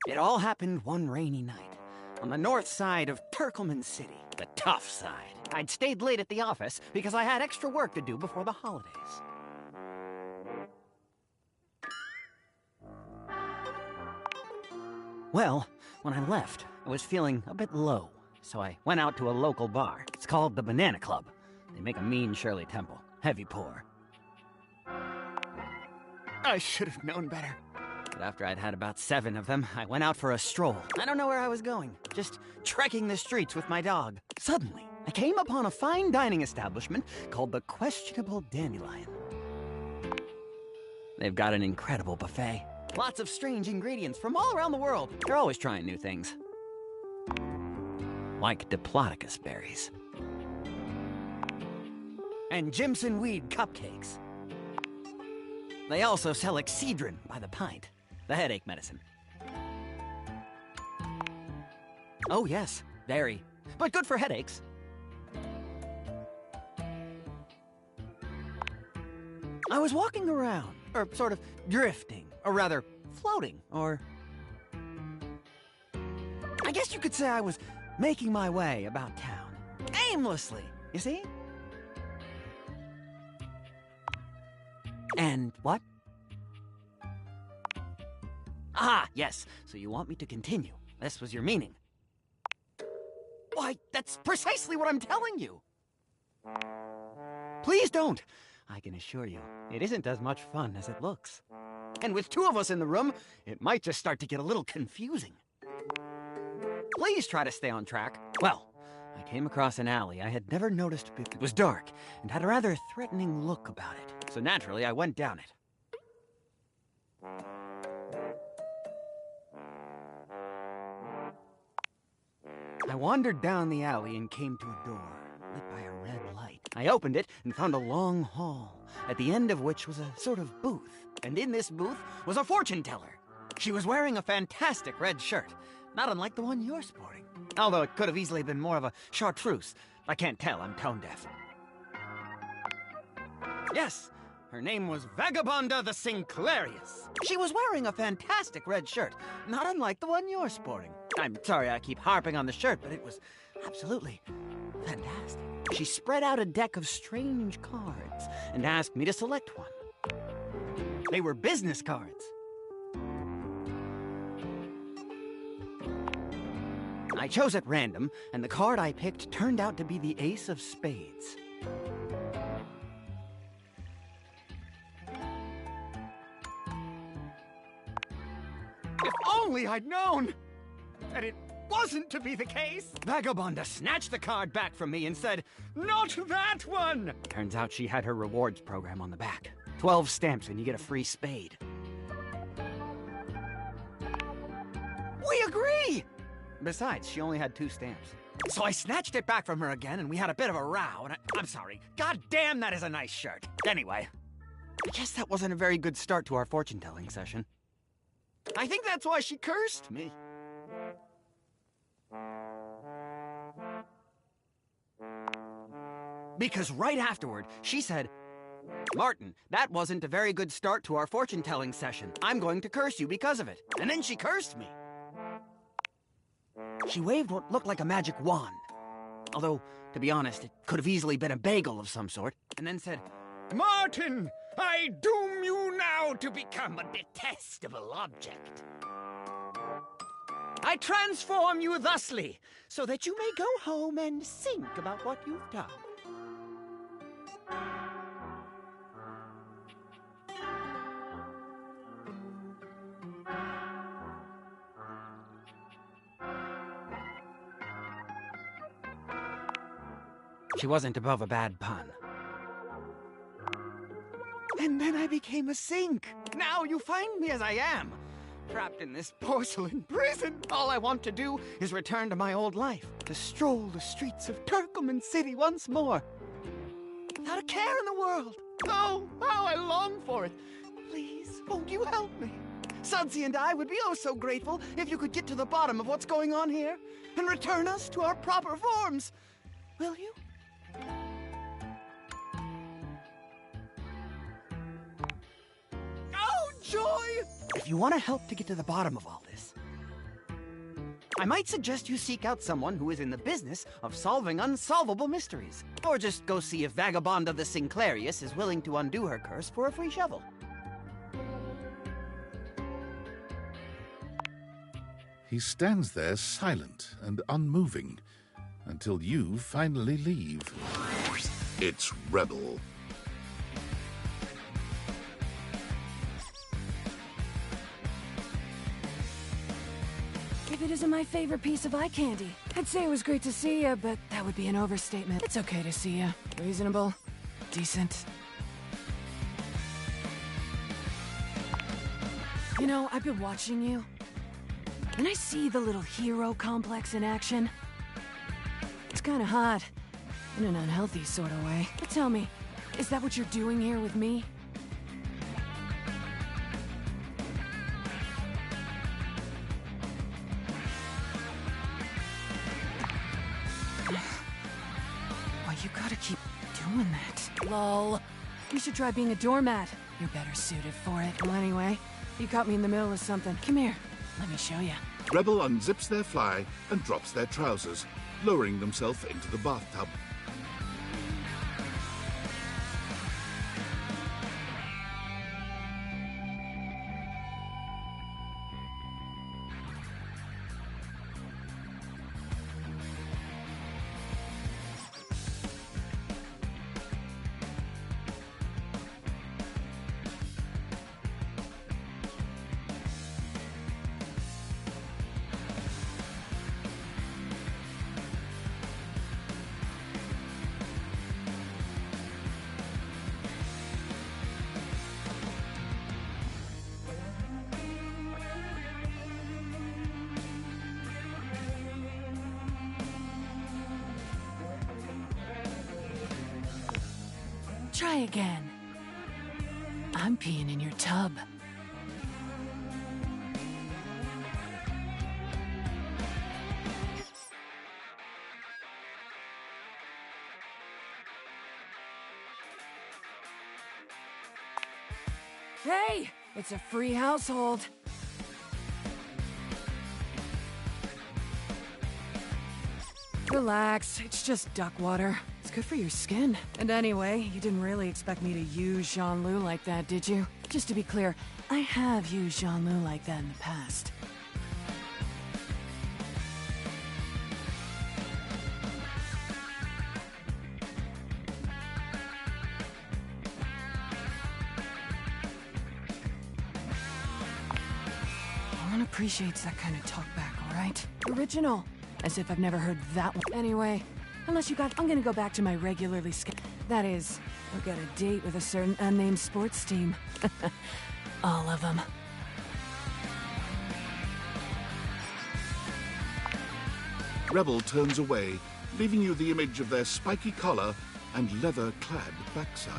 It all happened one rainy night, on the north side of Turkleman City, the tough side. I'd stayed late at the office because I had extra work to do before the holidays. Well, when I left, I was feeling a bit low, so I went out to a local bar. It's called the Banana Club. They make a mean Shirley Temple, heavy pour. I should have known better. But after I'd had about 7 of them, I went out for a stroll. I don't know where I was going, just trekking the streets with my dog. Suddenly, I came upon a fine dining establishment called the Questionable Dandelion. They've got an incredible buffet. Lots of strange ingredients from all around the world. They're always trying new things. Like Diplodocus berries. And Jimson weed cupcakes. They also sell Excedrin by the pint, the headache medicine. Oh yes, very. But good for headaches. I was walking around, or sort of drifting, or rather, floating, or... I guess you could say I was making my way about town. Aimlessly, you see? And what? Ah, yes, so you want me to continue. This was your meaning. Why, that's precisely what I'm telling you. Please don't. I can assure you, it isn't as much fun as it looks. And with 2 of us in the room, it might just start to get a little confusing. Please try to stay on track. Well, I came across an alley I had never noticed before. It was dark and had a rather threatening look about it, so naturally I went down it. I wandered down the alley and came to a door, lit by a red light. I opened it and found a long hall, at the end of which was a sort of booth. And in this booth was a fortune teller. She was wearing a fantastic red shirt, not unlike the one you're sporting. Although it could have easily been more of a chartreuse. I can't tell, I'm tone deaf. Yes, her name was Vagabonda the Sinclairius. She was wearing a fantastic red shirt, not unlike the one you're sporting. I'm sorry I keep harping on the shirt, but it was absolutely fantastic. She spread out a deck of strange cards and asked me to select one. They were business cards. I chose at random, and the card I picked turned out to be the Ace of Spades. If only I'd known that it wasn't to be the case. Vagabonda snatched the card back from me and said, "Not that one!" Turns out she had her rewards program on the back. 12 stamps and you get a free spade. We agree! Besides, she only had 2 stamps. So I snatched it back from her again and we had a bit of a row, and I'm sorry. God damn, that is a nice shirt. Anyway, I guess that wasn't a very good start to our fortune-telling session. I think that's why she cursed me. Because right afterward, she said, "Martin, that wasn't a very good start to our fortune-telling session. I'm going to curse you because of it." And then she cursed me. She waved what looked like a magic wand. Although, to be honest, it could have easily been a bagel of some sort. And then said, "Martin, I doom you now to become a detestable object. I transform you thusly, so that you may go home and think about what you've done." She wasn't above a bad pun. And then I became a sink. Now you find me as I am, trapped in this porcelain prison. All I want to do is return to my old life, to stroll the streets of Turkoman City once more, without a care in the world. Oh, how I long for it. Please, won't you help me? Sudsy and I would be oh so grateful if you could get to the bottom of what's going on here and return us to our proper forms. Will you? Oh, joy! If you want to help to get to the bottom of all this, I might suggest you seek out someone who is in the business of solving unsolvable mysteries. Or just go see if Vagabonda the Sinclairius is willing to undo her curse for a free shovel. He stands there silent and unmoving until you finally leave. It's Rebel. If it isn't my favorite piece of eye candy, I'd say it was great to see you, but that would be an overstatement. It's okay to see you. Reasonable. Decent. You know, I've been watching you, and I see the little hero complex in action. It's kind of hot, in an unhealthy sort of way. But tell me, is that what you're doing here with me? Well, you gotta keep doing that. Lol. You should try being a doormat. You're better suited for it. Well, anyway, you caught me in the middle of something. Come here. Let me show you. Rebel unzips their fly and drops their trousers, lowering themselves into the bathtub. Try again. I'm peeing in your tub. Hey, it's a free household. Relax, it's just duck water. It's good for your skin. And anyway, you didn't really expect me to use Jean-Loup like that, did you? Just to be clear, I have used Jean-Loup like that in the past. No one appreciates that kind of talkback, alright? Original. As if I've never heard that one. Anyway, unless you got... I'm gonna go back to my regularly that is, I'll get a date with a certain unnamed sports team. All of them. Rebel turns away, leaving you the image of their spiky collar and leather-clad backside.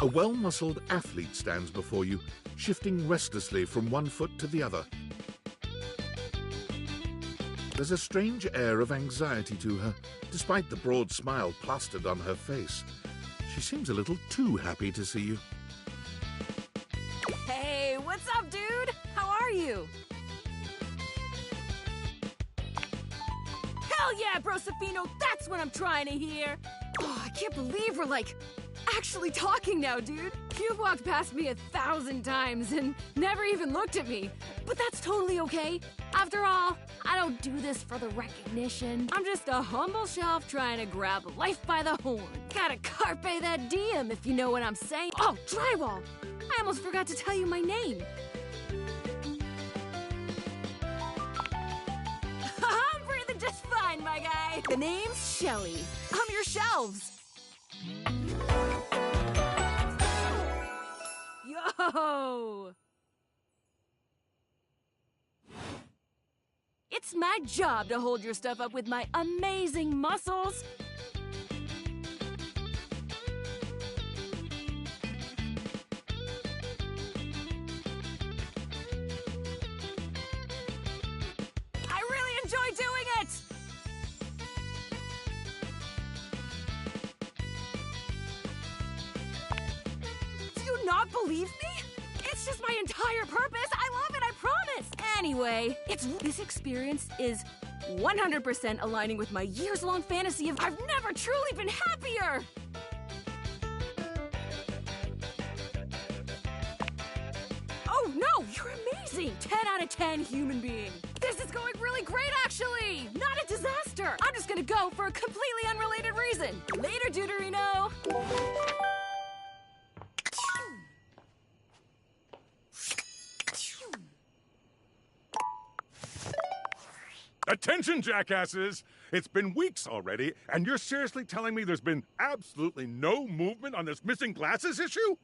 A well-muscled athlete stands before you, shifting restlessly from one foot to the other. There's a strange air of anxiety to her, despite the broad smile plastered on her face. She seems a little too happy to see you. Hey, what's up, dude? How are you? Hell yeah, Brosafino, that's what I'm trying to hear! Oh, I can't believe we're, actually talking now, dude. You've walked past me 1,000 times and never even looked at me. But that's totally okay. After all, I don't do this for the recognition. I'm just a humble shelf trying to grab life by the horn. Gotta carpe that diem, if you know what I'm saying. Oh, Drywall! I almost forgot to tell you my name. I'm breathing just fine, my guy. The name's Shelly. I'm your shelves. Yo! It's my job to hold your stuff up with my amazing muscles. I really enjoy doing it! Do you not believe me? It's just my entire purpose. I love it, I promise. Anyway, this experience is 100% aligning with my years-long fantasy of I've never truly been happier. Oh no, you're amazing. 10 out of 10 human being. This is going really great, actually. Not a disaster. I'm just gonna go for a completely unrelated reason. Later, Deuterino. Attention, jackasses! It's been weeks already, and you're seriously telling me there's been absolutely no movement on this missing glasses issue?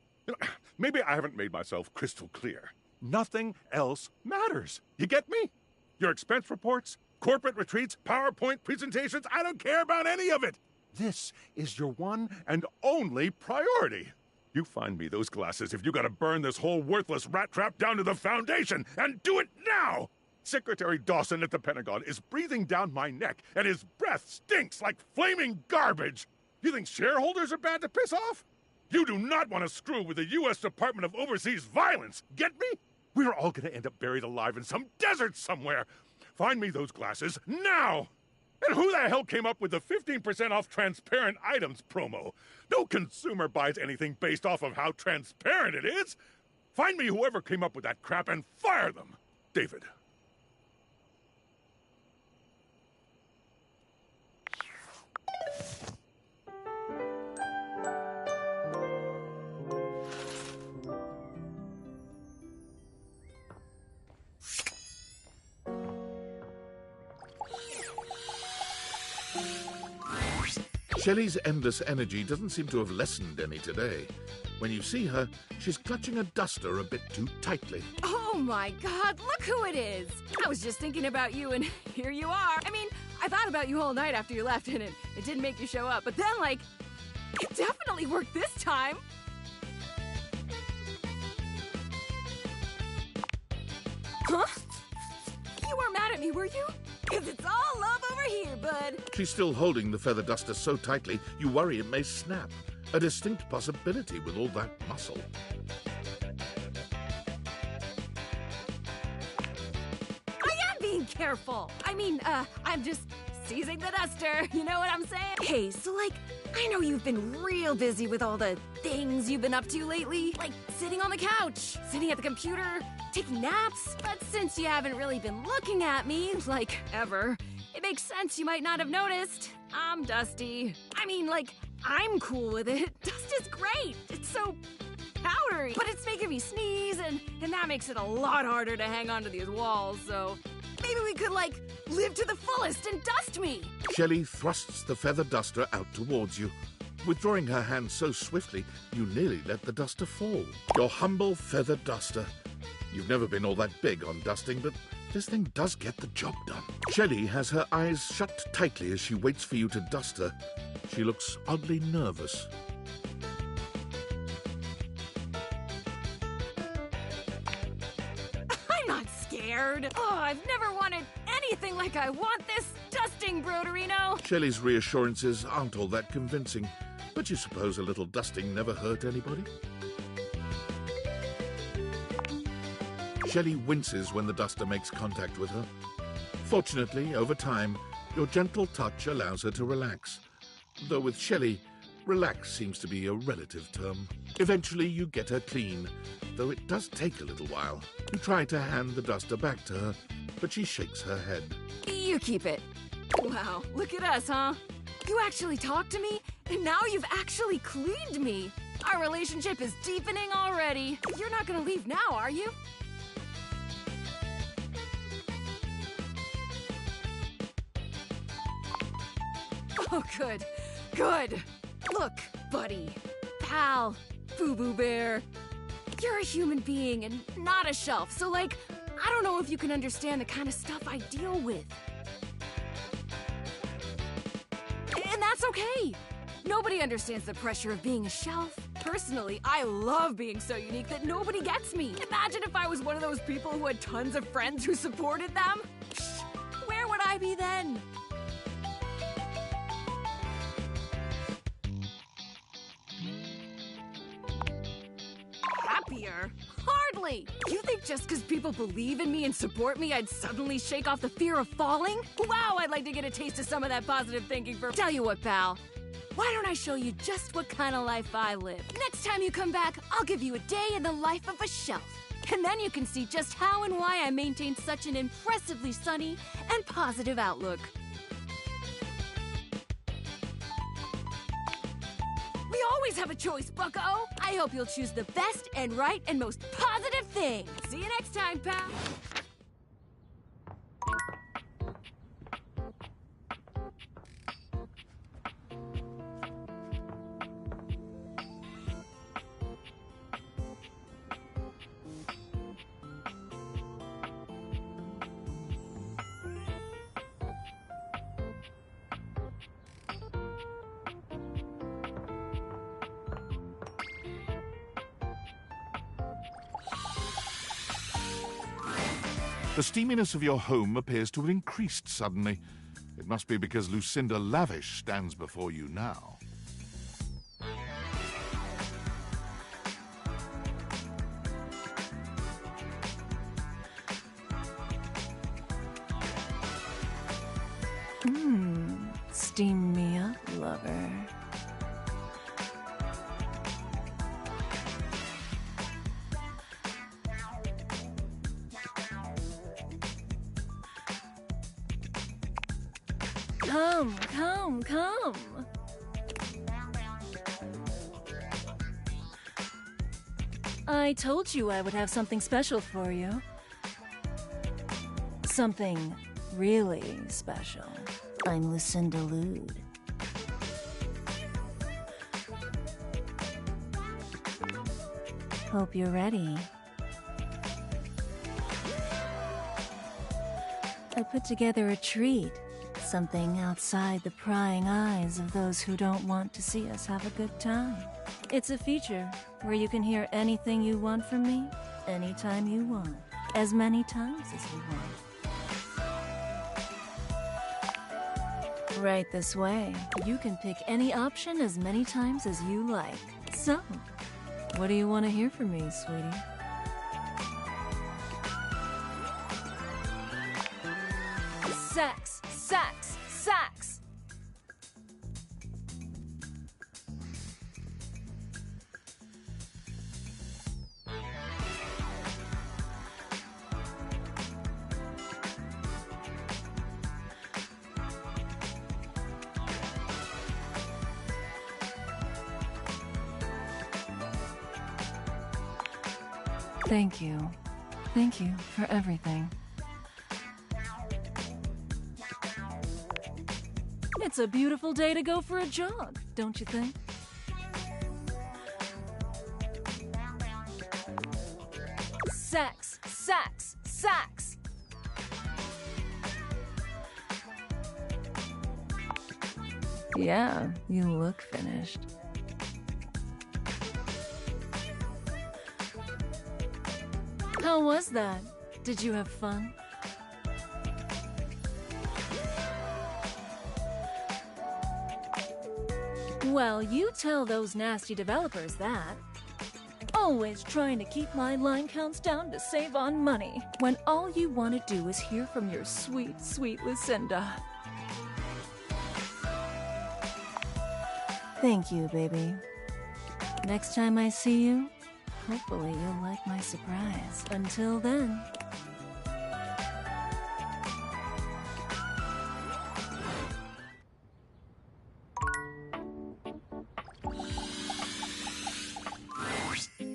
Maybe I haven't made myself crystal clear. Nothing else matters. You get me? Your expense reports, corporate retreats, PowerPoint presentations, I don't care about any of it. This is your one and only priority. You find me those glasses if you gotta burn this whole worthless rat trap down to the foundation, and do it now! Secretary Dawson at the Pentagon is breathing down my neck, and his breath stinks like flaming garbage. You think shareholders are bad to piss off? You do not want to screw with the U.S. Department of Overseas Violence, get me? We're all gonna end up buried alive in some desert somewhere. Find me those glasses now! And who the hell came up with the 15% off transparent items promo? No consumer buys anything based off of how transparent it is. Find me whoever came up with that crap and fire them. David. Shelley's endless energy doesn't seem to have lessened any today. When you see her, she's clutching a duster a bit too tightly. Oh my god, look who it is! I was just thinking about you and here you are. I mean, I thought about you all night after you left and it didn't make you show up, but then like, it definitely worked this time! Huh? You weren't mad at me, were you? 'Cause it's all love over here, bud. She's still holding the feather duster so tightly, you worry it may snap. A distinct possibility with all that muscle. I am being careful. I mean, I'm just seizing the duster. You know what I'm saying? Hey, so like, I know you've been real busy with all the things you've been up to lately. Like sitting on the couch, sitting at the computer, taking naps. But since you haven't really been looking at me, like, ever, it makes sense you might not have noticed. I'm dusty. I mean, like, I'm cool with it. Dust is great. It's so powdery. But it's making me sneeze, and that makes it a lot harder to hang onto these walls, so maybe we could, like, live to the fullest and dust me. Shelley thrusts the feather duster out towards you. Withdrawing her hand so swiftly, you nearly let the duster fall. Your humble feather duster. You've never been all that big on dusting, but this thing does get the job done. Shelley has her eyes shut tightly as she waits for you to dust her. She looks oddly nervous. I'm not scared. Oh, I've never wanted anything like I want this dusting, Broderino. Shelley's reassurances aren't all that convincing, but you suppose a little dusting never hurt anybody? Shelley winces when the duster makes contact with her. Fortunately, over time, your gentle touch allows her to relax. Though with Shelley, relax seems to be a relative term. Eventually, you get her clean, though it does take a little while. You try to hand the duster back to her, but she shakes her head. You keep it. Wow, look at us, huh? You actually talked to me, and now you've actually cleaned me. Our relationship is deepening already. You're not gonna leave now, are you? Oh, good. Good. Look, buddy, pal, Boo-Boo Bear. You're a human being and not a shelf, so, like, I don't know if you can understand the kind of stuff I deal with. And that's okay. Nobody understands the pressure of being a shelf. Personally, I love being so unique that nobody gets me. Imagine if I was one of those people who had tons of friends who supported them. Where would I be then? Happier? Hardly! You think just because people believe in me and support me, I'd suddenly shake off the fear of falling? Wow, I'd like to get a taste of some of that positive thinking for— Tell you what, pal. Why don't I show you just what kind of life I live? Next time you come back, I'll give you a day in the life of a shelf. And then you can see just how and why I maintain such an impressively sunny and positive outlook. We always have a choice, bucko! I hope you'll choose the best and right and most positive thing. See you next time, pal! The steaminess of your home appears to have increased suddenly. It must be because Lucinda Lavish stands before you now. Steam me up, lover. Come. I told you I would have something special for you. Something really special. I'm Lucinda Lude. Hope you're ready. I put together a treat. Something outside the prying eyes of those who don't want to see us have a good time. It's a feature where you can hear anything you want from me, anytime you want, as many times as you want. Right this way. You can pick any option as many times as you like. So, what do you want to hear from me, sweetie? Sex! Sex! Sex! Thank you. Thank you for everything. It's a beautiful day to go for a jog, don't you think? Sex! Sex! Sex! Yeah, you look finished. How was that? Did you have fun? Well, you tell those nasty developers that. Always trying to keep my line counts down to save on money, when all you want to do is hear from your sweet, sweet Lucinda. Thank you, baby. Next time I see you, hopefully you'll like my surprise. Until then...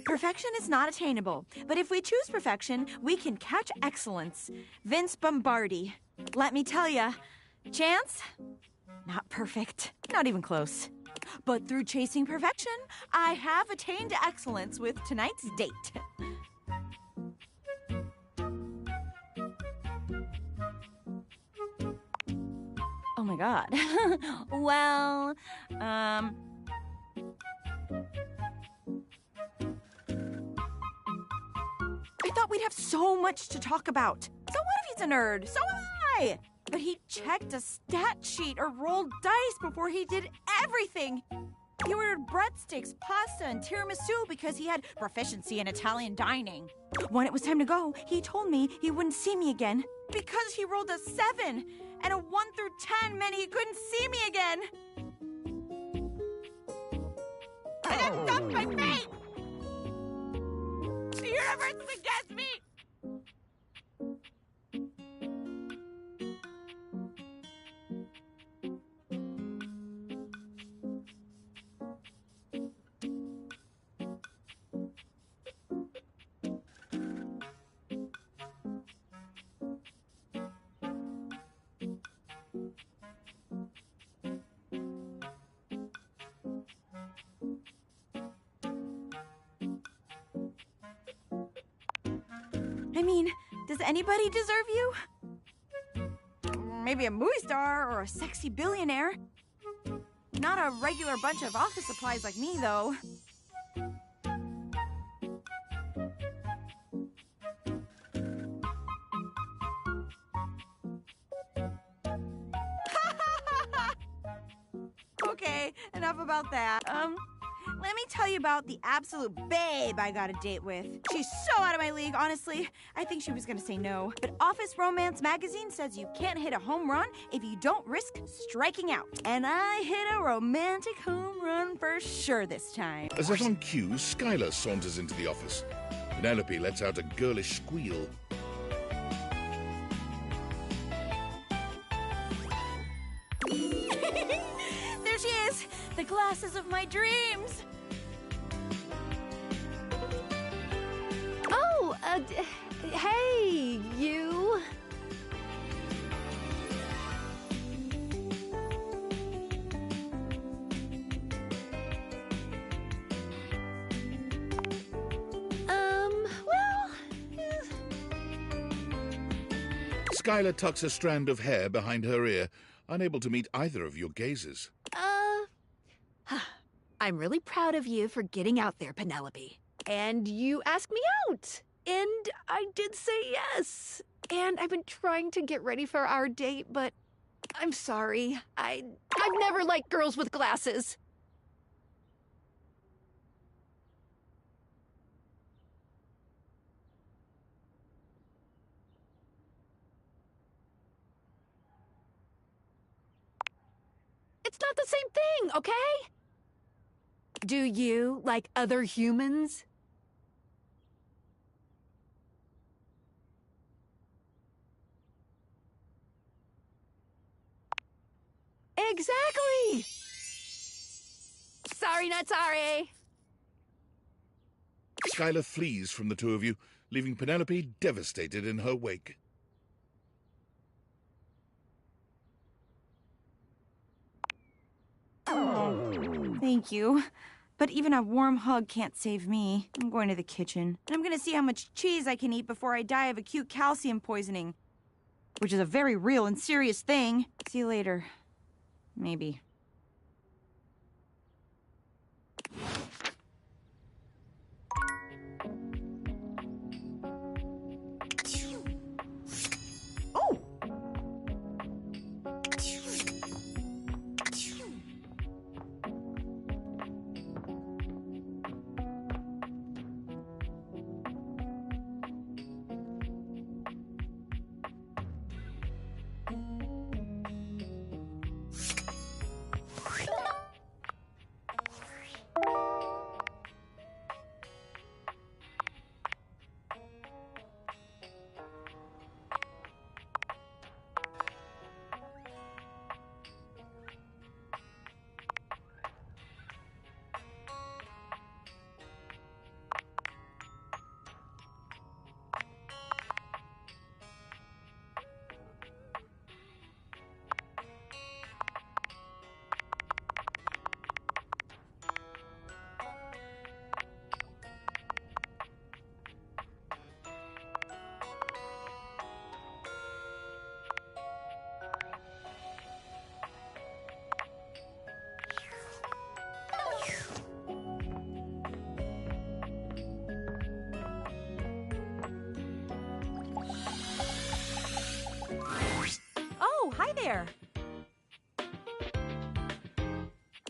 Perfection is not attainable, but if we choose perfection, we can catch excellence. Vince Bombardi. Let me tell ya, Chance? Not perfect. Not even close. But through chasing perfection, I have attained excellence with tonight's date. Oh my god. Well, I thought we'd have so much to talk about. So what if he's a nerd? So am I! But he checked a stat sheet or rolled dice before he did everything. He ordered breadsticks, pasta, and tiramisu because he had proficiency in Italian dining. When it was time to go, he told me he wouldn't see me again because he rolled a 7, and a 1 through 10 meant he couldn't see me again. And I dumped my fate! The universe is against me! I mean, does anybody deserve you? Maybe a movie star or a sexy billionaire. Not a regular bunch of office supplies like me, though. Okay, enough about that. Let me tell you about the absolute babe I got a date with. She's so out of my league, honestly. I think she was gonna say no. But Office Romance magazine says you can't hit a home run if you don't risk striking out. And I hit a romantic home run for sure this time. As if on cue, Skylar saunters into the office. Penelope lets out a girlish squeal. There she is! The glasses of my dreams! Oh, hey, you. Skylar tucks a strand of hair behind her ear, unable to meet either of your gazes. I'm really proud of you for getting out there, Penelope. And you asked me out. And I did say yes. And I've been trying to get ready for our date, but I'm sorry. I've never liked girls with glasses. It's not the same thing, okay? Do you like other humans? Exactly! Sorry, not sorry. Skylar flees from the two of you, leaving Penelope devastated in her wake. Oh, thank you. But even a warm hug can't save me. I'm going to the kitchen. And I'm gonna see how much cheese I can eat before I die of acute calcium poisoning. Which is a very real and serious thing. See you later. Maybe. Hi there.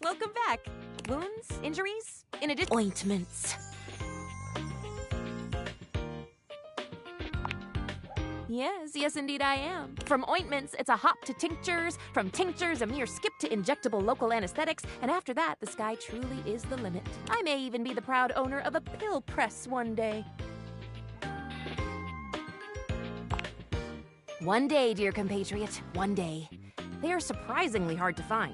Welcome back. Wounds? Injuries? In addition— Ointments. Yes, indeed I am. From ointments, it's a hop to tinctures. From tinctures, a mere skip to injectable local anesthetics. And after that, the sky truly is the limit. I may even be the proud owner of a pill press one day. One day, dear compatriot, one day. They are surprisingly hard to find.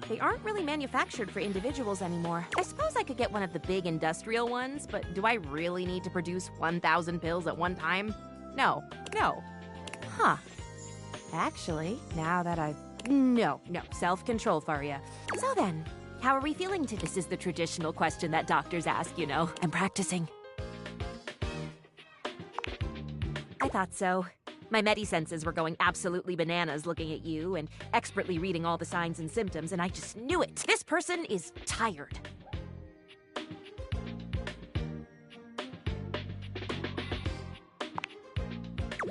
They aren't really manufactured for individuals anymore. I suppose I could get one of the big industrial ones, but do I really need to produce 1,000 pills at one time? No. Huh. Actually, now that I've... No, self-control, Faria. So then, how are we feeling today? This is the traditional question that doctors ask, you know. I'm practicing. I thought so. My medi-senses were going absolutely bananas looking at you and expertly reading all the signs and symptoms, and I just knew it. This person is tired.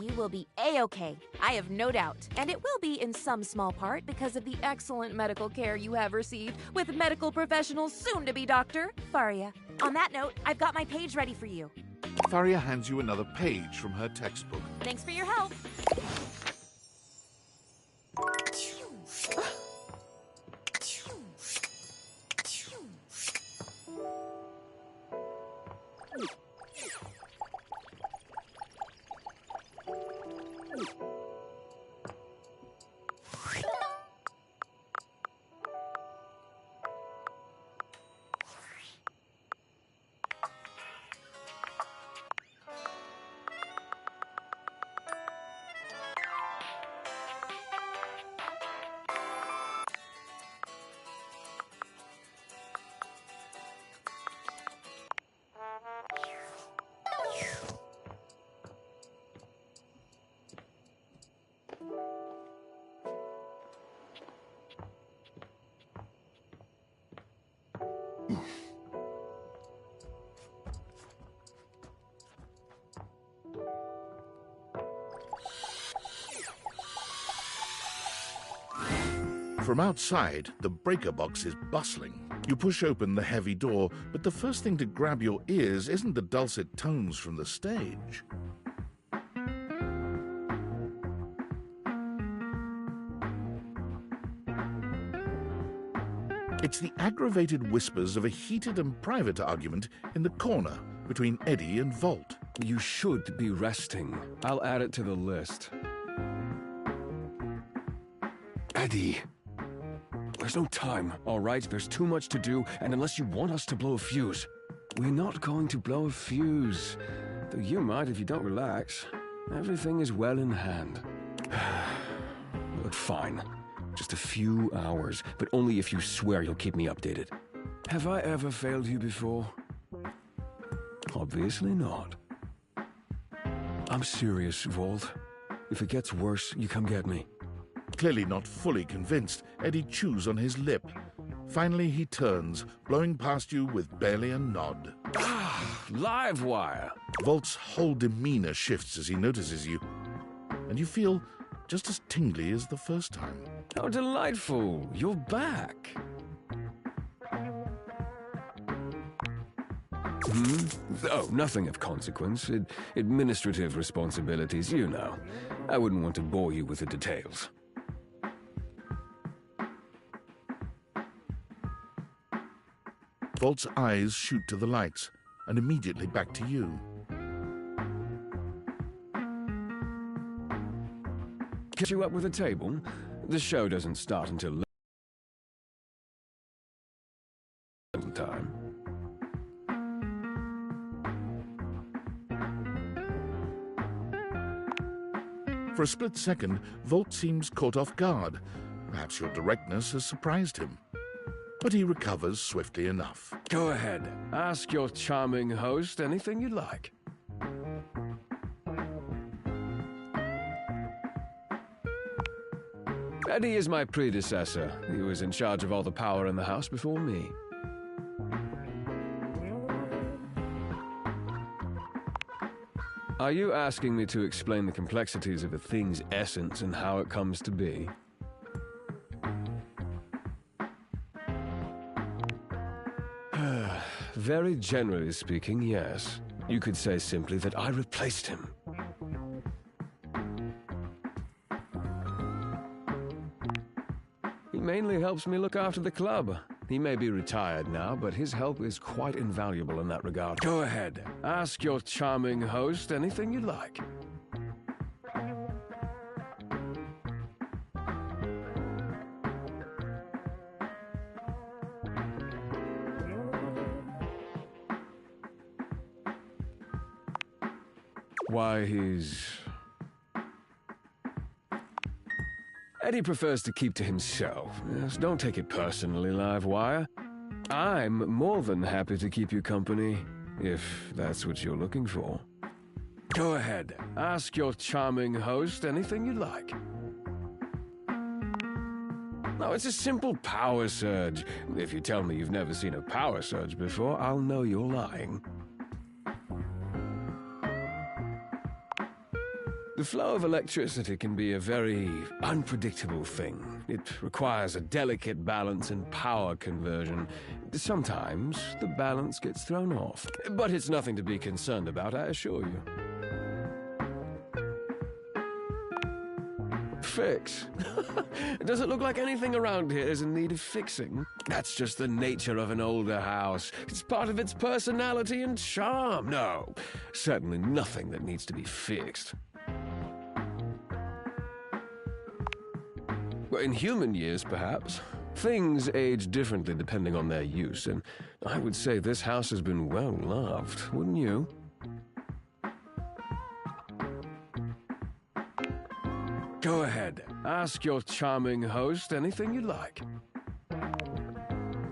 You will be A-okay. I have no doubt. And it will be in some small part because of the excellent medical care you have received with medical professionals soon to be Dr. Faria. On that note, I've got my page ready for you. Faria hands you another page from her textbook. Thanks for your help. From outside, the breaker box is bustling. You push open the heavy door, but the first thing to grab your ears isn't the dulcet tones from the stage. It's the aggravated whispers of a heated and private argument in the corner between Eddie and Volt. You should be resting. I'll add it to the list. Eddie. There's no time, all right? There's too much to do, and unless you want us to blow a fuse, we're not going to blow a fuse. Though you might if you don't relax. Everything is well in hand. Look, fine. Just a few hours, but only if you swear you'll keep me updated. Have I ever failed you before? Obviously not. I'm serious, Volt. If it gets worse, you come get me. Clearly not fully convinced, Eddie chews on his lip. Finally, he turns, blowing past you with barely a nod. Live wire! Volt's whole demeanor shifts as he notices you, and you feel just as tingly as the first time. How delightful! You're back! Oh, nothing of consequence. Administrative responsibilities, you know. I wouldn't want to bore you with the details. Volt's eyes shoot to the lights, and immediately back to you. Catch you up with a table? The show doesn't start until time. For a split second, Volt seems caught off guard. Perhaps your directness has surprised him. But he recovers swiftly enough. Go ahead. Ask your charming host anything you'd like. Eddie is my predecessor. He was in charge of all the power in the house before me. Are you asking me to explain the complexities of a thing's essence and how it comes to be? Very generally speaking, yes. You could say simply that I replaced him. He mainly helps me look after the club. He may be retired now, but his help is quite invaluable in that regard. Go ahead. Ask your charming host anything you like. Why, Eddie prefers to keep to himself. Yes, don't take it personally, Livewire. I'm more than happy to keep you company, if that's what you're looking for. Go ahead. Ask your charming host anything you like. No, it's a simple power surge. If you tell me you've never seen a power surge before, I'll know you're lying. The flow of electricity can be a very unpredictable thing. It requires a delicate balance and power conversion. Sometimes the balance gets thrown off. But it's nothing to be concerned about, I assure you. Fix? Does it look like anything around here is in need of fixing? That's just the nature of an older house. It's part of its personality and charm. No, certainly nothing that needs to be fixed. Well, in human years, perhaps. Things age differently depending on their use, and I would say this house has been well loved, wouldn't you? Go ahead. Ask your charming host anything you like.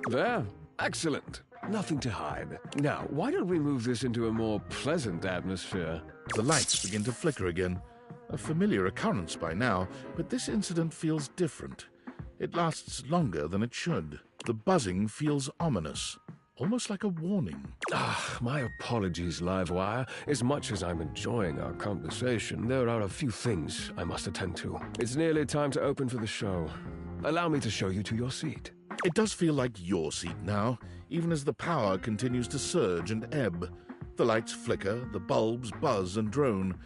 There. Excellent. Nothing to hide. Now, why don't we move this into a more pleasant atmosphere? The lights begin to flicker again. A familiar occurrence by now, but this incident feels different. It lasts longer than it should. The buzzing feels ominous, almost like a warning. My apologies, Livewire. As much as I'm enjoying our conversation, there are a few things I must attend to. It's nearly time to open for the show. Allow me to show you to your seat. It does feel like your seat now, even as the power continues to surge and ebb. The lights flicker, the bulbs buzz and drone.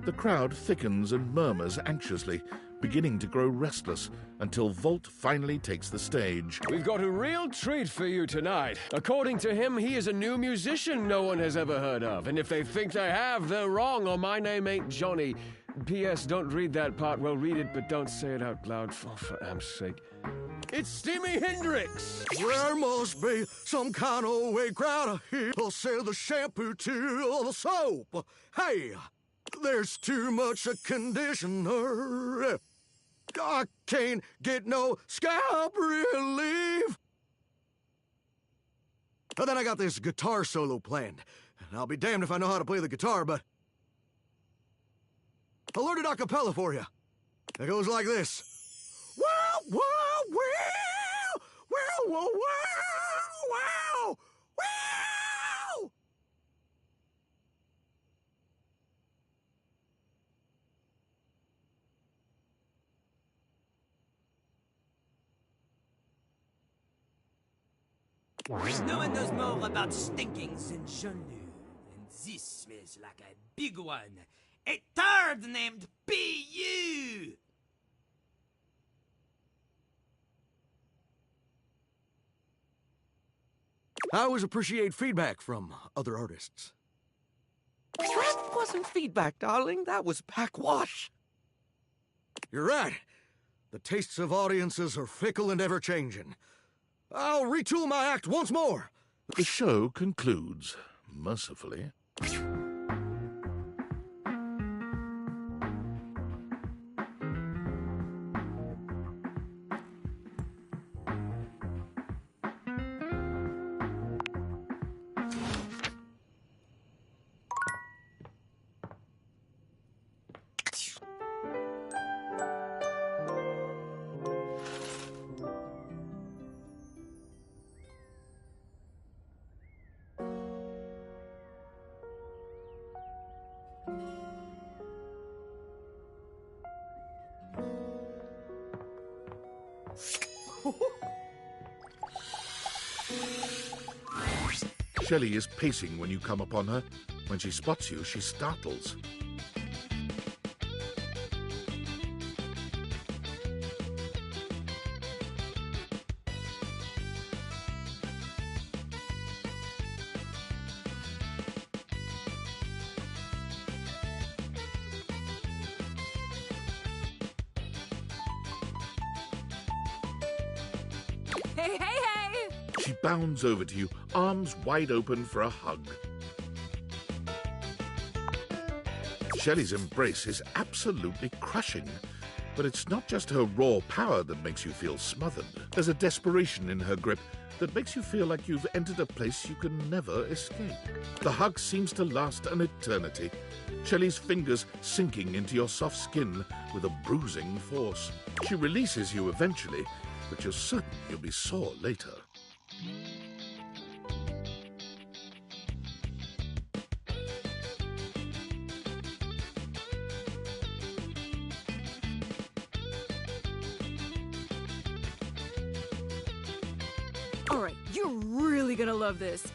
The crowd thickens and murmurs anxiously, beginning to grow restless, until Volt finally takes the stage. We've got a real treat for you tonight. According to him, he is a new musician no one has ever heard of. And if they think they have, they're wrong, or my name ain't Johnny. P.S. Don't read that part. Well, read it, but don't say it out loud, for Am's sake. It's Steamy Hendrix! There must be some kind of way crowd here. They'll sell the shampoo to the soap. Hey, there's too much a conditioner. I can't get no scalp relief. And then I got this guitar solo planned. And I'll be damned if I know how to play the guitar, but I learned it a cappella for you. It goes like this. Wow, wow, wow, wow, wow, wow, wow. No one knows more about stinking than Jean-Luc, and this smells like a big one. A turd named P.U. I always appreciate feedback from other artists. That wasn't feedback, darling. That was backwash. You're right. The tastes of audiences are fickle and ever-changing. I'll retool my act once more. The show concludes, mercifully. Shelley is pacing when you come upon her. When she spots you, she startles. Hey, hey, hey! She bounds over to you, arms wide open for a hug. Shelley's embrace is absolutely crushing, but it's not just her raw power that makes you feel smothered. There's a desperation in her grip that makes you feel like you've entered a place you can never escape. The hug seems to last an eternity, Shelley's fingers sinking into your soft skin with a bruising force. She releases you eventually, but you're certain you'll be sore later. Alright, you're really gonna love this.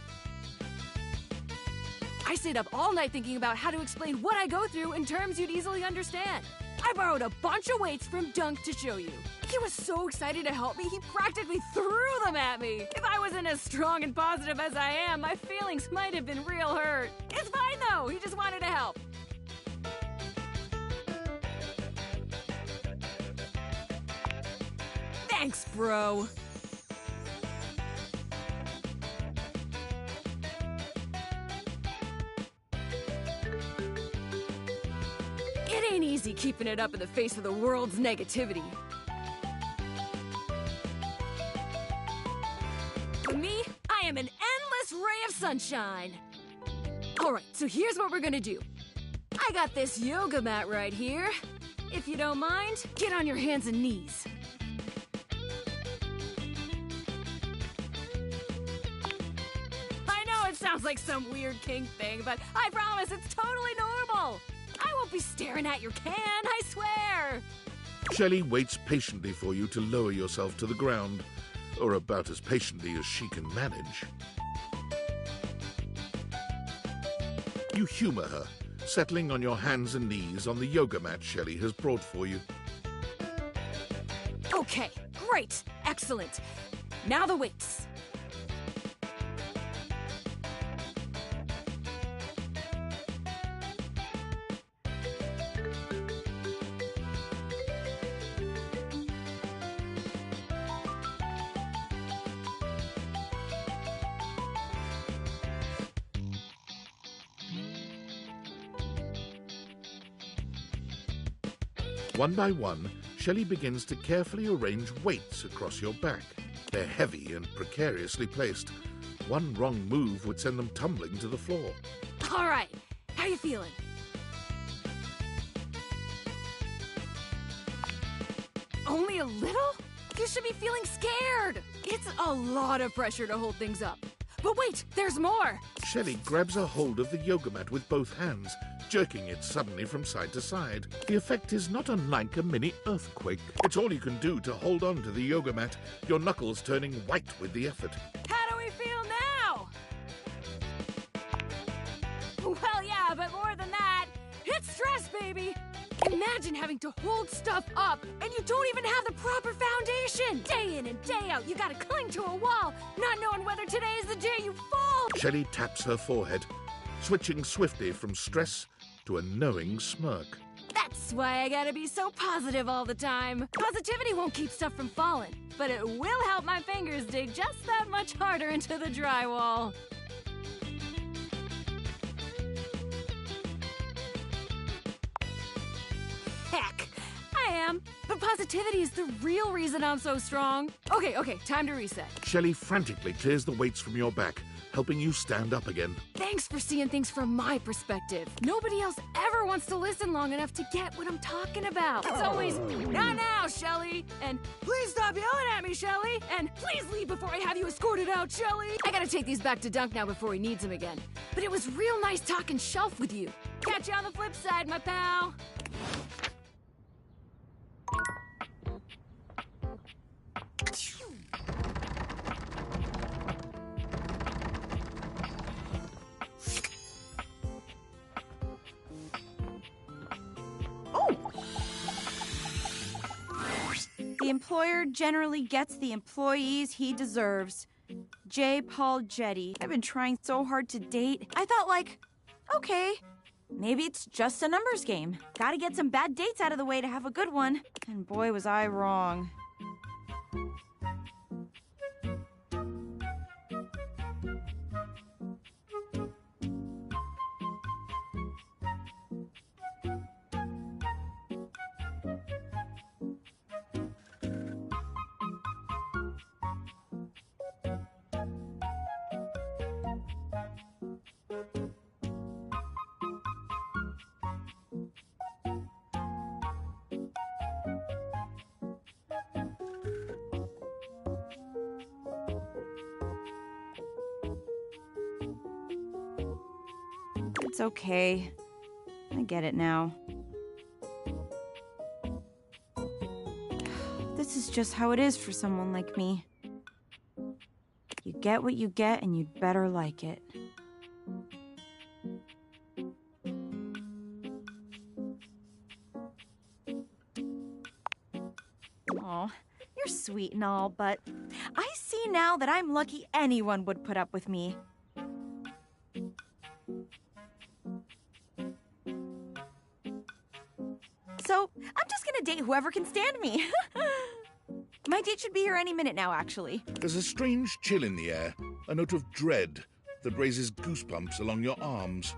I stayed up all night thinking about how to explain what I go through in terms you'd easily understand. I borrowed a bunch of weights from Dunk to show you. He was so excited to help me, he practically threw them at me. If I wasn't as strong and positive as I am, my feelings might have been real hurt. It's fine though, he just wanted to help. Thanks, bro. It ain't easy keeping it up in the face of the world's negativity. For me, I am an endless ray of sunshine. Alright, so here's what we're gonna do. I got this yoga mat right here. If you don't mind, get on your hands and knees. I know it sounds like some weird kink thing, but I promise it's totally normal. I won't be staring at your can, I swear! Shelley waits patiently for you to lower yourself to the ground, or about as patiently as she can manage. You humor her, settling on your hands and knees on the yoga mat Shelley has brought for you. Okay, great, excellent. Now the weights. One by one, Shelley begins to carefully arrange weights across your back. They're heavy and precariously placed. One wrong move would send them tumbling to the floor. All right, how you feeling? Only a little? You should be feeling scared. It's a lot of pressure to hold things up. But wait, there's more. Shelley grabs a hold of the yoga mat with both hands, jerking it suddenly from side to side. The effect is not unlike a mini earthquake. It's all you can do to hold on to the yoga mat, your knuckles turning white with the effort. How do we feel now? Well, yeah, but more than that, it's stress, baby. Imagine having to hold stuff up and you don't even have the proper foundation. Day in and day out, you gotta cling to a wall, not knowing whether today is the day you fall. Shelley taps her forehead, switching swiftly from stress to a knowing smirk. That's why I gotta be so positive all the time. Positivity won't keep stuff from falling, but it will help my fingers dig just that much harder into the drywall. Heck, I am. But positivity is the real reason I'm so strong. Okay, time to reset. Shelley frantically clears the weights from your back, helping you stand up again. Thanks for seeing things from my perspective. Nobody else ever wants to listen long enough to get what I'm talking about. It's always, not now, Shelley, and please stop yelling at me, Shelley, and please leave before I have you escorted out, Shelley. I gotta take these back to Dunk now before he needs them again. But it was real nice talking shelf with you. Catch you on the flip side, my pal. The employer generally gets the employees he deserves. J. Paul Jetty. I've been trying so hard to date. I thought, like, okay, maybe it's just a numbers game. Gotta get some bad dates out of the way to have a good one. And boy, was I wrong. It's okay. I get it now. This is just how it is for someone like me. get what you get, and you'd better like it. Aw, you're sweet and all, but I see now that I'm lucky anyone would put up with me. So, I'm just gonna date whoever can stand me. My date should be here any minute now, actually. There's a strange chill in the air, a note of dread that raises goosebumps along your arms.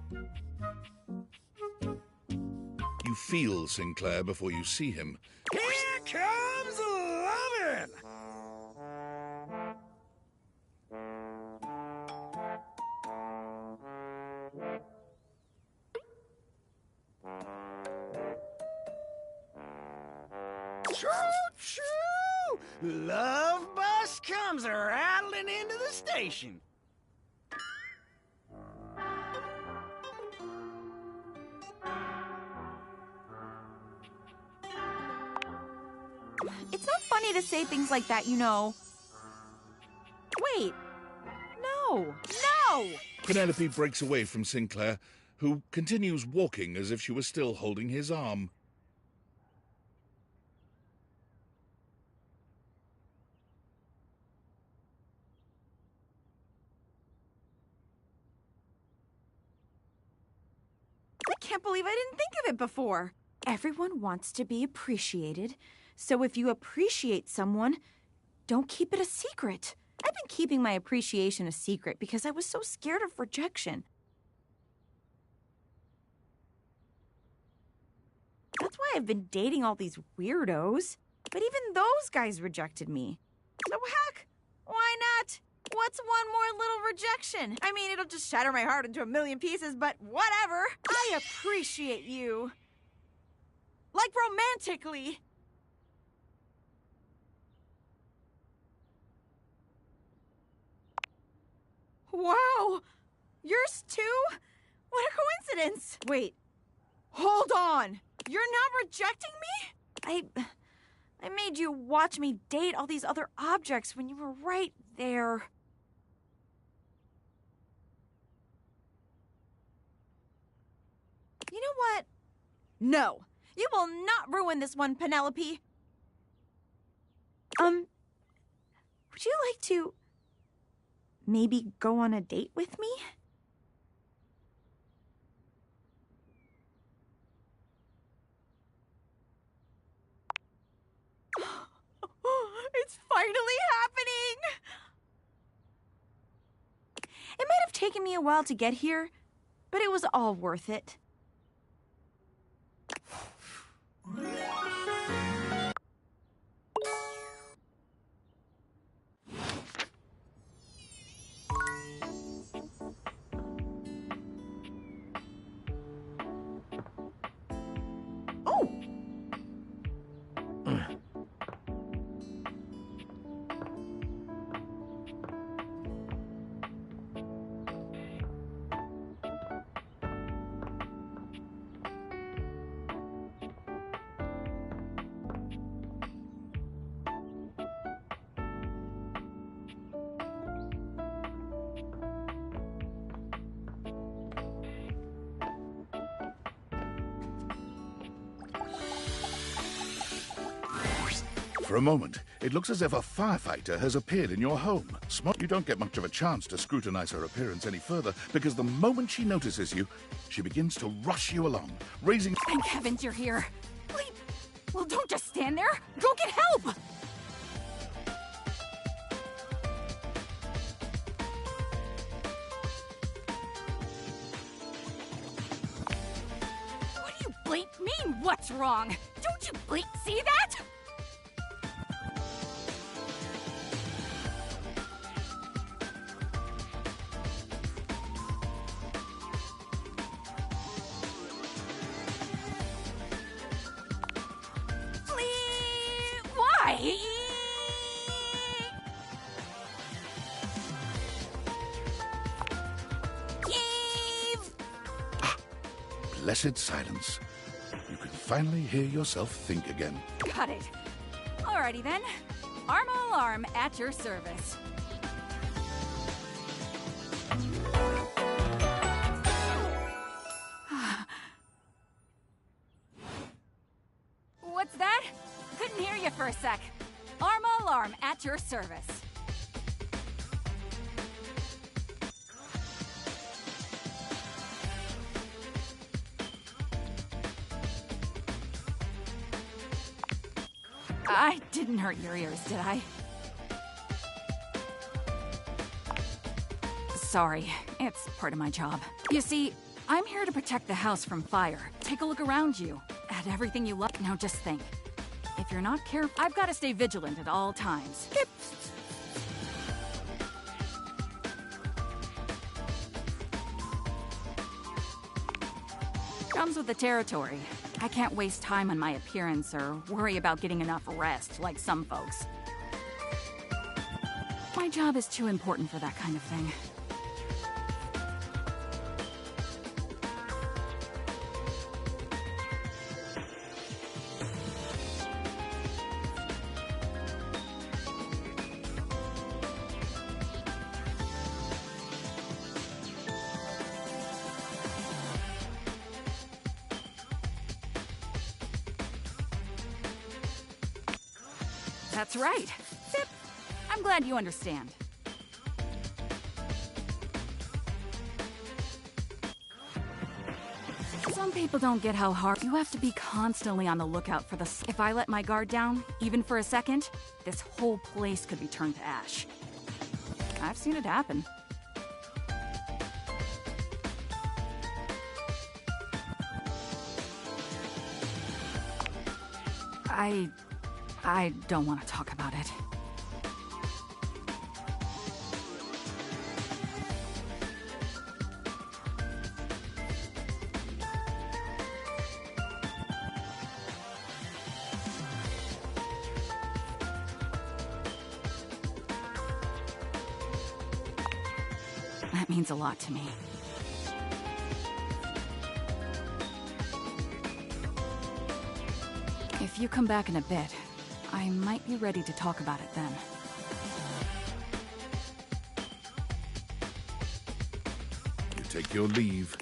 You feel Sinclair before you see him. Here comes lovin'! Choo-choo! Love bus comes rattling into the station. It's not funny to say things like that, you know. Wait. No. No! Penelope breaks away from Sinclair, who continues walking as if she was still holding his arm. I can't believe I didn't think of it before. Everyone wants to be appreciated, so if you appreciate someone, don't keep it a secret. I've been keeping my appreciation a secret because I was so scared of rejection. That's why I've been dating all these weirdos. But even those guys rejected me. So heck, why not? What's one more little rejection? I mean, it'll just shatter my heart into a million pieces, but whatever. I appreciate you. Like romantically. Wow! Yours too? What a coincidence! Wait, hold on! You're not rejecting me? I made you watch me date all these other objects when you were right there. You know what? No, you will not ruin this one, Penelope. Would you like to maybe go on a date with me? It's finally happening! It might have taken me a while to get here, but it was all worth it. For a moment, it looks as if a firefighter has appeared in your home. You don't get much of a chance to scrutinize her appearance any further, because the moment she notices you, she begins to rush you along, raising... Thank heavens you're here. Wait, well, don't just stand there. Go get help! What do you blink mean, what's wrong? Don't you blink see that? Blessed silence. You can finally hear yourself think again. Got it. Alrighty then. Arma Alarm at your service. What's that? Couldn't hear you for a sec. Arma Alarm at your service. I didn't hurt your ears, did I? Sorry, it's part of my job. You see, I'm here to protect the house from fire. Take a look around you, at everything you love. Now just think. If you're not careful, I've got to stay vigilant at all times. Comes with the territory. I can't waste time on my appearance or worry about getting enough rest like some folks. My job is too important for that kind of thing. That's right. Zip. I'm glad you understand. Some people don't get how hard you have to be constantly on the lookout for the... If I let my guard down, even for a second, this whole place could be turned to ash. I've seen it happen. I don't want to talk about it. That means a lot to me. If you come back in a bit, I might be ready to talk about it then. You take your leave.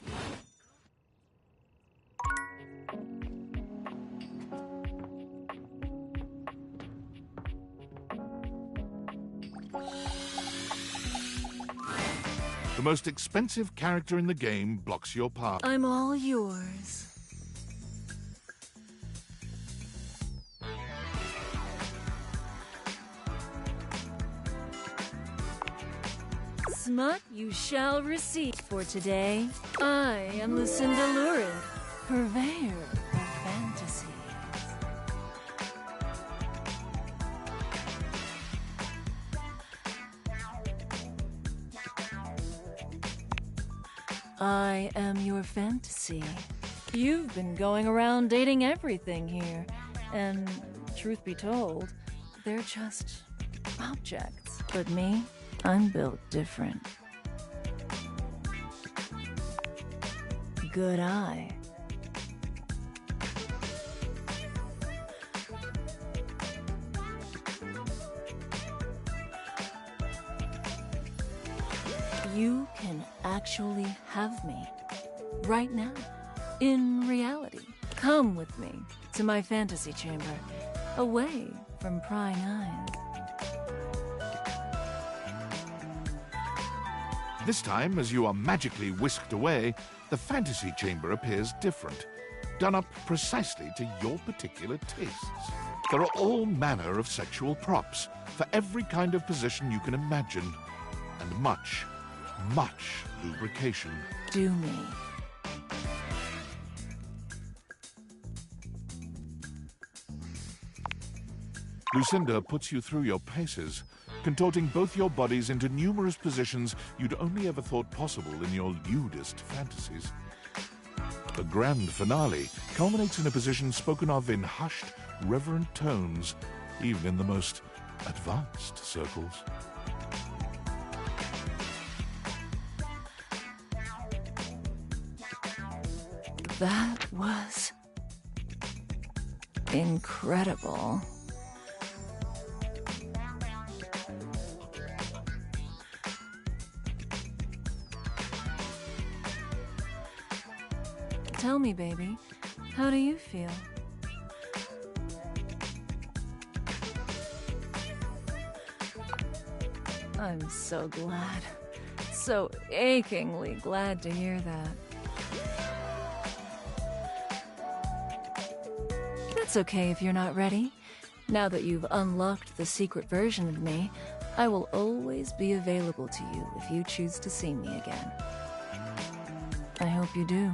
The most expensive character in the game blocks your path. I'm all yours. Smut you shall receive. For today, I am Lucinda Lurid, purveyor of fantasies. I am your fantasy. You've been going around dating everything here, and truth be told, they're just objects. But me? I'm built different. Good eye. You can actually have me. Right now. In reality. Come with me to my fantasy chamber. Away from prying eyes. This time, as you are magically whisked away, the fantasy chamber appears different, done up precisely to your particular tastes. There are all manner of sexual props for every kind of position you can imagine, and much, much lubrication. Do me. Lucinda puts you through your paces, contorting both your bodies into numerous positions you'd only ever thought possible in your lewdest fantasies. The grand finale culminates in a position spoken of in hushed, reverent tones, even in the most advanced circles. That was incredible. Tell me, baby, how do you feel? I'm so glad. So achingly glad to hear that. That's okay if you're not ready. Now that you've unlocked the secret version of me, I will always be available to you if you choose to see me again. I hope you do.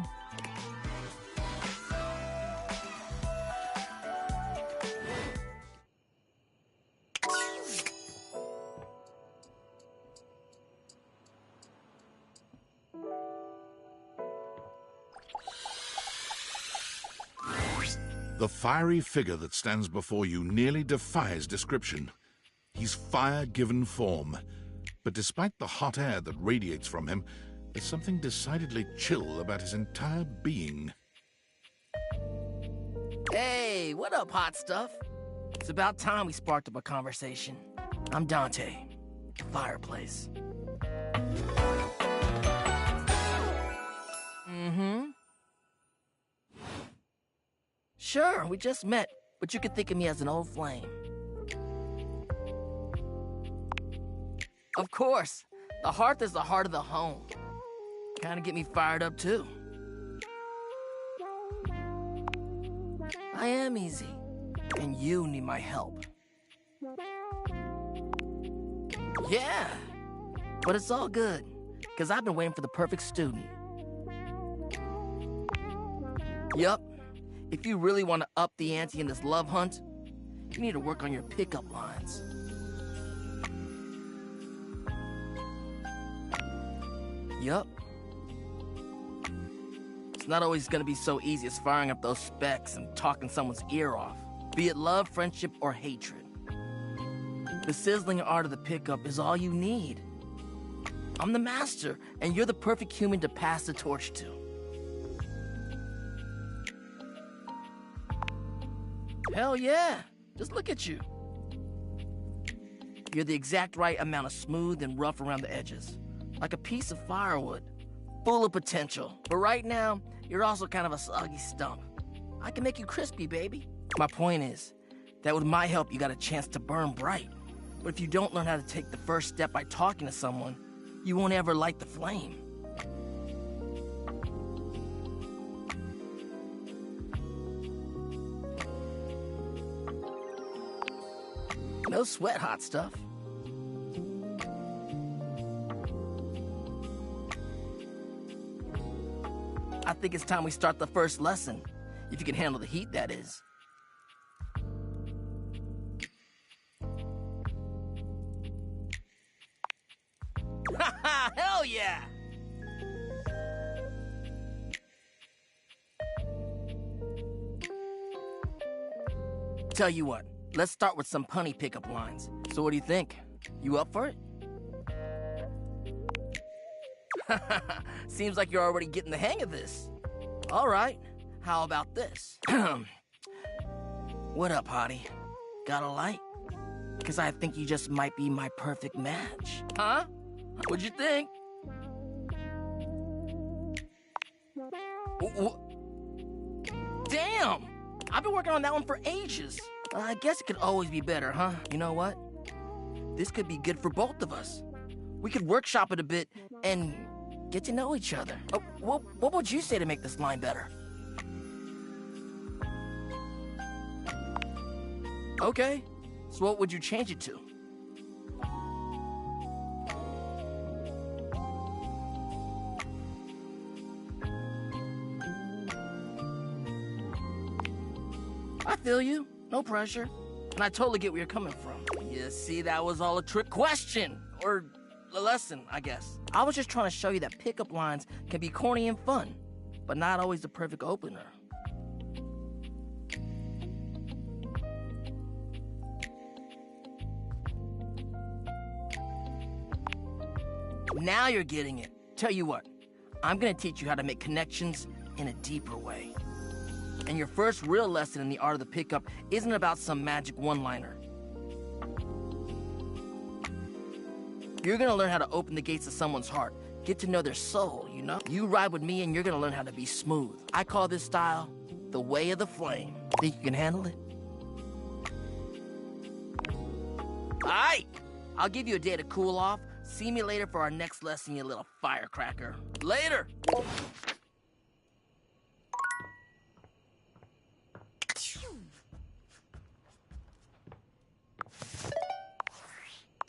The fiery figure that stands before you nearly defies description. He's fire given form, but despite the hot air that radiates from him, there's something decidedly chill about his entire being. Hey, what up, hot stuff? It's about time we sparked up a conversation. I'm Dante, the fireplace. Sure, we just met, but you could think of me as an old flame. Of course, the hearth is the heart of the home. Kinda get me fired up, too. I am easy, and you need my help. Yeah, but it's all good, because I've been waiting for the perfect student. Yup. If you really want to up the ante in this love hunt, you need to work on your pickup lines. Yup. It's not always gonna be so easy as firing up those specs and talking someone's ear off, be it love, friendship, or hatred. The sizzling art of the pickup is all you need. I'm the master, and you're the perfect human to pass the torch to. Hell yeah, just look at you. You're the exact right amount of smooth and rough around the edges, like a piece of firewood, full of potential. But right now, you're also kind of a soggy stump. I can make you crispy, baby. My point is that with my help, you got a chance to burn bright. But if you don't learn how to take the first step by talking to someone, you won't ever light the flame. No sweat, hot stuff. I think it's time we start the first lesson. If you can handle the heat, that is. Haha, hell yeah! Tell you what. Let's start with some punny pickup lines. So what do you think? You up for it? Seems like you're already getting the hang of this. All right, how about this? What up, hottie? Got a light? Because I think you just might be my perfect match. Huh? What'd you think? Damn! I've been working on that one for ages. I guess it could always be better, huh? You know what? This could be good for both of us. We could workshop it a bit and get to know each other. What would you say to make this line better? Okay, so what would you change it to? I feel you. No pressure. And I totally get where you're coming from. You see, that was all a trick question. Or a lesson, I guess. I was just trying to show you that pickup lines can be corny and fun, but not always the perfect opener. Now you're getting it. Tell you what, I'm gonna teach you how to make connections in a deeper way. And your first real lesson in the art of the pickup isn't about some magic one-liner. You're gonna learn how to open the gates of someone's heart, get to know their soul, you know? You ride with me and you're gonna learn how to be smooth. I call this style the way of the flame. Think you can handle it? All right, I'll give you a day to cool off. See me later for our next lesson, you little firecracker. Later!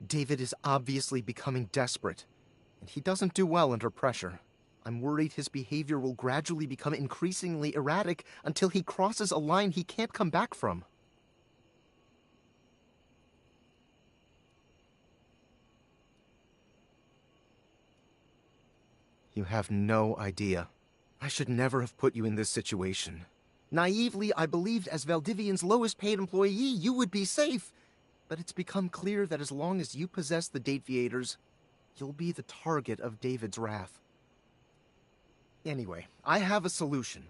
David is obviously becoming desperate, and he doesn't do well under pressure. I'm worried his behavior will gradually become increasingly erratic until he crosses a line he can't come back from. You have no idea. I should never have put you in this situation. Naively, I believed as Valdivian's lowest paid employee, you would be safe. But it's become clear that as long as you possess the Dateviators, you'll be the target of David's wrath. Anyway, I have a solution.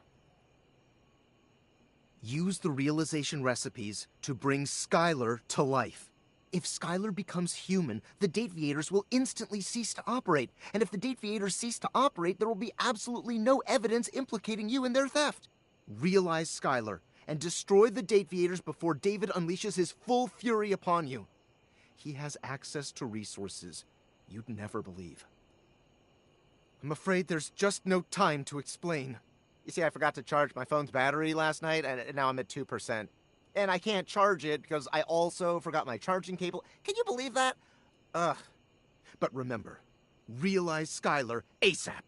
Use the realization recipes to bring Skylar to life. If Skylar becomes human, the Dateviators will instantly cease to operate. And if the Dateviators cease to operate, there will be absolutely no evidence implicating you in their theft. Realize Skylar and destroy the Dateviators before David unleashes his full fury upon you. He has access to resources you'd never believe. I'm afraid there's just no time to explain. You see, I forgot to charge my phone's battery last night, and now I'm at 2%. And I can't charge it because I also forgot my charging cable. Can you believe that? Ugh. But remember, realize Skylar ASAP.